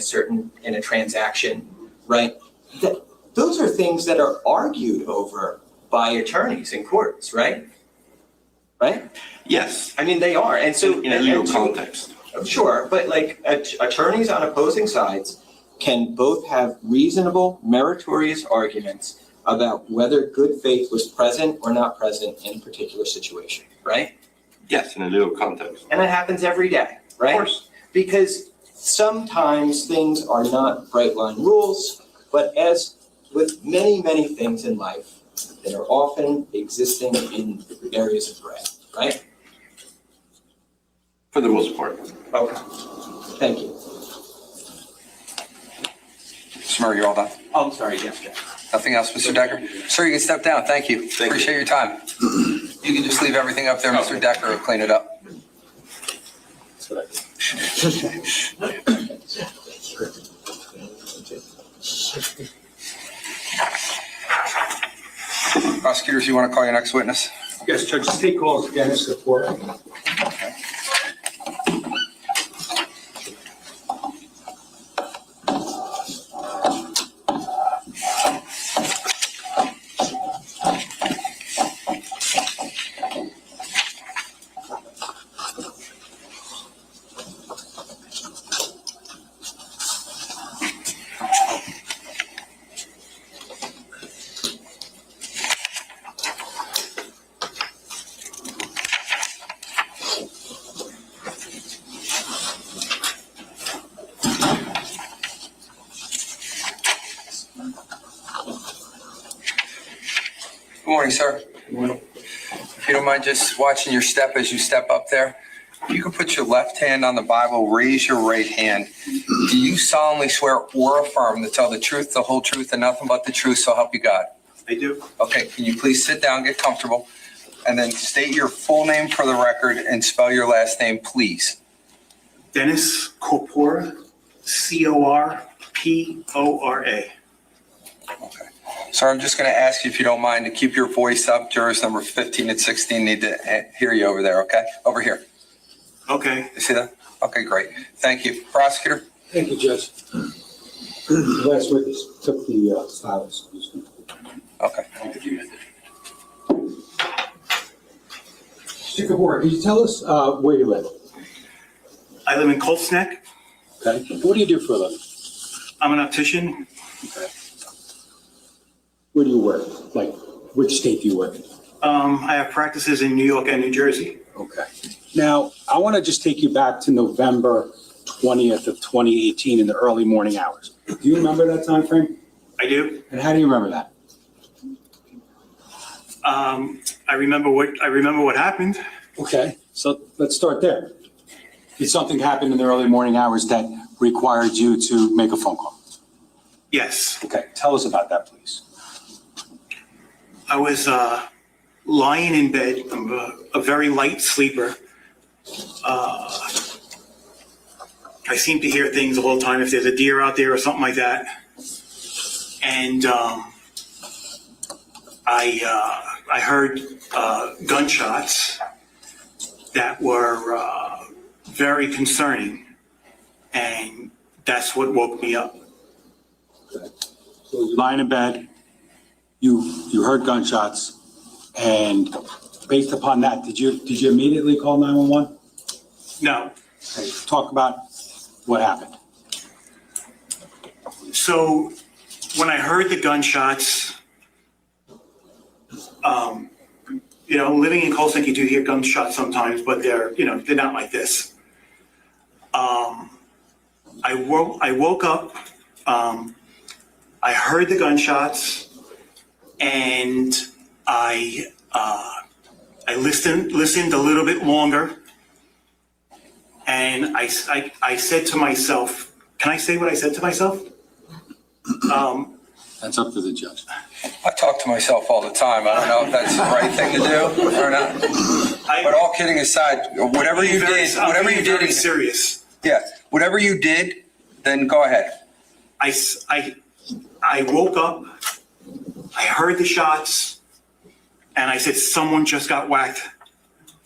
a transaction, right? Those are things that are argued over by attorneys in courts, right? Right? Yes, I mean, they are, and so in a legal context. Sure, but like attorneys on opposing sides can both have reasonable, meritorious arguments about whether good faith was present or not present in a particular situation, right? Yes, in a legal context. And that happens every day, right? Of course. Because sometimes things are not bright line rules, but as with many, many things in life, that are often existing in areas of gray, right? For the most part. Okay. Thank you. Mr. Murray, you're all done. Oh, I'm sorry, yes, Jeff. Nothing else, Mr. Decker? Sir, you can step down. Thank you. Thank you. Appreciate your time. You can just leave everything up there. Mr. Decker will clean it up. That's what I did. Prosecutors, you want to call your next witness? Yes, Judge, state calls Dennis Corpora. Good morning, sir. If you don't mind just watching your step as you step up there, you can put your left hand on the Bible, raise your right hand. Do you solemnly swear or affirm to tell the truth, the whole truth, and nothing but the truth, so help you God? I do. Okay, can you please sit down, get comfortable, and then state your full name for the record and spell your last name, please. Dennis Corpora, Corpora. Okay. Sir, I'm just going to ask you, if you don't mind, to keep your voice up. Jurors number 15 and 16 need to hear you over there, okay? Over here. Okay. You see that? Okay, great. Thank you. Prosecutor? Thank you, Judge. The last witness took the files. Okay. Mr. Corpora, can you tell us where you live? I live in Colts Neck. Okay. What do you do for a living? I'm an optician. Okay. Where do you work? Like, which state do you work in? I have practices in New York and New Jersey. Okay. Now, I want to just take you back to November 20th of 2018 in the early morning hours. Do you remember that time frame? I do. And how do you remember that? I remember what happened. Okay, so let's start there. Did something happen in the early morning hours that required you to make a phone call? Yes. Okay, tell us about that, please. I was lying in bed. I'm a very light sleeper. I seem to hear things all the time if there's a deer out there or something like that. And I heard gunshots that were very concerning, and that's what woke me up. So you're lying in bed, you heard gunshots, and based upon that, did you immediately call 911? No. Okay, talk about what happened. So when I heard the gunshots, living in Colson, you do hear gunshots sometimes, but they're not like this. I woke up, I heard the gunshots, and I listened a little bit longer, and I said to myself, can I say what I said to myself? That's up to the judge. I talk to myself all the time. I don't know if that's the right thing to do or not. But all kidding aside, whatever you did, Very serious. yeah, whatever you did, then go ahead. I woke up, I heard the shots, and I said, someone just got whacked.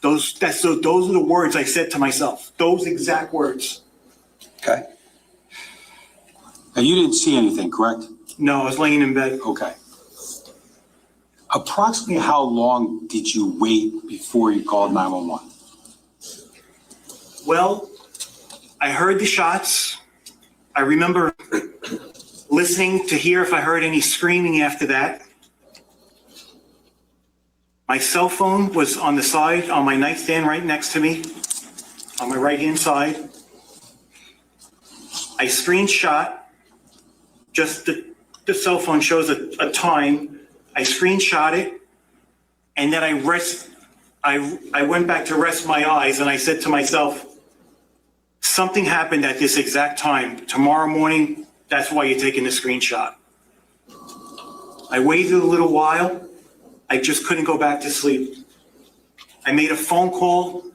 Those are the words I said to myself, those exact words. Okay. Now, you didn't see anything, correct? No, I was laying in bed. Okay. Approximately how long did you wait before you called 911? Well, I heard the shots. I remember listening to hear if I heard any screaming after that. My cell phone was on the side, on my nightstand right next to me, on my right-hand side. I screenshot, just the cell phone shows a time. I screenshot it, and then I went back to rest my eyes, and I said to myself, something happened at this exact time. Tomorrow morning, that's why you're taking the screenshot. I waited a little while. I just couldn't go back to sleep. I made a phone call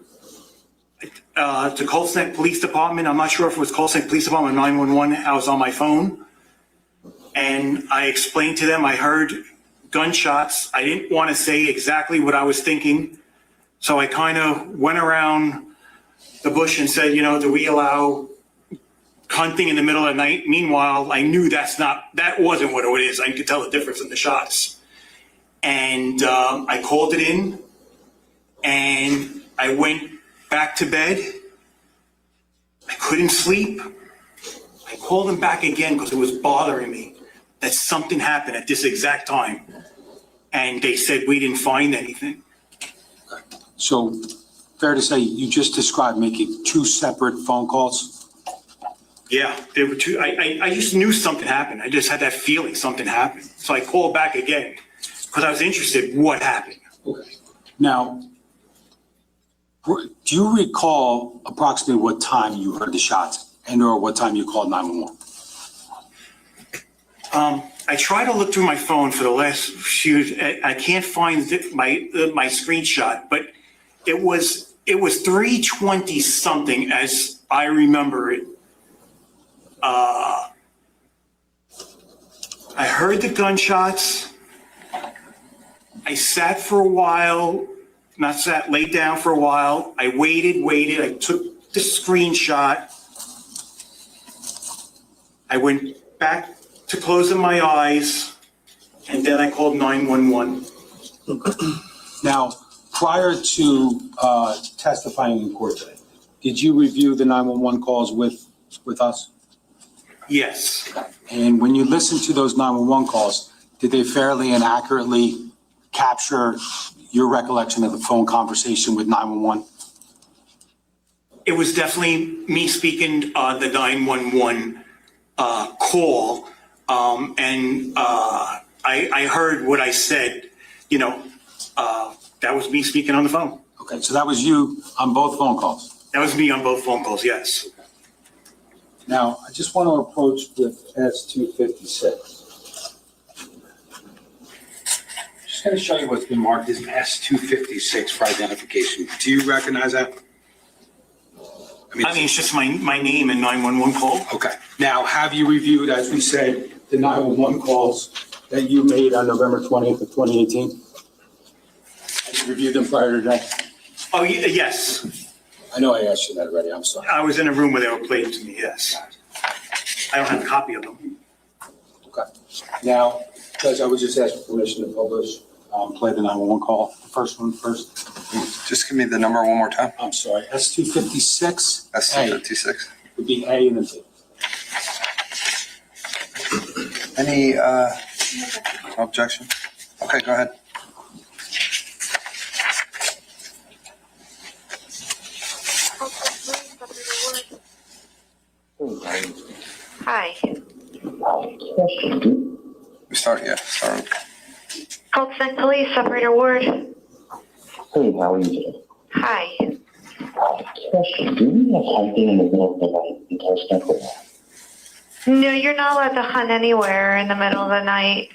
to Colson Neck Police Department. I'm not sure if it was Colson Neck Police Department or 911. I was on my phone. And I explained to them I heard gunshots. I didn't want to say exactly what I was thinking. So I kind of went around the bush and said, do we allow hunting in the middle of the night? Meanwhile, I knew that wasn't what it is. I could tell the difference in the shots. And I called it in, and I went back to bed. I couldn't sleep. I called them back again because it was bothering me that something happened at this exact time. And they said we didn't find anything. So, fair to say, you just described making two separate phone calls? Yeah, there were two. I just knew something happened. I just had that feeling something happened. So I called back again because I was interested in what happened. Okay. Now, do you recall approximately what time you heard the shots and or what time you called 911? I tried to look through my phone for the last few. I can't find my screenshot, but it was 3:20 something as I remember it. I heard the gunshots. I sat for a while, laid down for a while. I waited. I took the screenshot. I went back to closing my eyes, and then I called 911. Now, prior to testifying in court today, did you review the 911 calls with us? Yes. And when you listened to those 911 calls, did they fairly and accurately capture your recollection of the phone conversation with 911? It was definitely me speaking the 911 call, and I heard what I said. That was me speaking on the phone. Okay, so that was you on both phone calls? That was me on both phone calls, yes. Now, I just want to approach with S-256. Just going to show you what's been marked as S-256 for identification. Do you recognize that? I mean, it's just my name and 911 call. Okay. Now, have you reviewed, as we said, the 911 calls that you made on November 20th of 2018? Have you reviewed them prior to that? Oh, yes. I know I asked you that already. I'm sorry. I was in a room where they were playing to me, yes. I don't have a copy of them. Okay. Now, Judge, I would just ask for permission to publish, play the 911 call, the first one first. Just give me the number one more time. I'm sorry, S256. That's A 56. would be A and then B. Any objection? Okay, go ahead. Hi. Start. Colton Police, Operator Ward. Hey, how are you today? Hi. Question, do we have hunting in the middle of the night in Tuscany? No, you're not allowed to hunt anywhere in the middle of the night.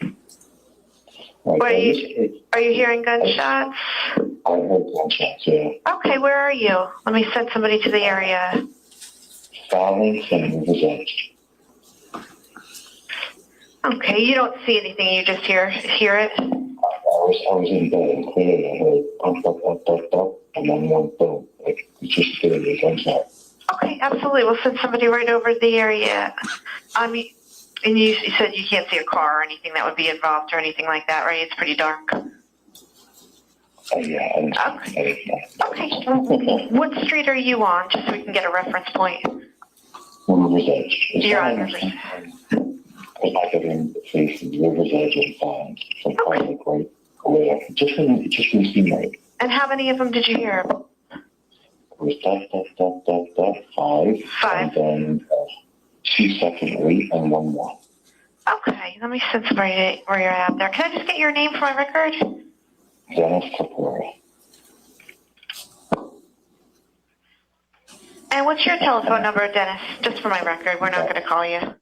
What are you hearing gunshots? I heard gunshots, yeah. Okay, where are you? Let me send somebody to the area. Fouling and River's Edge. Okay, you don't see anything, you just hear it? I was in bed and clearly I heard pump, and then one boom. Like, it's just scared me, gunshot. Okay, absolutely. We'll send somebody right over to the area. I mean, and you said you can't see a car or anything that would be involved or anything like that, right? It's pretty dark. Yeah, I didn't know. Okay. What street are you on, just so we can get a reference point? River's Edge. You're on River's Edge. It's like I'm facing River's Edge and Fines. So probably right away. It just didn't seem right. And how many of them did you hear? It was 5. Five. And then 2 secondly and 1 more. Okay, let me send somebody where you're at there. Can I just get your name for my record? Dennis Corpora. And what's your telephone number, Dennis? Just for my record, we're not going to call you.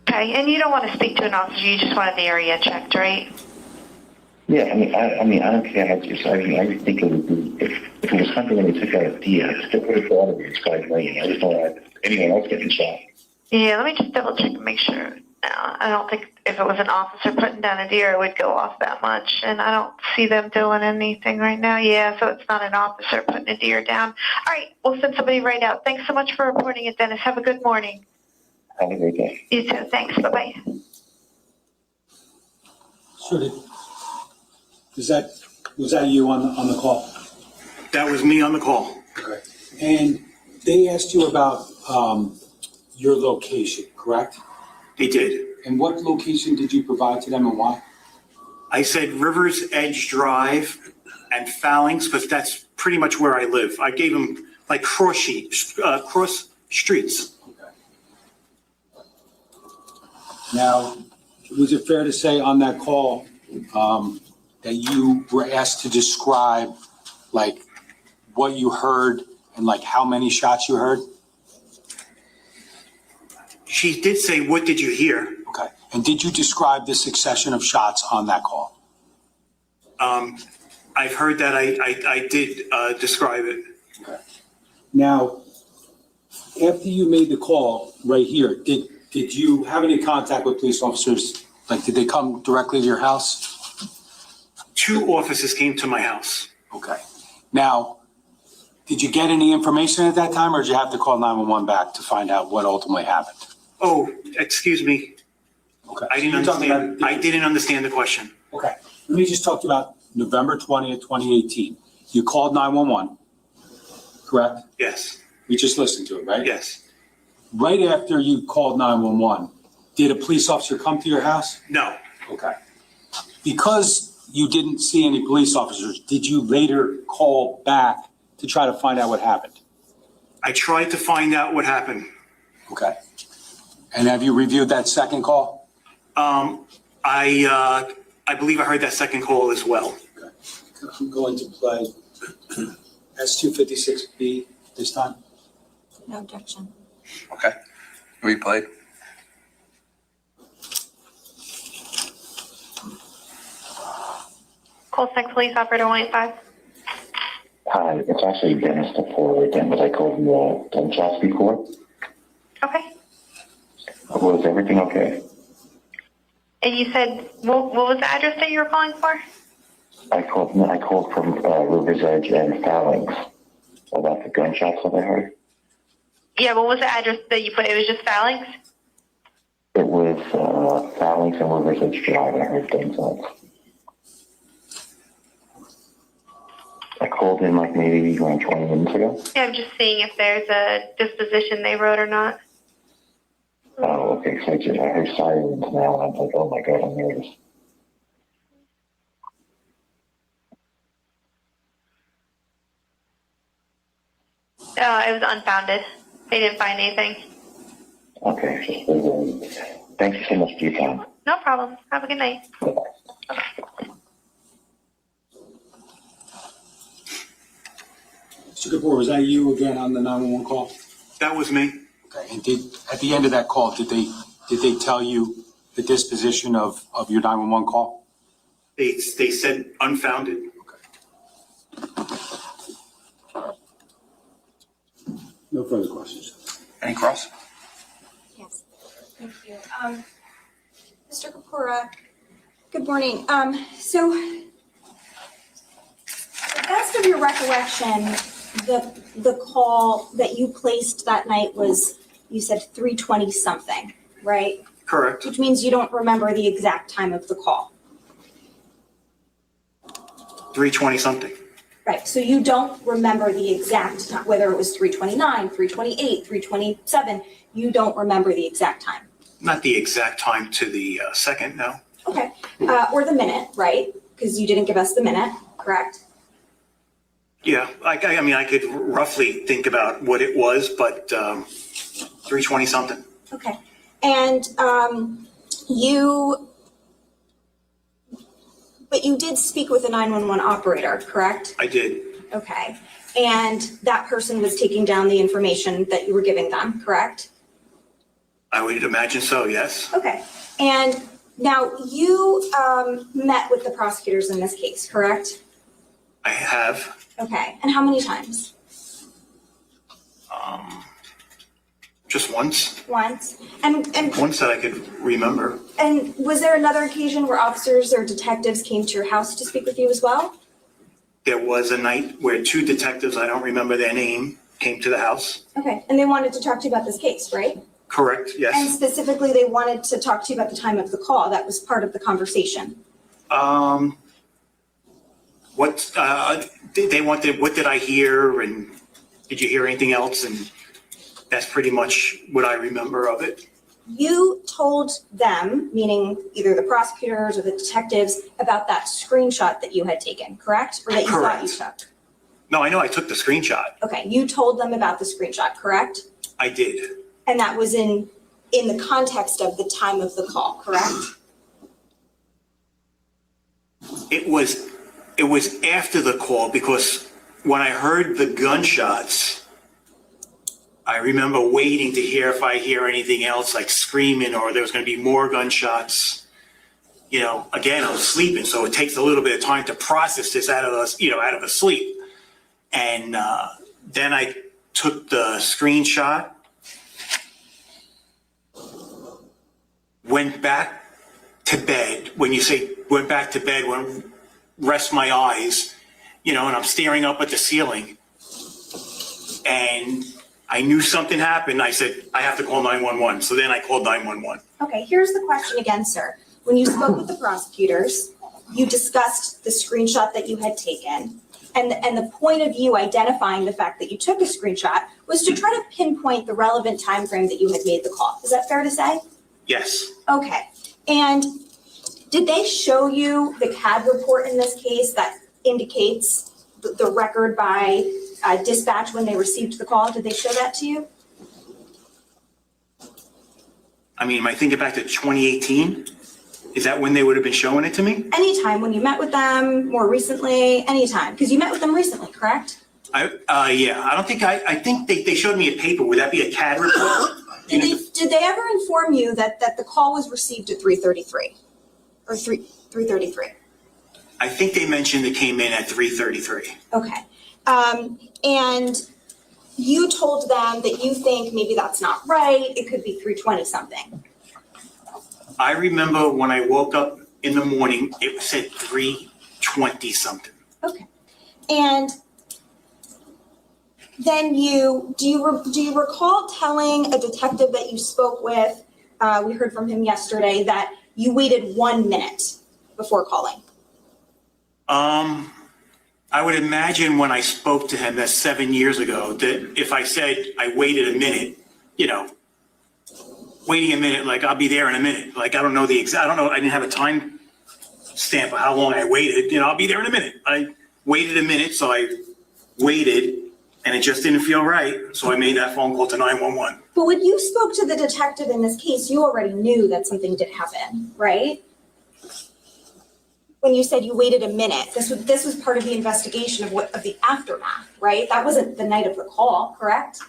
Okay, and you don't want to speak to an officer, you just wanted the area checked, right? Yeah, I don't care. I think it would be, if it was something that we took out of deer, I'd still put it for all of these guys laying. I just don't want anyone else getting shot. Yeah, let me just double check and make sure. No, I don't think if it was an officer putting down a deer, it would go off that much. And I don't see them doing anything right now. Yeah, so it's not an officer putting a deer down. All right, we'll send somebody right out. Thanks so much for reporting it, Dennis. Have a good morning. Have a great day. You too. Thanks. Bye-bye. Sure. Was that you on the call? That was me on the call. Okay. And they asked you about your location, correct? They did. And what location did you provide to them and why? I said River's Edge Drive and Fowlings, but that's pretty much where I live. I gave them like cross streets. Okay. Now, was it fair to say on that call that you were asked to describe like what you heard and like how many shots you heard? She did say, "What did you hear?" Okay. And did you describe the succession of shots on that call? I've heard that I did describe it. Okay. Now, after you made the call right here, did you have any contact with police officers? Like, did they come directly to your house? 2 officers came to my house. Okay. Now, did you get any information at that time, or did you have to call 911 back to find out what ultimately happened? Oh, excuse me. Okay. I didn't understand the question. Okay. Let me just talk to you about November 20th, 2018. You called 911, correct? Yes. We just listened to it, right? Yes. Right after you called 911, did a police officer come to your house? No. Okay. Because you didn't see any police officers, did you later call back to try to find out what happened? I tried to find out what happened. Okay. And have you reviewed that second call? I believe I heard that second call as well. Okay. I'm going to play S256B this time. No objection. Okay. Replayed. Call 6 Police Operator 185. Hi, it's actually Dennis the forward again, but I called you gunshots before. Okay. Was everything okay? And you said, what was the address that you were calling for? I called from River's Edge and Phalanx about the gunshots that I heard. Yeah, what was the address that you put? It was just Phalanx? It was Phalanx and River's Edge Drive. I heard gunshots. I called in like maybe around 20 minutes ago. Yeah, I'm just seeing if there's a disposition they wrote or not. Oh, okay. So I heard sirens now, and I'm like, oh my god, I'm nervous. It was unfounded. They didn't find anything. Okay. Thank you so much for your time. No problem. Have a good night. Mr. Corpora, was that you again on the 911 call? That was me. Okay, and at the end of that call, did they tell you the disposition of your 911 call? They said unfounded. No further questions. Any cross? Yes, thank you. Mr. Corpora, good morning. So, to the best of your recollection, the call that you placed that night was, you said 3:20 something, right? Correct. Which means you don't remember the exact time of the call. 3:20 something. Right, so you don't remember the exact time, whether it was 3:29, 3:28, 3:27, you don't remember the exact time. Not the exact time to the second, no. Okay, or the minute, right? Because you didn't give us the minute, correct? Yeah, I mean, I could roughly think about what it was, but 3:20 something. Okay, and but you did speak with a 911 operator, correct? I did. Okay, and that person was taking down the information that you were giving them, correct? I would imagine so, yes. Okay, and now you met with the prosecutors in this case, correct? I have. Okay, and how many times? Just once. Once. And Once that I could remember. and was there another occasion where officers or detectives came to your house to speak with you as well? There was a night where two detectives, I don't remember their name, came to the house. Okay, and they wanted to talk to you about this case, right? Correct, And yes. specifically, they wanted to talk to you about the time of the call. That was part of the conversation. What they wanted, what did I hear, and did you hear anything else? And that's pretty much what I remember of it. You told them, meaning either the prosecutors or the detectives, about that screenshot that you had taken, correct? Or that you thought you took? No, I know I took the screenshot. Okay, you told them about the screenshot, correct? I did. And that was in the context of the time of the call, correct? It was after the call, because when I heard the gunshots, I remember waiting to hear if I hear anything else, like screaming, or there was going to be more gunshots. You know, again, I was sleeping, so it takes a little bit of time to process this out of a sleep. And then I took the screenshot, went back to bed. When you say went back to bed, when rest my eyes, and I'm staring up at the ceiling, and I knew something happened. I said, I have to call 911. So then I called 911. Okay, here's the question again, sir. When you spoke with the prosecutors, you discussed the screenshot that you had taken, and the point of you identifying the fact that you took a screenshot was to try to pinpoint the relevant time frame that you had made the call. Is that fair to say? Yes. Okay, and did they show you the CAD report in this case that indicates the record by dispatch when they received the call? Did they show that to you? I mean, am I thinking back to 2018? Is that when they would have been showing it to me? Anytime, when you met with them more recently, anytime, because you met with them recently, correct? Yeah, I don't think, I think they showed me a paper. Would that be a CAD report? Did they ever inform you that the call was received at 3:33 or 3:33? I think they mentioned it came in at 3:33. Okay. And you told them that you think maybe that's not right. It could be 3:20 something. I remember when I woke up in the morning, it said 3:20 something. Okay. And then do you recall telling a detective that you spoke with, we heard from him yesterday, that you waited 1 minute before calling? I would imagine when I spoke to him, that's 7 years ago, that if I said I waited a minute, waiting a minute, like I'll be there in a minute. Like I don't know, I didn't have a time stamp of how long I waited. I'll be there in a minute. I waited a minute, so I waited, and it just didn't feel right. So I made that phone call to 911. But when you spoke to the detective in this case, you already knew that something did happen, right? When you said you waited a minute, this was part of the investigation of the aftermath, right? That wasn't the night of the call, correct?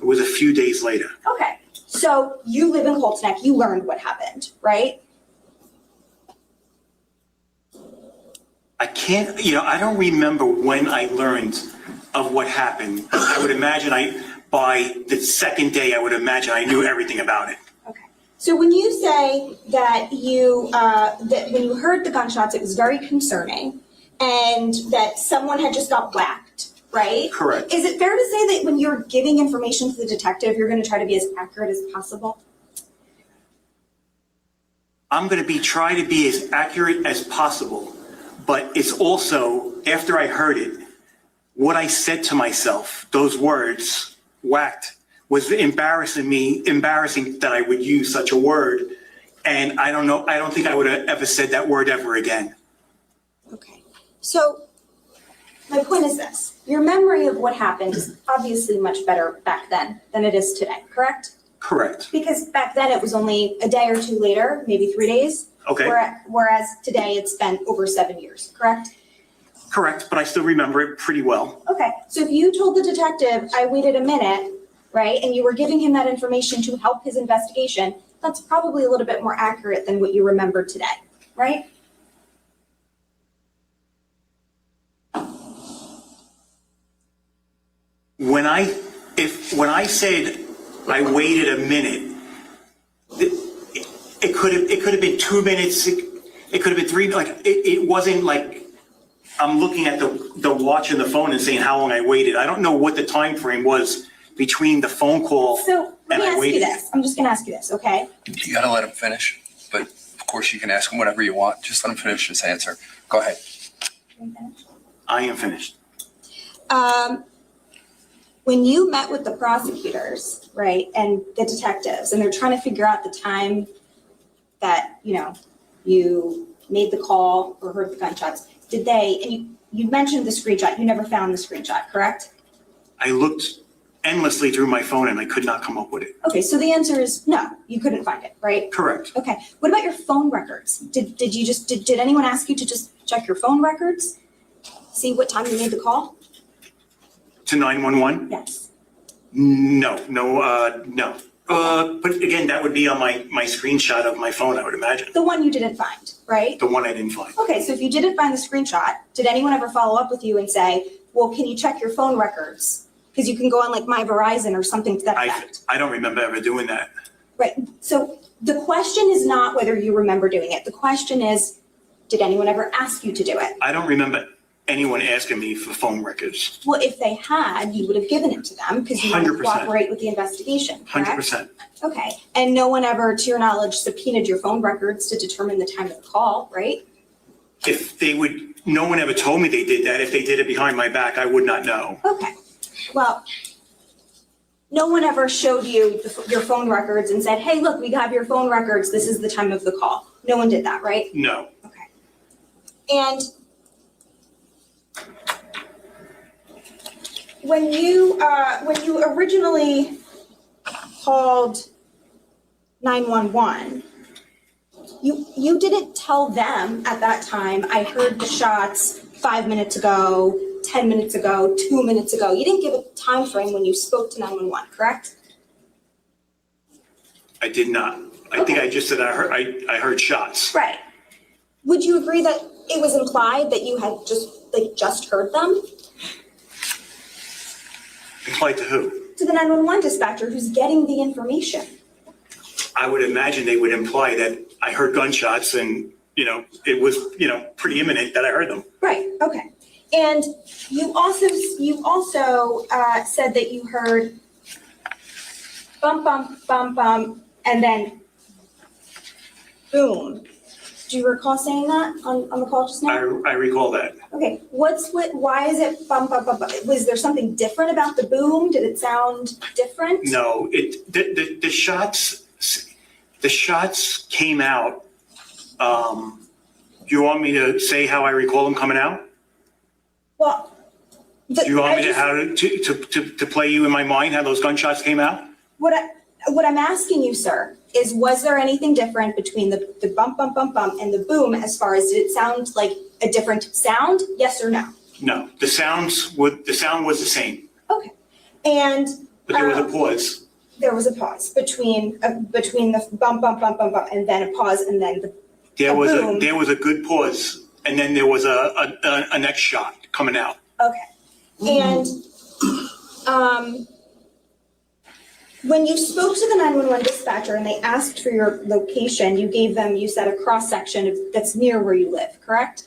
It was a few days later. Okay, so you live in Colts Neck, you learned what happened, right? I can't, I don't remember when I learned of what happened. I would imagine by the second day, I would imagine I knew everything about it. Okay. So when you say that that when you heard the gunshots, it was very concerning and that someone had just got whacked, right? Correct. Is it fair to say that when you're giving information to the detective, you're going to try to be as accurate as possible? I'm going to try to be as accurate as possible, but it's also, after I heard it, what I said to myself, those words, whacked, was embarrassing that I would use such a word. And I don't think I would have ever said that word ever again. Okay. So my point is this. Your memory of what happened is obviously much better back then than it is today, correct? Correct. Because back then it was only a day or two later, maybe 3 days. Okay. Whereas today it's been over 7 years, correct? Correct, but I still remember it pretty well. Okay, so if you told the detective, I waited a minute, right, and you were giving him that information to help his investigation, that's probably a little bit more accurate than what you remember today, right? When I said I waited a minute, it could have been 2 minutes, it could have been 3, it wasn't like I'm looking at the watch and the phone and saying how long I waited. I don't know what the time frame was between the phone call So let and me I ask you waited. this, I'm just gonna ask you this, okay? You gotta let him finish, but of course you can ask him whatever you want. Just let him finish his answer. Go ahead. I am finished. When you met with the prosecutors, right, and the detectives, and they're trying to figure out the time that, you made the call or heard the gunshots, did they, and you mentioned the screenshot, you never found the screenshot, correct? I looked endlessly through my phone and I could not come up with it. Okay, so the answer is no, you couldn't find it, right? Correct. Okay, what about your phone records? Did anyone ask you to just check your phone records? See what time you made the call? To 911? Yes. No. But again, that would be on my screenshot of my phone, I would imagine. The one you didn't find, right? The one I didn't find. Okay, so if you didn't find the screenshot, did anyone ever follow up with you and say, well, can you check your phone records? Because you can go on like My Verizon or something to that effect. I don't remember ever doing that. Right, so the question is not whether you remember doing it. The question is, did anyone ever ask you to do it? I don't remember anyone asking me for phone records. Well, if they had, you would have given it to them because you want to 100%. cooperate with the investigation, correct? 100%. Okay, and no one ever, to your knowledge, subpoenaed your phone records to determine the time of the call, right? No one ever told me they did that. If they did it behind my back, I would not know. Okay, well, no one ever showed you your phone records and said, hey, look, we have your phone records, this is the time of the call. No one did that, right? No. Okay. And when you originally called 911, you didn't tell them at that time, I heard the shots 5 minutes ago, 10 minutes ago, 2 minutes ago. You didn't give a time frame when you spoke to 911, correct? I did not. I think I just said I heard shots. Right. Would you agree that it was implied that you had just heard them? Implied to who? To the 911 dispatcher who's getting the information. I would imagine they would imply that I heard gunshots and, it was, pretty imminent that I heard them. Right, okay. And you also said that you heard bump, bump, bump, bump, and then boom. Do you recall saying that on the call just now? I recall that. Okay, why is it bump, bump, bump, bump? Was there something different about the boom? Did it sound different? No, the shots came out. Do you want me to say how I recall them coming out? Well, Do you want me to play you in my mind how those gunshots came out? What I'm asking you, sir, is was there anything different between the bump, bump, bump, bump and the boom as far as did it sound like a different sound? Yes or no? No, the sound was the same, Okay. And but there was a pause. there was a pause between the bump, bump, bump, bump, bump, and then a pause, and then the boom. There was a good pause, and then there was a next shot coming out. Okay. And when you spoke to the 911 dispatcher and they asked for your location, you said a cross section that's near where you live, correct?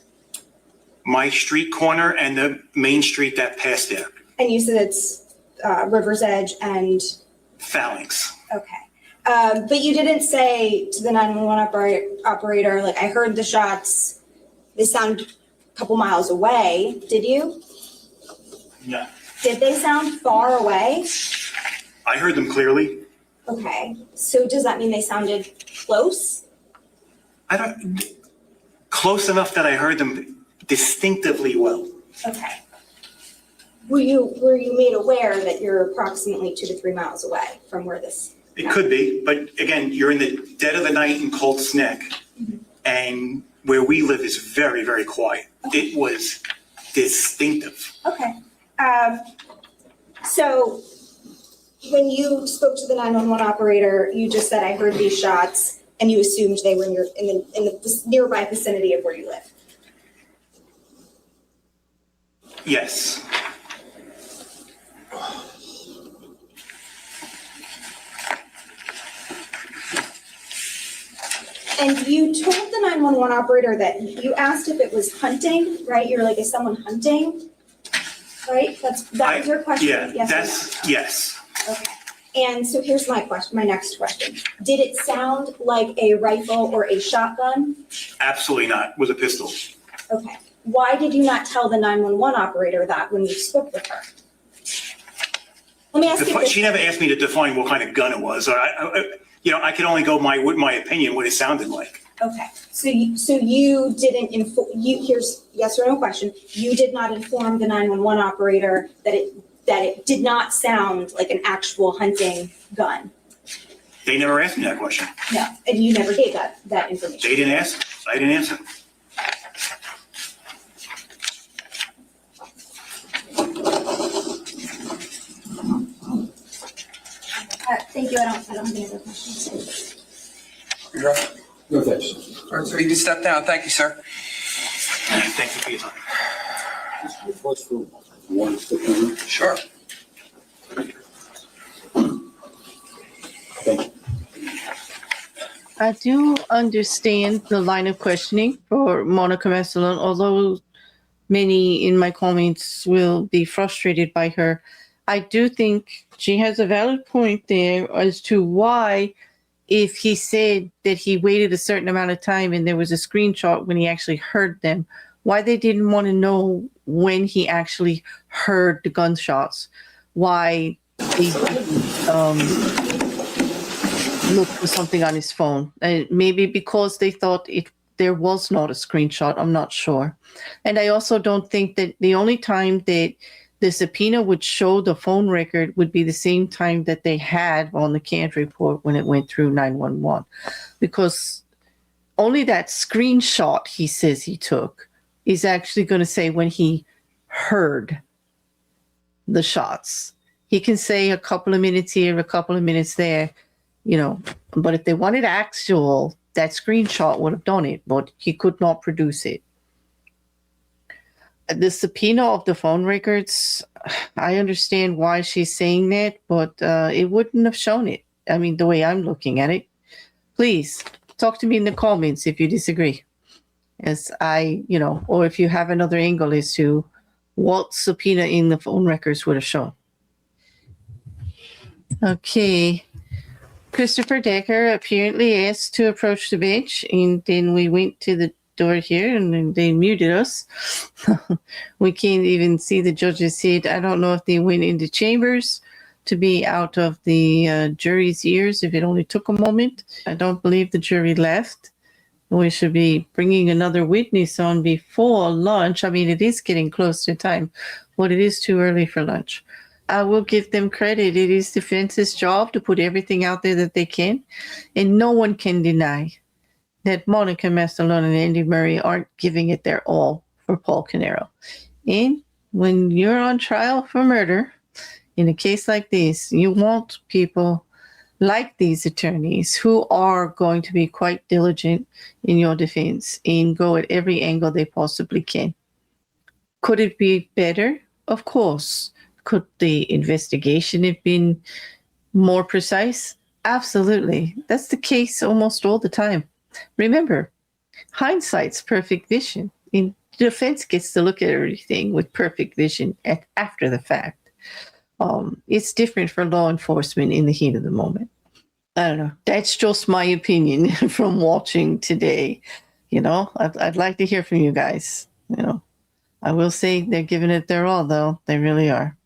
My street corner and the main street that passed there. And you said it's River's Edge and Phalanx. okay. But you didn't say to the 911 operator, like, I heard the shots, they sound a couple miles away, did you? No. Did they sound far away? I heard them clearly. Okay, so does that mean they sounded close? Close enough that I heard them distinctively well. Okay. Were you made aware that you're approximately 2 to 3 miles away from where this? It could be, but again, you're in the dead of the night in Colts Neck, and where we live is very, very quiet. It was distinctive. Okay. So when you spoke to the 911 operator, you just said, I heard these shots, and you assumed they were in the nearby vicinity of where you live. Yes. And you told the 911 operator that you asked if it was hunting, right? You're like, is someone hunting? Right? That was your question? Yeah, Yes or no? yes. Okay. And so here's my next question. Did it sound like a rifle or a shotgun? Absolutely not. It was a pistol. Okay. Why did you not tell the 911 operator that when you spoke with her? Let me ask you this. She never asked me to define what kind of gun it was. I could only go with my opinion, what it sounded like. Okay. So you didn't here's yes or no question. You did not inform the 911 operator that it did not sound like an actual hunting gun. They never asked me that question. No, and you never gave that information. They didn't ask. I didn't answer. Thank you. I don't have any other questions. You're right. No, thanks. All right, so you can step down. Thank you, sir. Thank you for your time. Sure. Thank you. I do understand the line of questioning for Monika Mastellone, although many in my comments will be frustrated by her. I do think she has a valid point there as to why, if he said that he waited a certain amount of time and there was a screenshot when he actually heard them, why they didn't want to know when he actually heard the gunshots, why they looked for something on his phone. Maybe because they thought there was not a screenshot. I'm not sure. And I also don't think that the only time that the subpoena would show the phone record would be the same time that they had on the canned report when it went through 911, because only that screenshot he says he took is actually going to say when he heard the shots. He can say a couple of minutes here, a couple of minutes there, but if they wanted actual, that screenshot would have done it, but he could not produce it. the subpoena of the phone records, I understand why she's saying that, but it wouldn't have shown it. I mean, the way I'm looking at it. Please talk to me in the comments if you disagree. As I, or if you have another angle as to what subpoena in the phone records would have shown. Okay. Christopher Decker apparently asked to approach the bench, and then we went to the door here and then they muted us. We can't even see the judge's head. I don't know if they went into chambers to be out of the jury's ears, if it only took a moment. I don't believe the jury left. We should be bringing another witness on before lunch. I mean, it is getting close to time, but it is too early for lunch. I will give them credit. It is defense's job to put everything out there that they can. And no one can deny that Monika, Mastellone, and Andy Murray aren't giving it their all for Paul Caneiro. And when you're on trial for murder, in a case like this, you want people like these attorneys who are going to be quite diligent in your defense and go at every angle they possibly can. Could it be better? Of course. Could the investigation have been more precise? Absolutely. That's the case almost all the time. Remember, hindsight's perfect vision. The defense gets to look at everything with perfect vision after the fact. It's different for law enforcement in the heat of the moment. I don't know. That's just my opinion from watching today. I'd like to hear from you guys. I will say they're giving it their all, though. They really are.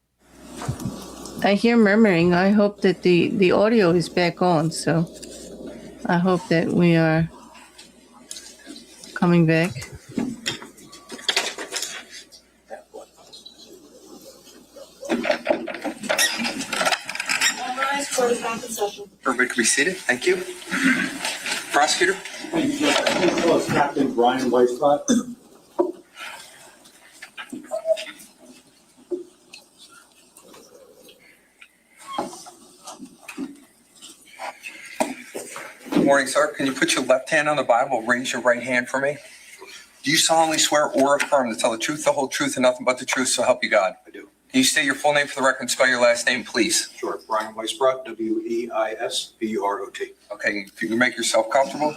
I hear murmuring. I hope that the audio is back on. So I hope that we are coming back. Everybody can be seated. Thank you. Prosecutor? Thank you, Judge. Captain Brian Weisbrot. Good morning, sir. Can you put your left hand on the Bible, raise your right hand for me? Do you solemnly swear or affirm to tell the truth, the whole truth, and nothing but the truth, so help you God? I do. Can you state your full name for the record and spell your last name, please? Sure. Brian Weisbrot, Weisbrot. Okay, if you can make yourself comfortable,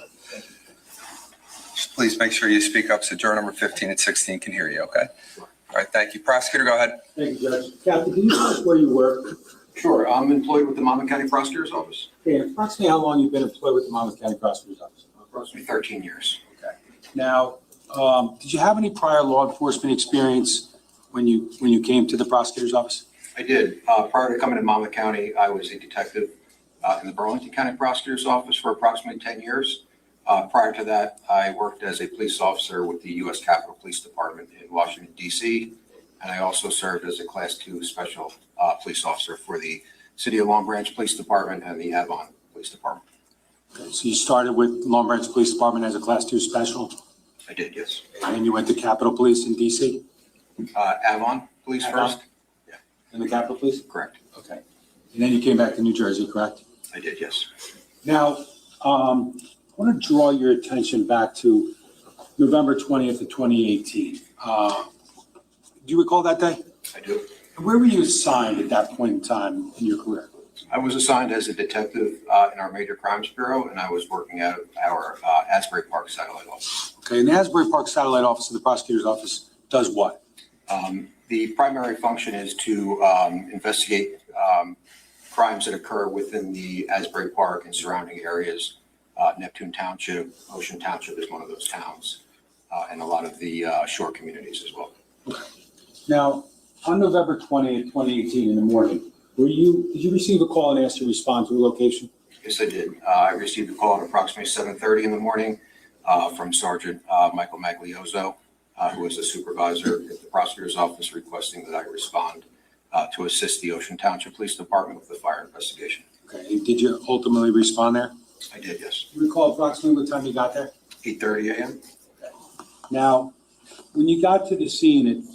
just please make sure you speak up so juror number 15 and 16 can hear you, okay? All right, thank you. Prosecutor, go ahead. Thank you, Judge. Captain, can you tell us where you work? Sure. I'm employed with the Monmouth County Prosecutor's Office. Okay, approximately how long you've been employed with the Monmouth County Prosecutor's Office? Approximately 13 years. Okay. Now, did you have any prior law enforcement experience when you came to the prosecutor's office? I did. Prior to coming to Monmouth County, I was a detective in the Burlington County Prosecutor's Office for approximately 10 years. Prior to that, I worked as a police officer with the U.S. Capitol Police Department in Washington, D.C., and I also served as a Class 2 Special Police Officer for the City of Long Branch Police Department and the Avon Police Department. Okay, so you started with Long Branch Police Department as a Class 2 Special? I did, yes. And then you went to Capitol Police in D.C.? Avon Police Avon? first? And the Capitol Police? Correct. Okay. And then you came back to New Jersey, correct? I did, yes. Now, I want to draw your attention back to November 20th of 2018. Do you recall that day? I do. Where were you assigned at that point in time in your career? I was assigned as a detective in our Major Crimes Bureau, and I was working at our Asbury Park Satellite Office. Okay, and the Asbury Park Satellite Office of the Prosecutor's Office does what? The primary function is to investigate crimes that occur within the Asbury Park and surrounding areas. Neptune Township, Ocean Township is one of those towns, and a lot of the shore communities as well. Okay. Now, on November 20th, 2018 in the morning, did you receive a call and ask to respond to a location? Yes, I did. I received a call at approximately 7:30 in the morning from Sergeant Michael Magliozzo, who was a supervisor at the prosecutor's office, requesting that I respond to assist the Ocean Township Police Department with the fire investigation. Okay, and did you ultimately respond there? I did, yes. Do you recall approximately what time you got there? 8:30 a.m. Okay. Now, when you got to the scene,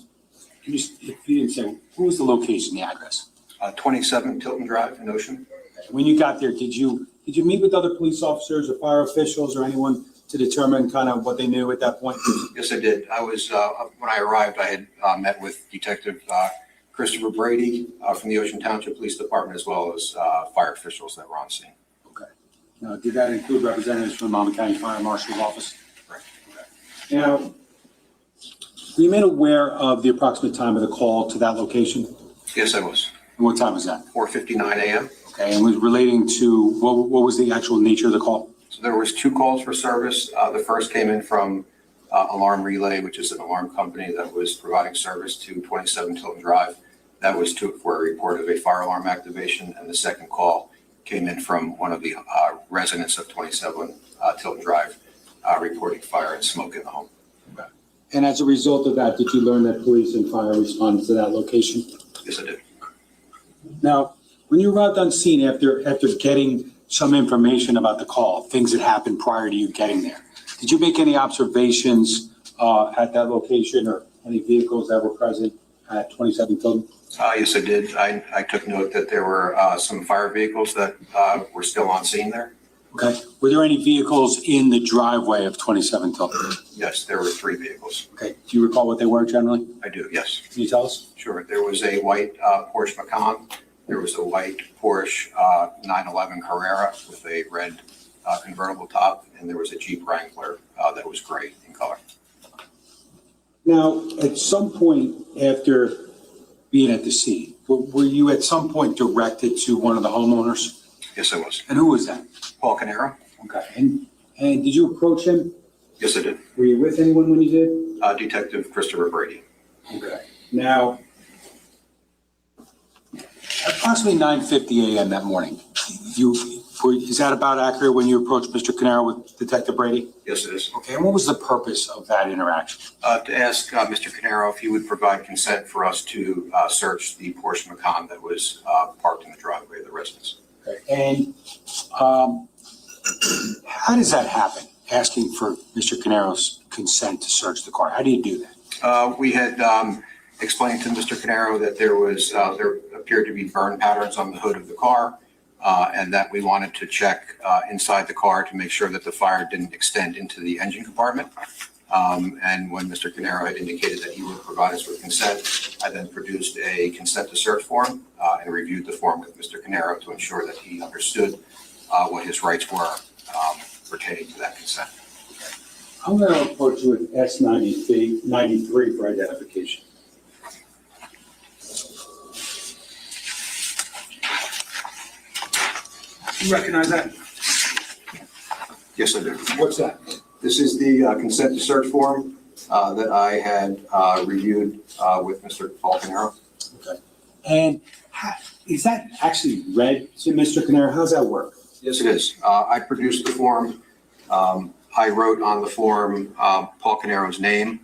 if you didn't say, what was the location, the address? 27 Tilton Drive in Ocean. Okay. When you got there, did you meet with other police officers or fire officials or anyone to determine kind of what they knew at that point? Yes, I did. I was, when I arrived, I had met with Detective Christopher Brady from the Ocean Township Police Department, as well as fire officials that were on scene. Okay. Now, did that include representatives from the Monmouth County Fire Marshal's office? Right. Okay. Now, were you made aware of the approximate time of the call to that location? Yes, I was. And what time was that? 4:59 a.m. Okay, and was relating to, what was the actual nature of the call? So there was 2 calls for service. The first came in from Alarm Relay, which is an alarm company that was providing service to 27 Tilton Drive. That was for a report of a fire alarm activation. And the second call came in from one of the residents of 27 Tilton Drive reporting fire and smoke in the home. Okay. And as a result of that, did you learn that police and fire responded to that location? Yes, I did. Now, when you arrived on scene after getting some information about the call, things that happened prior to you getting there, did you make any observations at that location or any vehicles that were present at 27 Tilton? Yes, I did. I took note that there were some fire vehicles that were still on scene there. Okay. Were there any vehicles in the driveway of 27 Tilton? Yes, there were 3 vehicles. Okay. Do you recall what they were generally? I do, yes. Can you tell us? Sure. There was a white Porsche Macan. There was a white Porsche 911 Carrera with a red convertible top, and there was a Jeep Wrangler that was gray in color. Now, at some point after being at the scene, were you at some point directed to one of the homeowners? Yes, I was. And who was that? Paul Caneiro? Okay. And did you approach him? Yes, I did. Were you with anyone when you did? Detective Christopher Brady. Okay. Now, approximately 9:50 a.m. that morning, is that about accurate when you approached Mr. Caneiro with Detective Brady? Yes, it is. Okay. And what was the purpose of that interaction? To ask Mr. Caneiro if he would provide consent for us to search the Porsche Macan that was parked in the driveway of the residence. Okay. And how does that happen? Asking for Mr. Caneiro's consent to search the car. How do you do that? We had explained to Mr. Caneiro that there appeared to be burn patterns on the hood of the car, and that we wanted to check inside the car to make sure that the fire didn't extend into the engine compartment. And when Mr. Caneiro had indicated that he would provide us with consent, I then produced a consent to search form and reviewed the form with Mr. Caneiro to ensure that he understood what his rights were pertaining to that consent. I'm going to approach you with S93 for identification. You recognize that? Yes, I do. What's that? This is the consent to search form that I had reviewed with Mr. Paul Caneiro. Okay. And is that actually read to Mr. Caneiro? How does that work? Yes, it is. I produced the form. I wrote on the form Paul Caneiro's name,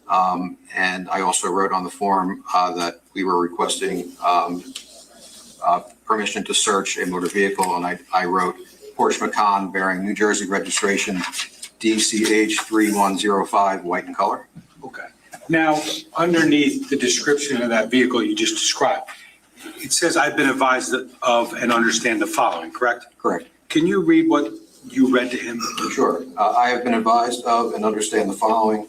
and I also wrote on the form that we were requesting permission to search a motor vehicle, and I wrote Porsche Macan bearing New Jersey registration DCH 3105, white in color. Okay. Now, underneath the description of that vehicle you just described, it says, I've been advised of and understand the following, correct? Correct. Can you read what you read to him? Sure. I have been advised of and understand the following,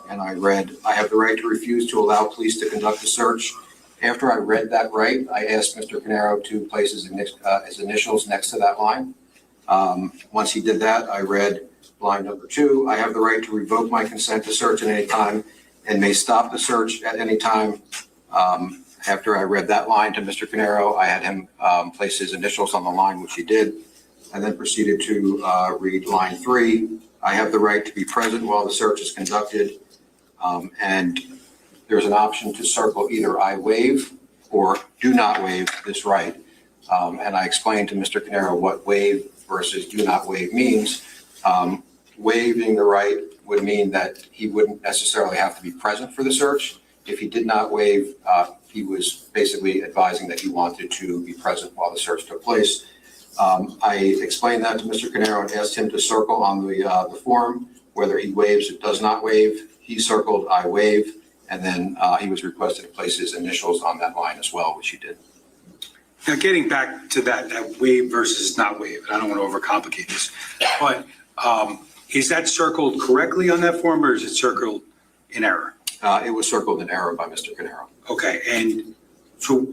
and I read, I have the right to refuse to allow police to conduct a search. After I read that right, I asked Mr. Caneiro to place his initials next to that line. Once he did that, I read line number 2, I have the right to revoke my consent to search at any time and may stop the search at any time. After I read that line to Mr. Caneiro, I had him place his initials on the line, which he did. I then proceeded to read line 3. I have the right to be present while the search is conducted. And there's an option to circle either I waive or do not waive this right. And I explained to Mr. Caneiro what waive versus do not waive means. Waiving the right would mean that he wouldn't necessarily have to be present for the search. If he did not waive, he was basically advising that he wanted to be present while the search took place. I explained that to Mr. Caneiro and asked him to circle on the form whether he waives or does not waive. He circled I waive, and then he was requested to place his initials on that line as well, which he did. Now, getting back to that waive versus not waive, and I don't want to overcomplicate this, but Is that circled correctly on that form or is it circled in error? It was circled in error by Mr. Caneiro. Okay, and so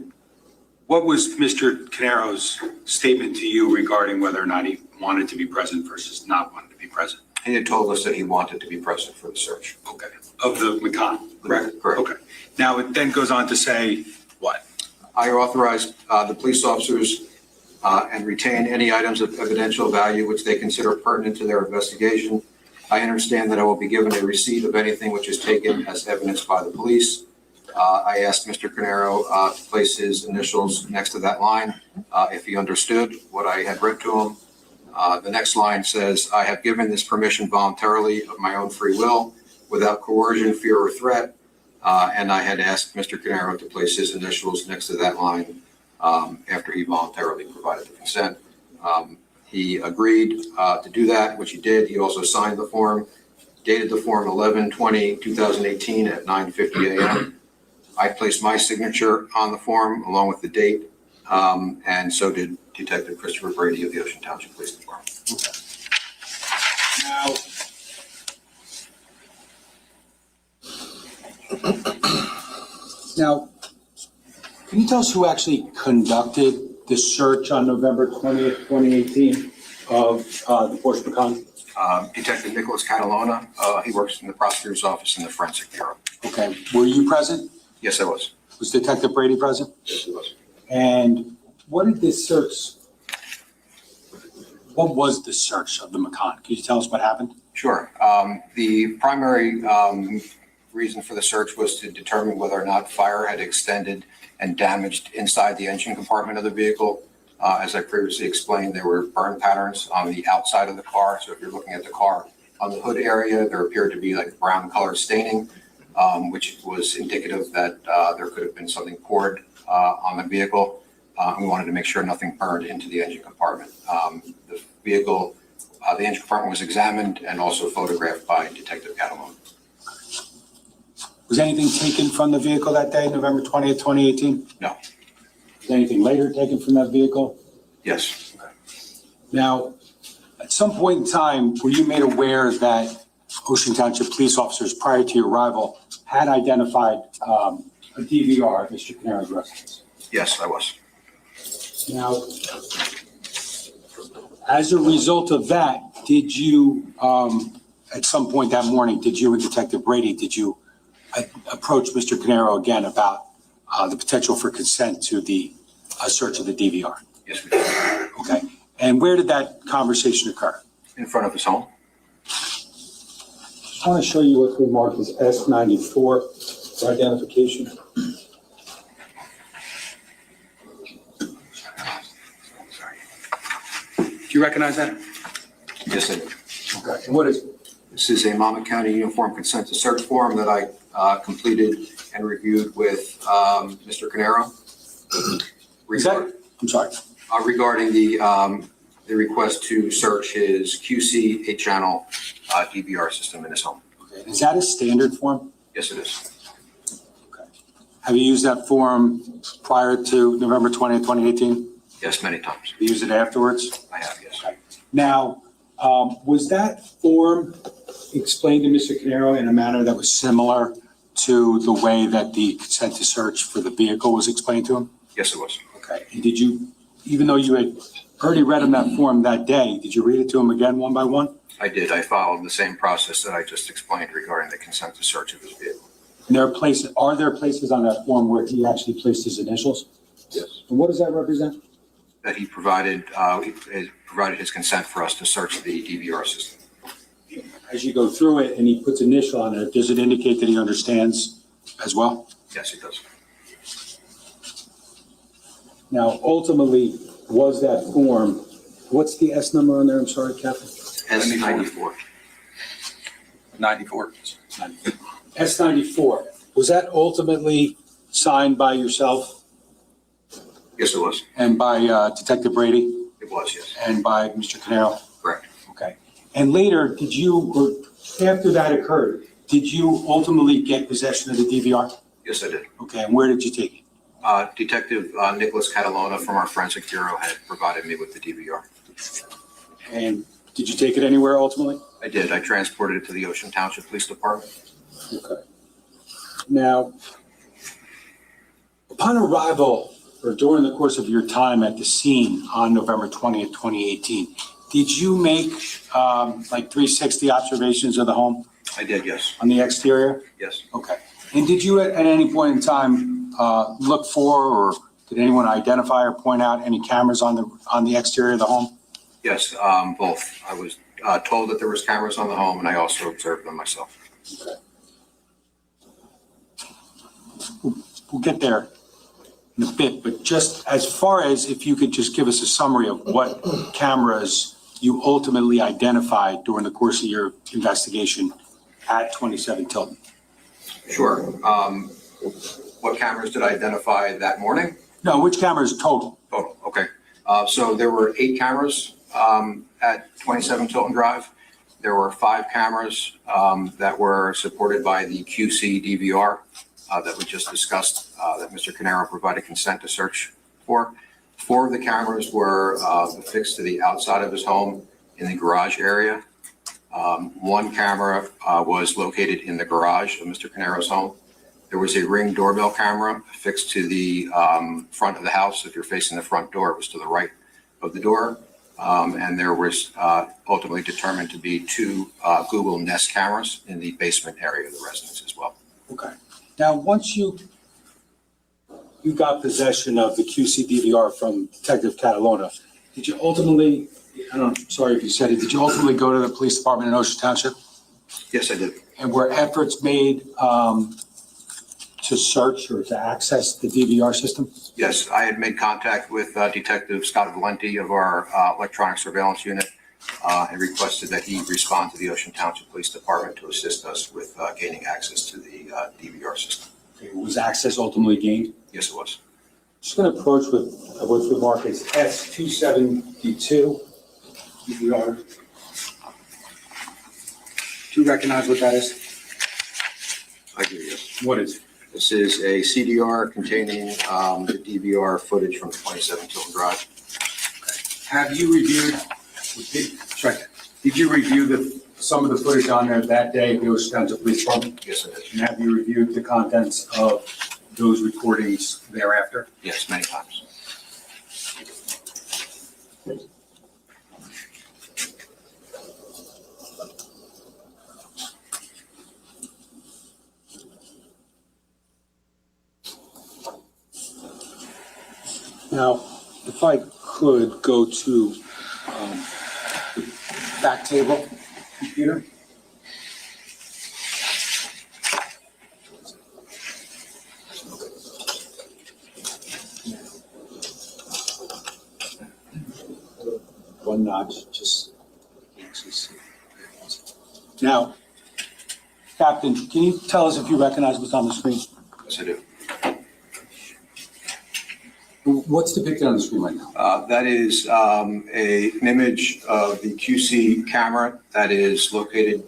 what was Mr. Caneiro's statement to you regarding whether or not he wanted to be present versus not wanted to be present? He had told us that he wanted to be present for the search. Okay, of the McCann, correct? Correct. Okay. Now, it then goes on to say what? I authorized the police officers and retain any items of evidential value which they consider pertinent to their investigation. I understand that I will be given a receipt of anything which is taken as evidence by the police. I asked Mr. Caneiro to place his initials next to that line if he understood what I had read to him. The next line says, I have given this permission voluntarily of my own free will, without coercion, fear, or threat. And I had asked Mr. Caneiro to place his initials next to that line after he voluntarily provided the consent. He agreed to do that, which he did. He also signed the form, dated the form 11/20/2018 at 9:50 a.m. I placed my signature on the form along with the date, and so did Detective Christopher Brady of the Ocean Township Police Department. Now, can you tell us who actually conducted the search on November 20th, 2018 of the Porsche Macan? Detective Nicholas Catalona, he works in the prosecutor's office in the Forensic Bureau. Okay, were you present? Yes, I was. Was Detective Brady present? Yes, he was. And what was the search of the Macan? Can you tell us what happened? Sure. The primary reason for the search was to determine whether or not fire had extended and damaged inside the engine compartment of the vehicle. As I previously explained, there were burn patterns on the outside of the car. So if you're looking at the car on the hood area, there appeared to be like brown color staining, which was indicative that there could have been something poured on the vehicle. We wanted to make sure nothing burned into the engine compartment. The vehicle, the engine compartment was examined and also photographed by Detective Catalona. Was anything taken from the vehicle that day, November 20th, 2018? No. Was anything later taken from that vehicle? Yes. Now, at some point in time, were you made aware that Ocean Township police officers prior to your arrival had identified a DVR at Mr. Caneiro's residence? Yes, I was. Now, as a result of that, did you, at some point that morning, did you and Detective Brady, did you approach Mr. Caneiro again about the potential for consent to the search of the DVR? Yes, we did. Okay. And where did that conversation occur? In front of his home. I want to show you what's been marked as S94 for identification. Do you recognize that? Yes, I do. Okay. And what is it? This is a Monmouth County Uniform Consent to Search form that I completed and reviewed with Mr. Caneiro. Is that? I'm sorry. Regarding the request to search his QC 8-channel DVR system in his home. Okay. Is that a standard form? Yes, it is. Okay. Have you used that form prior to November 20th, 2018? Yes, many times. You used it afterwards? I have, yes. Okay. Now, was that form explained to Mr. Caneiro in a manner that was similar to the way that the consent to search for the vehicle was explained to him? Yes, it was. Okay. And did you, even though you had already read him that form that day, did you read it to him again one by one? I did. I followed the same process that I just explained regarding the consent to search of his vehicle. And are there places on that form where he actually placed his initials? Yes. And what does that represent? That he provided his consent for us to search the DVR system. As you go through it and he puts initial on it, does it indicate that he understands as well? Yes, it does. Now, ultimately, was that form, what's the S number on there? I'm sorry, Captain. S94. 94. S94. Was that ultimately signed by yourself Yes, it was. and by Detective Brady It was, yes. and by Mr. Caneiro? Correct. Okay. And later, did you, or after that occurred, did you ultimately get possession of the DVR? Yes, I did. Okay, and where did you take it? Detective Nicholas Catalona from our Forensic Bureau had provided me with the DVR. And did you take it anywhere ultimately? I I did. I transported it to the Ocean Township Police Department. Okay. Now, upon arrival, or during the course of your time at the scene on November 20th, 2018, did you make like 360 observations of the home I did, yes. on the exterior? Yes. Okay. And did you at any point in time look for, or did anyone identify or point out any cameras on the exterior of the home? Yes, both. I was told that there was cameras on the home, and I also observed them myself. Okay. We'll get there in a bit, but just as far as if you could just give us a summary of what cameras you ultimately identified during the course of your investigation at 27 Tilton. Sure. What cameras did I identify that morning? No, which cameras total? Total, okay. So there were 8 cameras at 27 Tilton Drive. There were 5 cameras that were supported by the QC DVR that we just discussed, that Mr. Caneiro provided consent to search for. 4 of the cameras were affixed to the outside of his home in the garage area. 1 camera was located in the garage of Mr. Caneiro's home. There was a Ring doorbell camera affixed to the front of the house. If you're facing the front door, it was to the right of the door. And there was ultimately determined to be 2 Google Nest cameras in the basement area of the residence as well. Okay. Now, once you got possession of the QC DVR from Detective Catalona, did you ultimately, I'm sorry if you said it, did you ultimately go to the police department in Ocean Township? Yes, I did. And were efforts made to search or to access the DVR system? Yes, I had made contact with Detective Scott Valenti of our electronic surveillance unit and requested that he respond to the Ocean Township Police Department to assist us with gaining access to the DVR system. Okay, was access ultimately gained? Yes, it was. Just going to approach with what's remarked as S272 DVR. Do you recognize what that is? I do, yes. What is it? This is a CDR containing the DVR footage from 27 Tilton Drive. Have you reviewed, did you review some of the footage on there that day at the Ocean Township Police Department? Yes, I did. And have you reviewed the contents of those recordings thereafter? Yes, many times. Now, if I could go to the back table computer. One notch, just. Now, Captain, can you tell us if you recognize what's on the screen? Yes, I do. What's depicted on the screen right now? That is an image of the QC camera that is located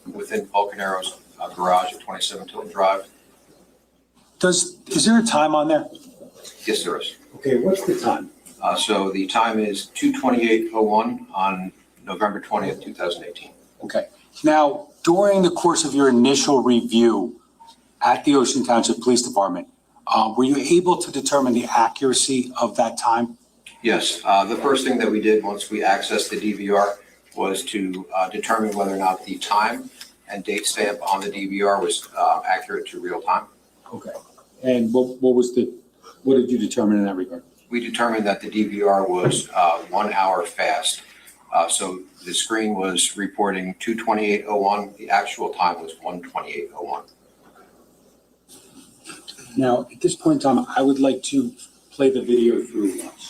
within Paul Caneiro's garage at 27 Tilton Drive. Is there a time on there? Yes, there is. Okay, what's the time? So the time is 2:28:01 on November 20th, 2018. Okay. Now, during the course of your initial review at the Ocean Township Police Department, were you able to determine the accuracy of that time? Yes, the first thing that we did once we accessed the DVR was to determine whether or not the time and date stamp on the DVR was accurate to real time. Okay. And what did you determine in that regard? We determined that the DVR was 1 hour fast. So the screen was reporting 2:28:01. The actual time was 1:28:01. Now, at this point in time, I would like to play the video through once.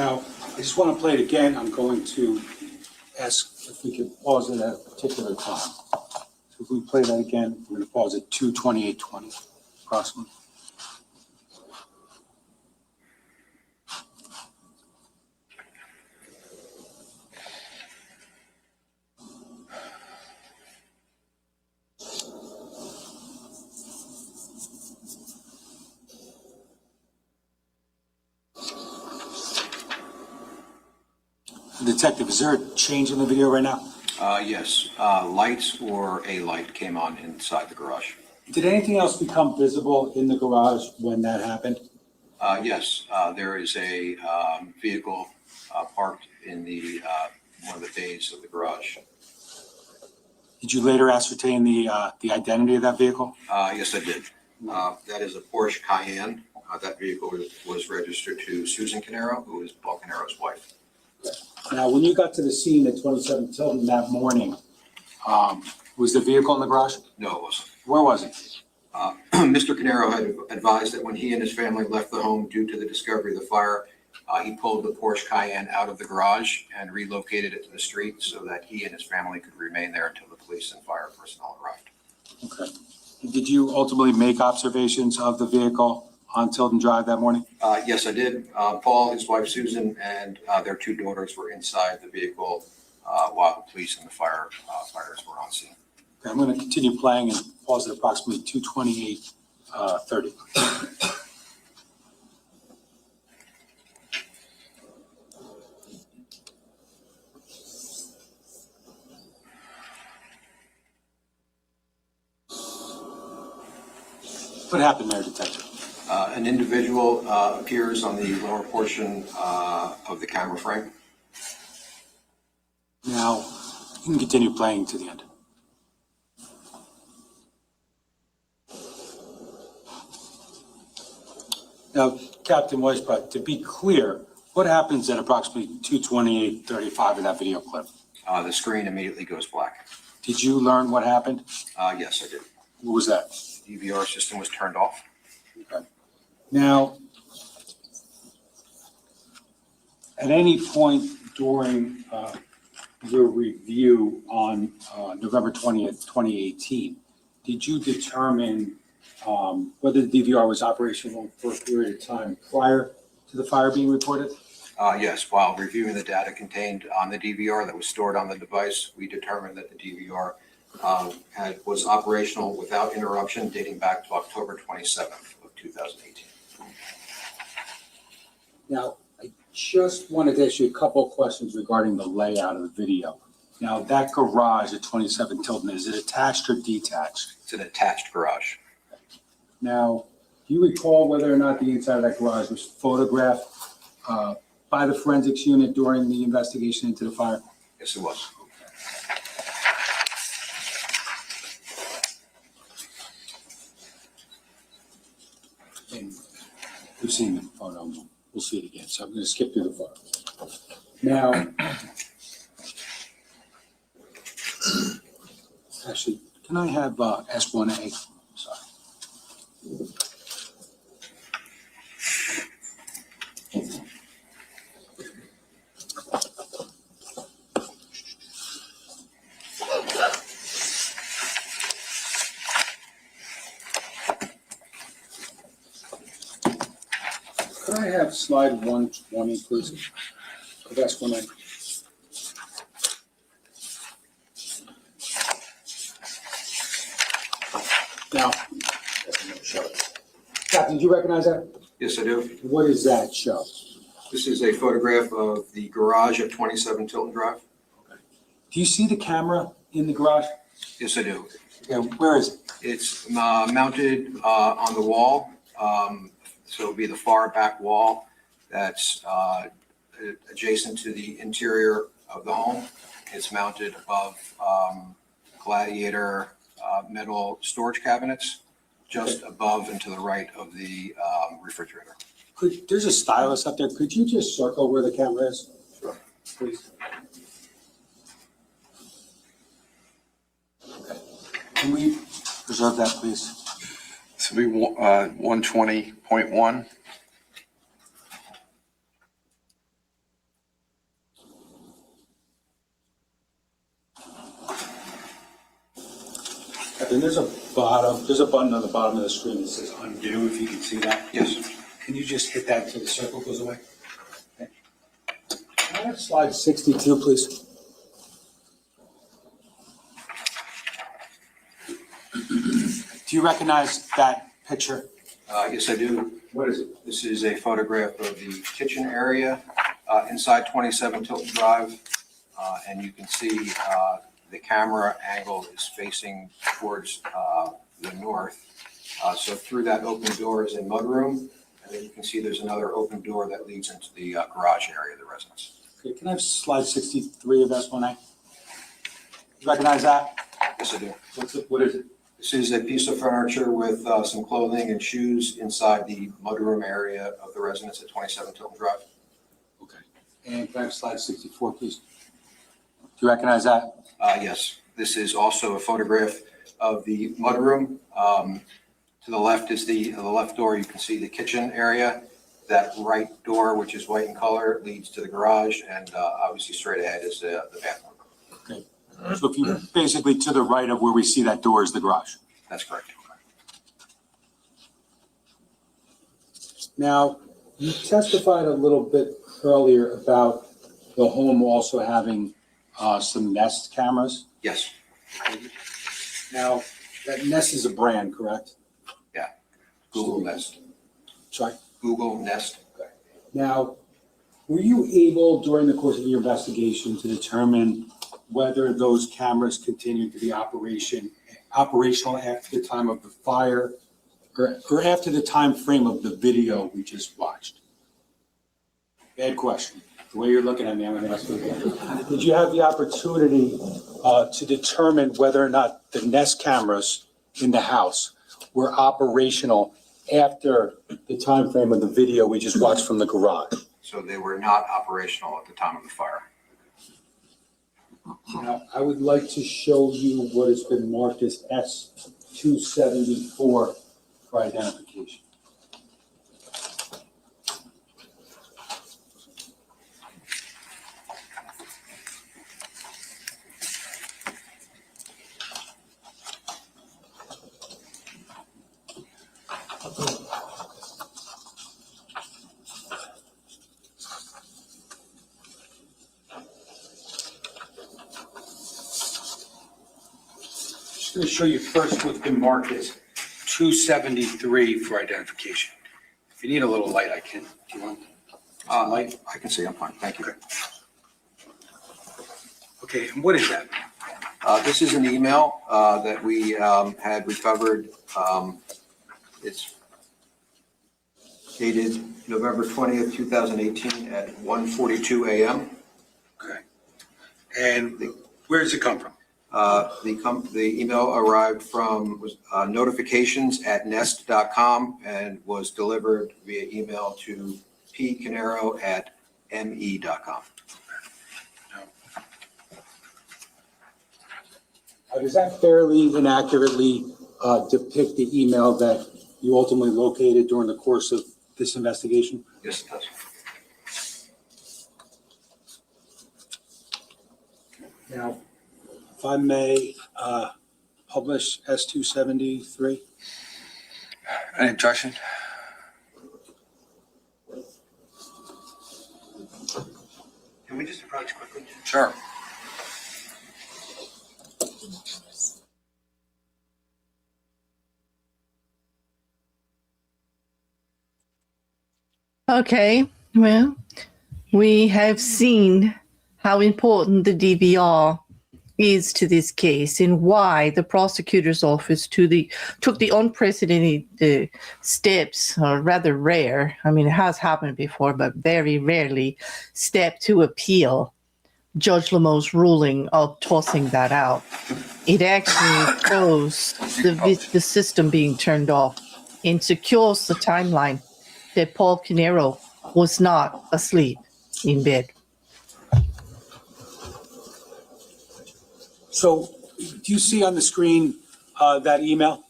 Now, I just want to play it again. I'm going to ask if we could pause it at a particular time. So if we play that again, we're going to pause at 2:28:20 approximately. Detective, is there a change in the video right now? Yes, lights or a light came on inside the garage. Did anything else become visible in the garage when that happened? Yes, there is a vehicle parked in the one of the bays of the garage. Did you later ascertain the identity of that vehicle? Yes, I did. That is a Porsche Cayenne. That vehicle was registered to Susan Caneiro, who is Paul Caneiro's wife. Now, when you got to the scene at 27 Tilton that morning, was the vehicle in the garage? No, it wasn't. Where was it? Mr. Caneiro had advised that when he and his family left the home due to the discovery of the fire, he pulled the Porsche Cayenne out of the garage and relocated it to the street so that he and his family could remain there until the police and fire personnel arrived. Okay. Did you ultimately make observations of the vehicle on Tilton Drive that morning? Yes, I did. Paul, his wife Susan, and their two daughters were inside the vehicle while the police and the fires were on scene. Okay, I'm going to continue playing and pause at approximately 2:28:30. What happened there, Detective? An individual appears on the lower portion of the camera frame. Now, you can continue playing to the end. Now, Captain Weisbrot, to be clear, what happens at approximately 2:28:35 of that video clip? The screen immediately goes black. Did you learn what happened? Yes, I did. What was that? The DVR system was turned off. Okay. Now, at any point during your review on November 20th, 2018, did you determine whether the DVR was operational for a period of time prior to the fire being reported? Yes, while reviewing the data contained on the DVR that was stored on the device, we determined that the DVR was operational without interruption dating back to October 27th of 2018. Now, I just wanted to ask you a couple of questions regarding the layout of the video. Now, that garage at 27 Tilton, is it attached or detached? It's an attached garage. Now, do you recall whether or not the inside of that garage was photographed by the forensics unit during the investigation into the fire? Yes, it was. And we've seen the photo, we'll see it again, so I'm going to skip through the photo. Now, actually, can I have S1A? Sorry. Could I have slide 120, please? Of S1A. Now, Captain, do you recognize that? Yes, I do. What does that show? This is a photograph of the garage at 27 Tilton Drive. Do you see the camera in the garage? Yes, I do. Yeah, where is it? It's mounted on the wall. So it'll be the far back wall that's adjacent to the interior of the home. It's mounted above Gladiator metal storage cabinets, just above and to the right of the refrigerator. There's a stylus up there. Could you just circle where the camera is? Sure. Please. Okay. Can we preserve that, please? This will be 120.1. Correct, and there's a button on the bottom of the screen that says undo, if you can see that. Yes. Can you just hit that until the circle goes away? Okay. Can I have slide 62, please? Do you recognize that picture? Yes, I do. What is it? This is a photograph of the kitchen area inside 27 Tilton Drive. And you can see the camera angle is facing towards the north. So through that open door is a mudroom. And then you can see there's another open door that leads into the garage area of the residence. Okay, can I have slide 63 of S1A? You recognize that? Yes, I do. What is it? This is a piece of furniture with some clothing and shoes inside the mudroom area of the residence at 27 Tilton Drive. Okay. And can I have slide 64, please? Do you recognize that? Yes, this is also a photograph of the mudroom. To the left is the left door. You can see the kitchen area. That right door, which is white in color, leads to the garage, and obviously straight ahead is the bathroom. Okay. So if you basically to the right of where we see that door is the garage. That's correct. Now, you testified a little bit earlier about the home also having some Nest cameras. Yes. Now, that Nest is a brand, correct? Yeah. Google Nest. Sorry? Google Nest. Now, were you able during the course of your investigation to determine whether those cameras continued to be operational after the time of the fire or after the time frame of the video we just watched? Bad question. The way you're looking at me, I'm going to ask you again. Did you have the opportunity to determine whether or not the Nest cameras in the house were operational after the time frame of the video we just watched from the garage? So they were not operational at the time of the fire. Now, I would like to show you what has been marked as S274 for identification. I'm going to show you first what's been marked as 273 for identification. If you need a little light, I can. Do you want some light? I can see. I'm fine. Thank you. Okay, and what is that? This is an email that we had recovered. It's dated November 20th, 2018 at 1:42 a.m. Okay. And where does it come from? The email arrived from notifications@nest.com and was delivered via email to pcaneiro@me.com. Does that fairly inaccurately depict the email that you ultimately located during the course of this investigation? Yes, it does. Now, if I may publish S273. Any objection? Can we just approach quickly? Sure. Okay, well, we have seen how important the DVR is to this case and why the prosecutor's office took the unprecedented steps, or rather rare, I mean, it has happened before, but very rarely, step to appeal Judge Lemieux's ruling of tossing that out. It actually shows the system being turned off and secures the timeline that Paul Caneiro was not asleep in bed. So do you see on the screen that email?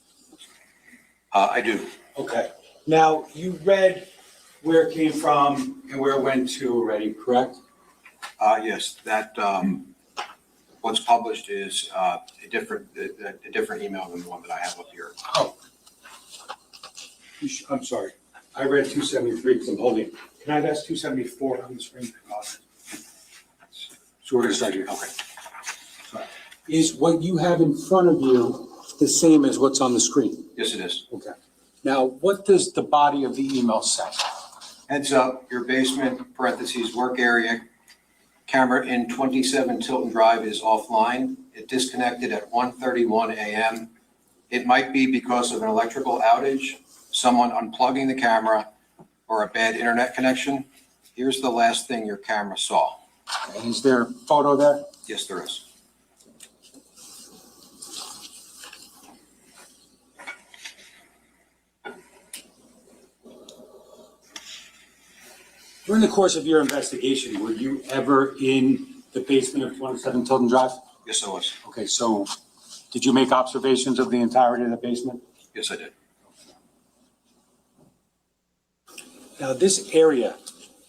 I do. Okay. Now, you read where it came from and where it went to already, correct? Yes, that What's published is a different email than the one that I have up here. Oh. I'm sorry. I read 273 because I'm holding it. Can I have S 274 on the screen? So we're going to start here. Okay. Sorry. Is what you have in front of you the same as what's on the screen? Yes, it is. Okay. Now, what does the body of the email say? Heads up, your basement, parentheses, work area, camera in 27 Tilton Drive is offline. It disconnected at 1:31 a.m. It might be because of an electrical outage, someone unplugging the camera, or a bad internet connection. Here's the last thing your camera saw. Okay. Is there a photo there? Yes, there is. During the course of your investigation, were you ever in the basement of 27 Tilton Drive? Yes, I was. Okay, so did you make observations of the entirety of the basement? Yes, I did. Now, this area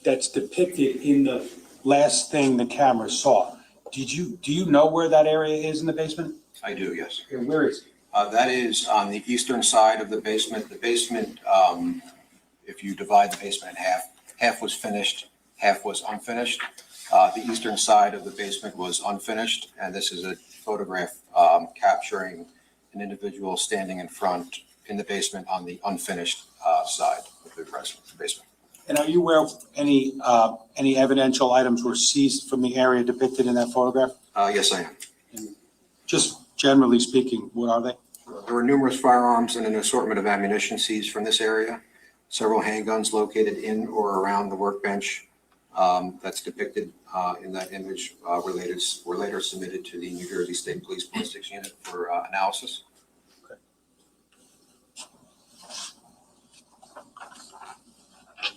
that's depicted in the last thing the camera saw, do you know where that area is in the basement? I do, yes. Okay, where is it? That is on the eastern side of the basement. The basement, if you divide the basement in half was finished, half was unfinished. The eastern side of the basement was unfinished, and this is a photograph capturing an individual standing in front in the basement on the unfinished side of the basement. And are you aware of any evidential items were seized from the area depicted in that photograph? Yes, I am. And just generally speaking, what are they? There were numerous firearms and an assortment of ammunition seized from this area. Several handguns located in or around the workbench that's depicted in that image were later submitted to the New Jersey State Police Ballistics Unit for analysis. Okay.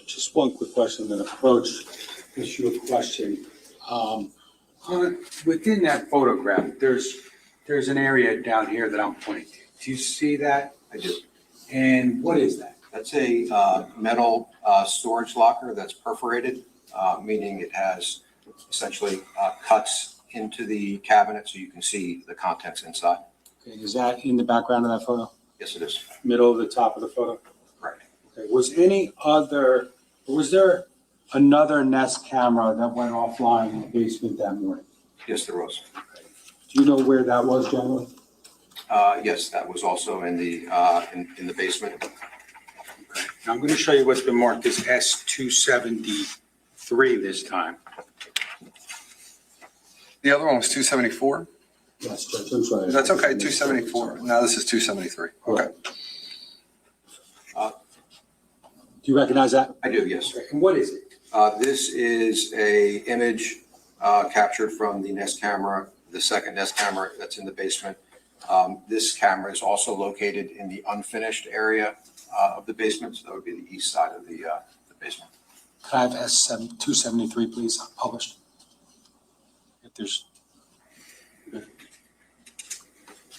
Just one quick question, then approach issue of question. Within that photograph, there's an area down here that I'm pointing to. Do you see that? I do. And what is that? That's a metal storage locker that's perforated, meaning it has essentially cuts into the cabinet so you can see the contents inside. Okay, is that in the background of that photo? Yes, it is. Middle of the top of the photo? Right. Okay, was there another Nest camera that went offline in the basement that morning? Yes, there was. Do you know where that was generally? Yes, that was also in the basement. Okay. Now I'm going to show you what's been marked as S273 this time. The other one was 274? Yes, Judge, I'm sorry. That's okay, 274. Now this is 273. Okay. Do you recognize that? I do, yes. And what is it? This is a image captured from the Nest camera, the second Nest camera that's in the basement. This camera is also located in the unfinished area of the basement, so that would be the east side of the basement. Can I have S273, please, published? If there's...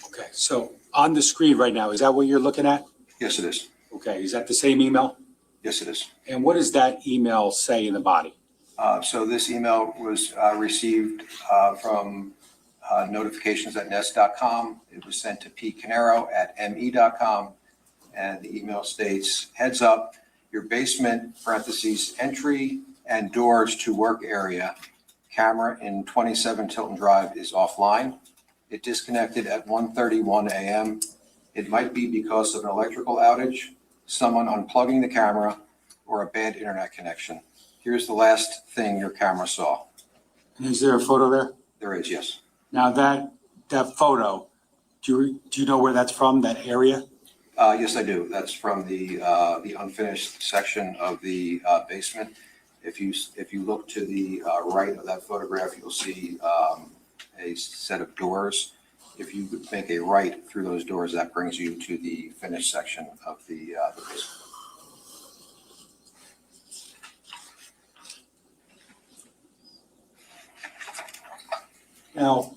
Okay, so on the screen right now, is that what you're looking at? Yes, it is. Okay, is that the same email? Yes, it is. And what does that email say in the body? So this email was received from notifications@nest.com. It was sent to pcaneiro@me.com. And the email states, heads up, your basement, parentheses, entry and doors to work area, camera in 27 Tilton Drive is offline. It disconnected at 1:31 a.m. It might be because of an electrical outage, someone unplugging the camera, or a bad internet connection. Here's the last thing your camera saw. Is there a photo there? There is, yes. Now that photo, do you know where that's from, that area? Yes, I do. That's from the unfinished section of the basement. If you look to the right of that photograph, you'll see a set of doors. If you make a right through those doors, that brings you to the finished section of the basement. Now,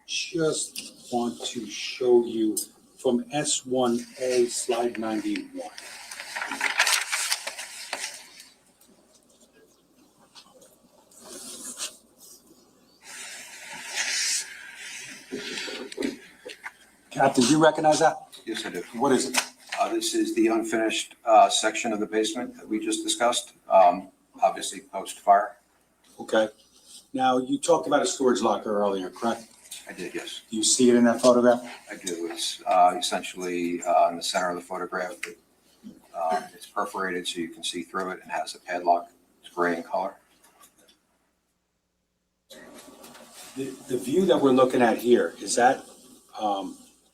just want to show you from S1A, slide 91. Captain, do you recognize that? Yes, I do. What is it? This is the unfinished section of the basement that we just discussed, obviously post-fire. Okay. Now, you talked about a storage locker earlier, correct? I did, yes. Do you see it in that photograph? I do. It's essentially in the center of the photograph. It's perforated so you can see through it and has a padlock. It's gray in color. The view that we're looking at here, is that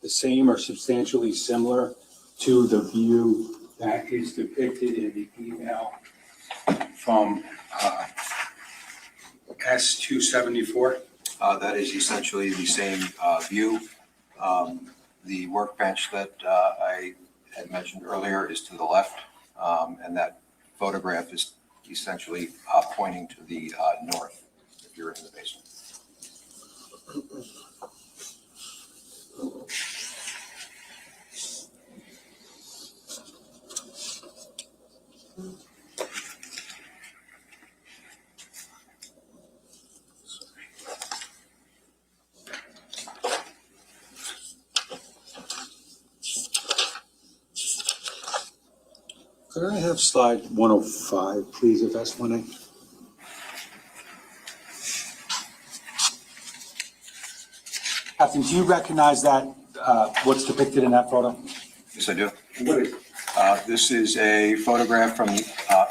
the same or substantially similar to the view that is depicted in the email from S274? That is essentially the same view. The workbench that I had mentioned earlier is to the left, and that photograph is essentially pointing to the north if you're in the basement. Could I have slide 105, please, if that's 1A? Captain, do you recognize that, what's depicted in that photo? Yes, I do. What is it? This is a photograph from the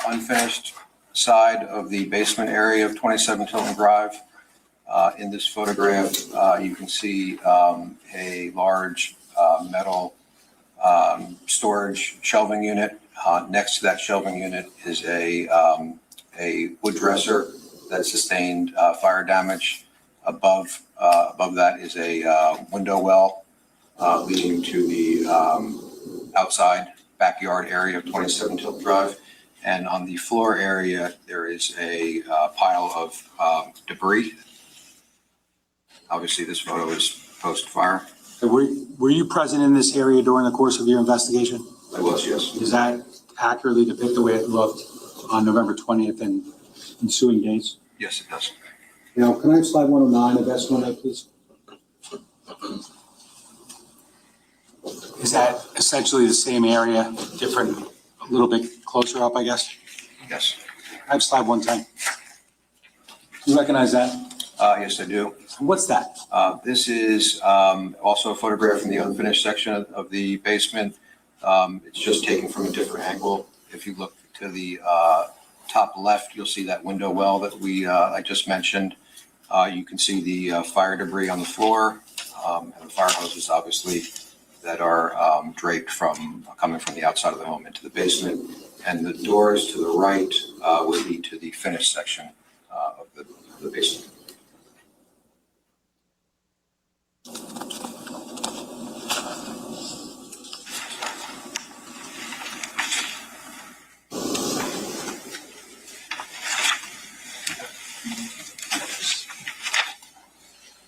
unfinished side of the basement area of 27 Tilton Drive. In this photograph, you can see a large metal storage shelving unit. Next to that shelving unit is a wood dresser that sustained fire damage. Above that is a window well leading to the outside backyard area of 27 Tilton Drive. And on the floor area, there is a pile of debris. Obviously, this photo is post-fire. So were you present in this area during the course of your investigation? I was, yes. Does that accurately depict the way it looked on November 20th and ensuing days? Yes, it does. Now, can I have slide 109 of S1A, please? Is that essentially the same area, different, a little bit closer up, I guess? Yes. I have slide 110. You recognize that? Yes, I do. What's that? This is also a photograph from the unfinished section of the basement. It's just taken from a different angle. If you look to the top left, you'll see that window well that I just mentioned. You can see the fire debris on the floor and the fire hoses, obviously, that are draped coming from the outside of the home into the basement. And the doors to the right will lead to the finished section of the basement.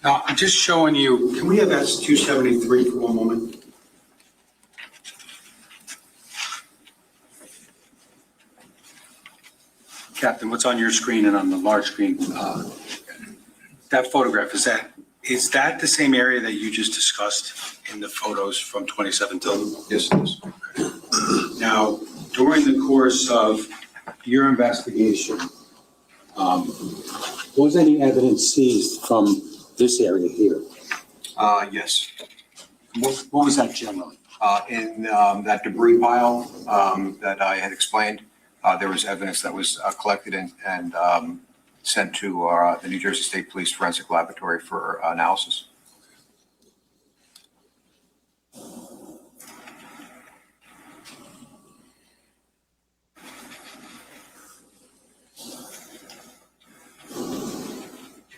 Now, I'm just showing you, can we have S273 for one moment? Captain, what's on your screen and on the large screen? That photograph, is that the same area that you just discussed in the photos from 27 Tilton? Yes, it is. Now, during the course of your investigation, was any evidence seized from this area here? Yes. What was that generally? In that debris pile that I had explained, there was evidence that was collected and sent to the New Jersey State Police Forensic Laboratory for analysis.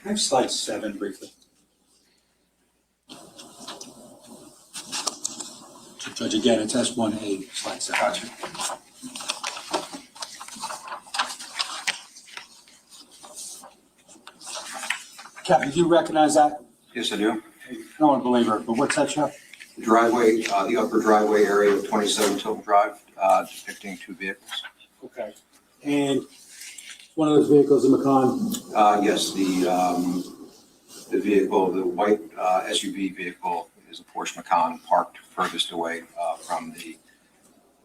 Can I have slide 7 briefly? Judge, again, it's S1A, slide 7. Gotcha. Captain, do you recognize that? Yes, I do. I don't want to belabor it, but what's that show? The driveway, the upper driveway area of 27 Tilton Drive, depicting two vehicles. Okay. And one of those vehicles, a Macan? Yes, the vehicle, the white SUV vehicle is a Porsche Macan parked furthest away from the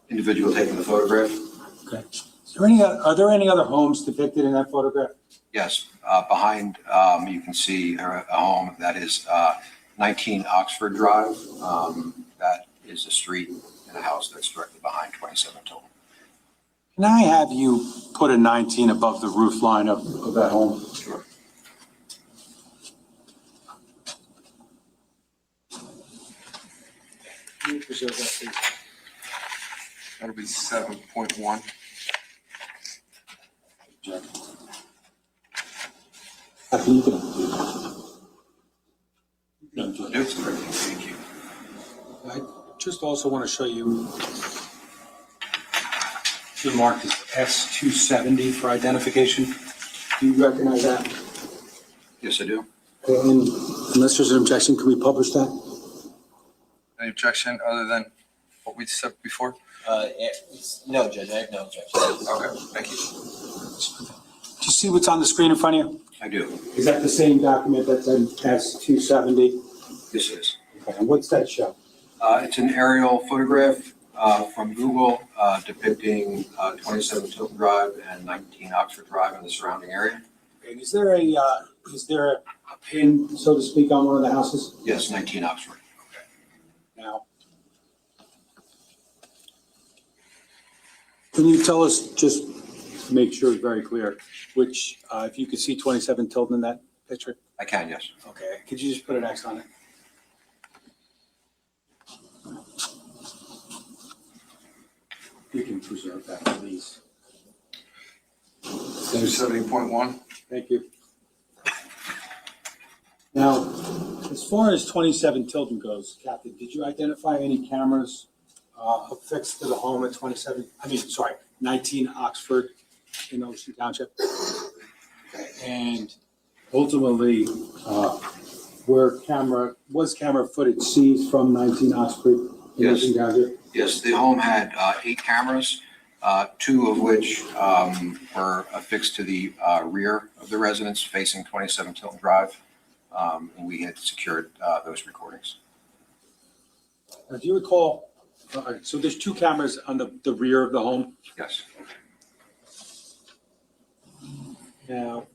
individual taking the photograph. Okay. Are there any other homes depicted in that photograph? Yes, behind you can see a home that is 19 Oxford Drive. That is a street and a house that's directly behind 27 Tilton. Can I have you put a 19 above the roof line of that home? Sure. Can you preserve that, please? That'll be 7.1. Thank you. I just also want to show you, the mark is S270 for identification. Do you recognize that? Yes, I do. And unless there's an objection, can we publish that? Any objection other than what we said before? No, Judge, I have no objection. Okay, thank you. Do you see what's on the screen in front of you? I do. Is that the same document that's in S270? This is. Okay, and what's that show? It's an aerial photograph from Google depicting 27 Tilton Drive and 19 Oxford Drive and the surrounding area. And is there a pin, so to speak, on one of the houses? Yes, 19 Oxford. Now, can you tell us, just to make sure it's very clear, which, if you could see 27 Tilton in that picture? I can, yes. Okay, could you just put an X on it? You can preserve that, please. 70.1. Thank you. Now, as far as 27 Tilton goes, Captain, did you identify any cameras affixed to the home at 19 Oxford in Ocean Township? Okay. And ultimately, was camera footage seized from 19 Oxford in Yes. Ocean Township? Yes, the home had 8 cameras, 2 of which were affixed to the rear of the residence facing 27 Tilton Drive. And we had secured those recordings. Do you recall, so there's 2 cameras on the rear of the home? Yes. Now,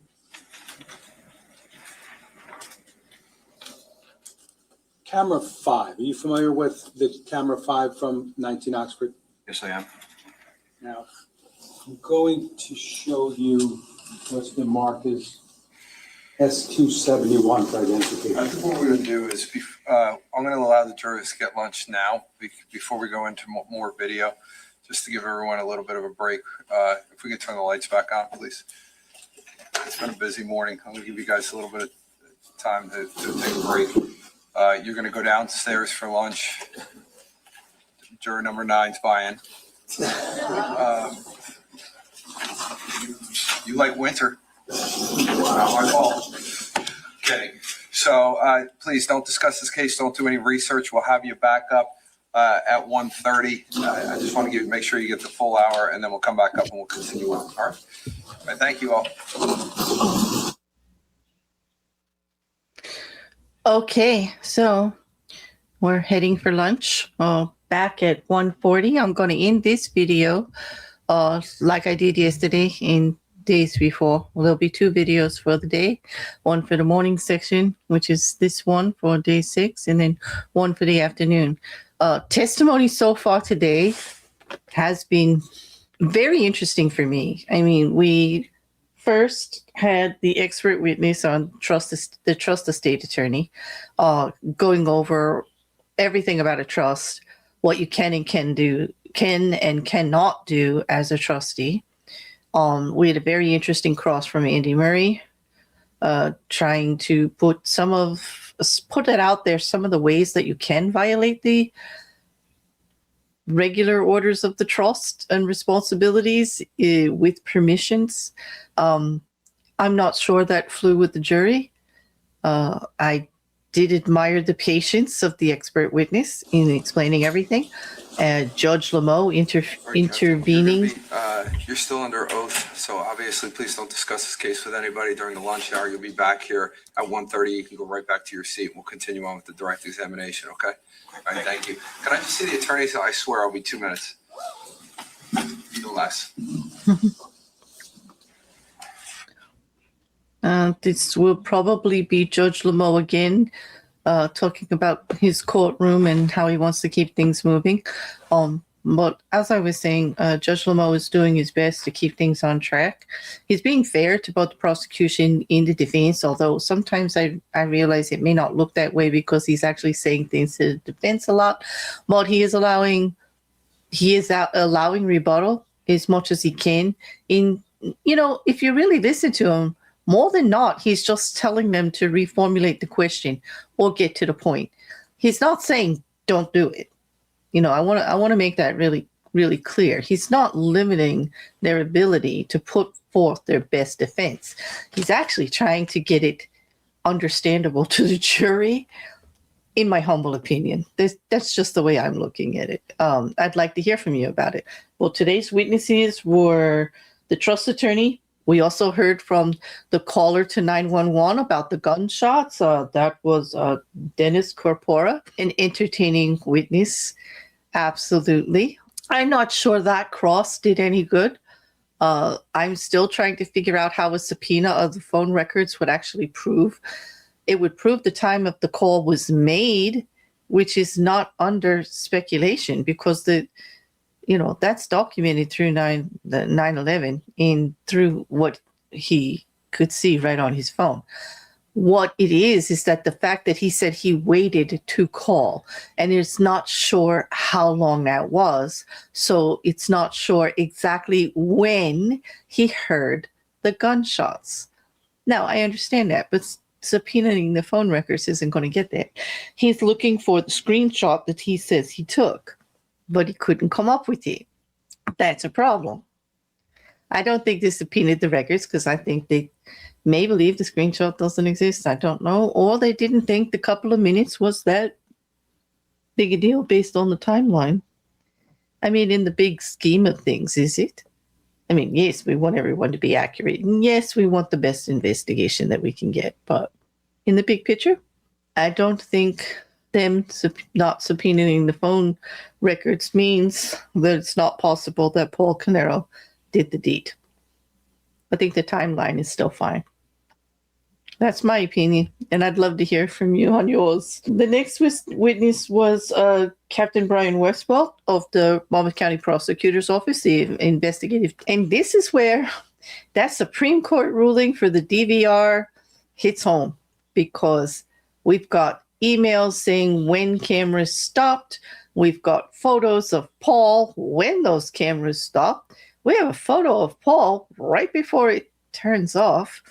camera 5, are you familiar with the camera 5 from 19 Oxford? Yes, I am. Now, I'm going to show you what's been marked as S271 for identification. I think what we're going to do is, I'm going to allow the jurors to get lunch now before we go into more video, just to give everyone a little bit of a break. If we could turn the lights back on, please. It's been a busy morning. I'm going to give you guys a little bit of time to take a break. You're going to go downstairs for lunch. Juror number 9's buying. You like winter. Not my fault. Okay. So please don't discuss this case. Don't do any research. We'll have you back up at 1:30. I just want to make sure you get the full hour, and then we'll come back up and we'll continue on. All right. All right, thank you all. Okay, so we're heading for lunch. Back at 1:40. I'm going to end this video like I did yesterday in days before. There'll be 2 videos for the day, one for the morning section, which is this one for day 6, and then one for the afternoon. Testimony so far today has been very interesting for me. I mean, we first had the expert witness on the trust estate attorney going over everything about a trust, what you can and cannot do as a trustee. We had a very interesting cross from Andy Murray, trying to put it out there, some of the ways that you can violate the regular orders of the trust and responsibilities with permissions. I'm not sure that flew with the jury. I did admire the patience of the expert witness in explaining everything. Judge Lemieux intervening. You're still under oath, so obviously please don't discuss this case with anybody during the lunch hour. You'll be back here at 1:30. You can go right back to your seat. We'll continue on with the direct examination, okay? All right, thank you. Can I just see the attorneys? I swear I'll be 2 minutes. No less. This will probably be Judge Lemieux again, talking about his courtroom and how he wants to keep things moving. But as I was saying, Judge Lemieux is doing his best to keep things on track. He's being fair to both the prosecution and the defense, although sometimes I realize it may not look that way because he's actually saying things to the defense a lot. But he is allowing rebuttal as much as he can. If you really listen to him, more than not, he's just telling them to reformulate the question or get to the point. He's not saying don't do it. I want to make that really, really clear. He's not limiting their ability to put forth their best defense. He's actually trying to get it understandable to the jury, in my humble opinion. That's just the way I'm looking at it. I'd like to hear from you about it. Well, today's witnesses were the trust attorney. We also heard from the caller to 911 about the gunshots. That was Dennis Corpora, an entertaining witness. Absolutely. I'm not sure that cross did any good. I'm still trying to figure out how a subpoena of the phone records would actually prove. It would prove the time of the call was made, which is not under speculation because that's documented through 9/11 and through what he could see right on his phone. What it is that the fact that he said he waited to call and it's not sure how long that was. So it's not sure exactly when he heard the gunshots. Now, I understand that, but subpoenaing the phone records isn't going to get that. He's looking for the screenshot that he says he took, but he couldn't come up with it. That's a problem. I don't think they subpoenaed the records because I think they may believe the screenshot doesn't exist. I don't know. Or they didn't think the couple of minutes was that big a deal based on the timeline. I mean, in the big scheme of things, is it? I mean, yes, we want everyone to be accurate. And yes, we want the best investigation that we can get. But in the big picture, I don't think them not subpoenaing the phone records means that it's not possible that Paul Caneiro did the deed. I think the timeline is still fine. That's my opinion, and I'd love to hear from you on yours. The next witness was Captain Brian Weisbrot of the Monmouth County Prosecutor's Office, the investigative. And this is where that Supreme Court ruling for the DVR hits home, because we've got emails saying when cameras stopped. We've got photos of Paul when those cameras stopped. We have a photo of Paul right before it turns off,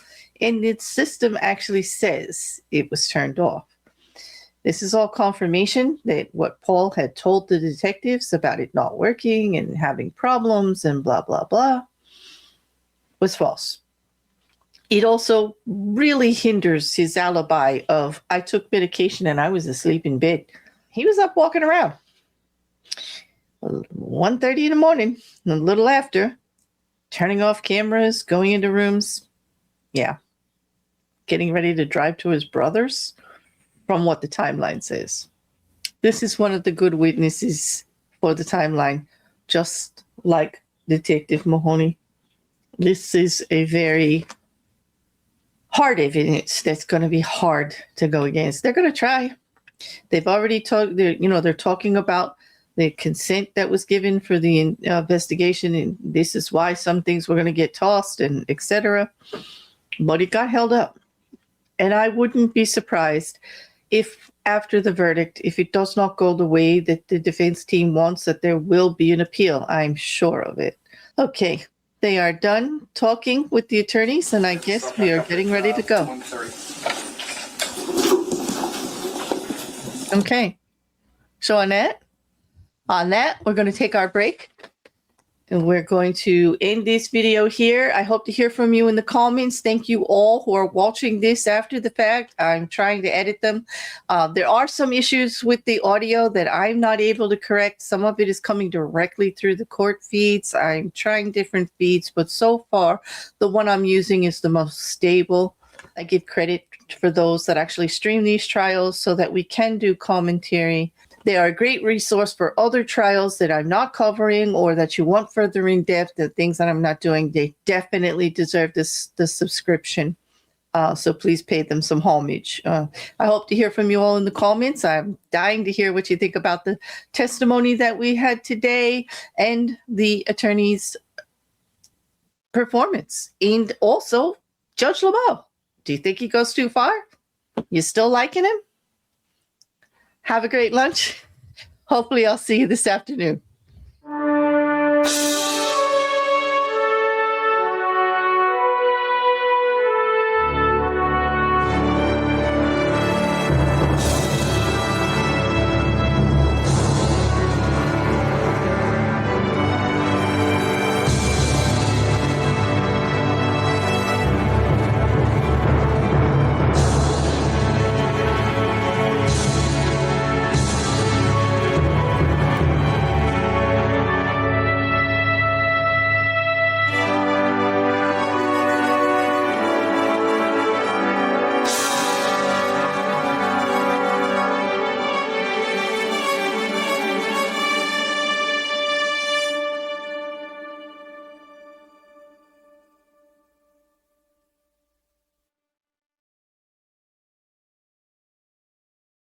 and its system actually says it was turned off. This is all confirmation that what Paul had told the detectives about it not working and having problems and blah, blah, blah was false. It also really hinders his alibi of, I took medication and I was asleep in bed. He was up walking around. 1:30 in the morning, a little after, turning off cameras, going into rooms. Yeah. Getting ready to drive to his brother's, from what the timeline says. This is one of the good witnesses for the timeline, just like Detective Mahoney. This is a very hard evidence that's going to be hard to go against. They're going to try. They've already talked, they're talking about the consent that was given for the investigation, and this is why some things were going to get tossed and etc. But it got held up. And I wouldn't be surprised if after the verdict, if it does not go the way that the defense team wants, that there will be an appeal. I'm sure of it. Okay, they are done talking with the attorneys, and I guess we are getting ready to go. 1:30. Okay, so on that, we're going to take our break. And we're going to end this video here. I hope to hear from you in the comments. Thank you all who are watching this after the fact. I'm trying to edit them. There are some issues with the audio that I'm not able to correct. Some of it is coming directly through the court feeds. I'm trying different feeds, but so far, the one I'm using is the most stable. I give credit for those that actually stream these trials so that we can do commentary. They are a great resource for other trials that I'm not covering or that you want further in depth, the things that I'm not doing. They definitely deserve the subscription. So please pay them some homage. I hope to hear from you all in the comments. I'm dying to hear what you think about the testimony that we had today and the attorney's performance. And also, Judge Lemieux, do you think he goes too far? You still liking him? Have a great lunch. Hopefully I'll see you this afternoon.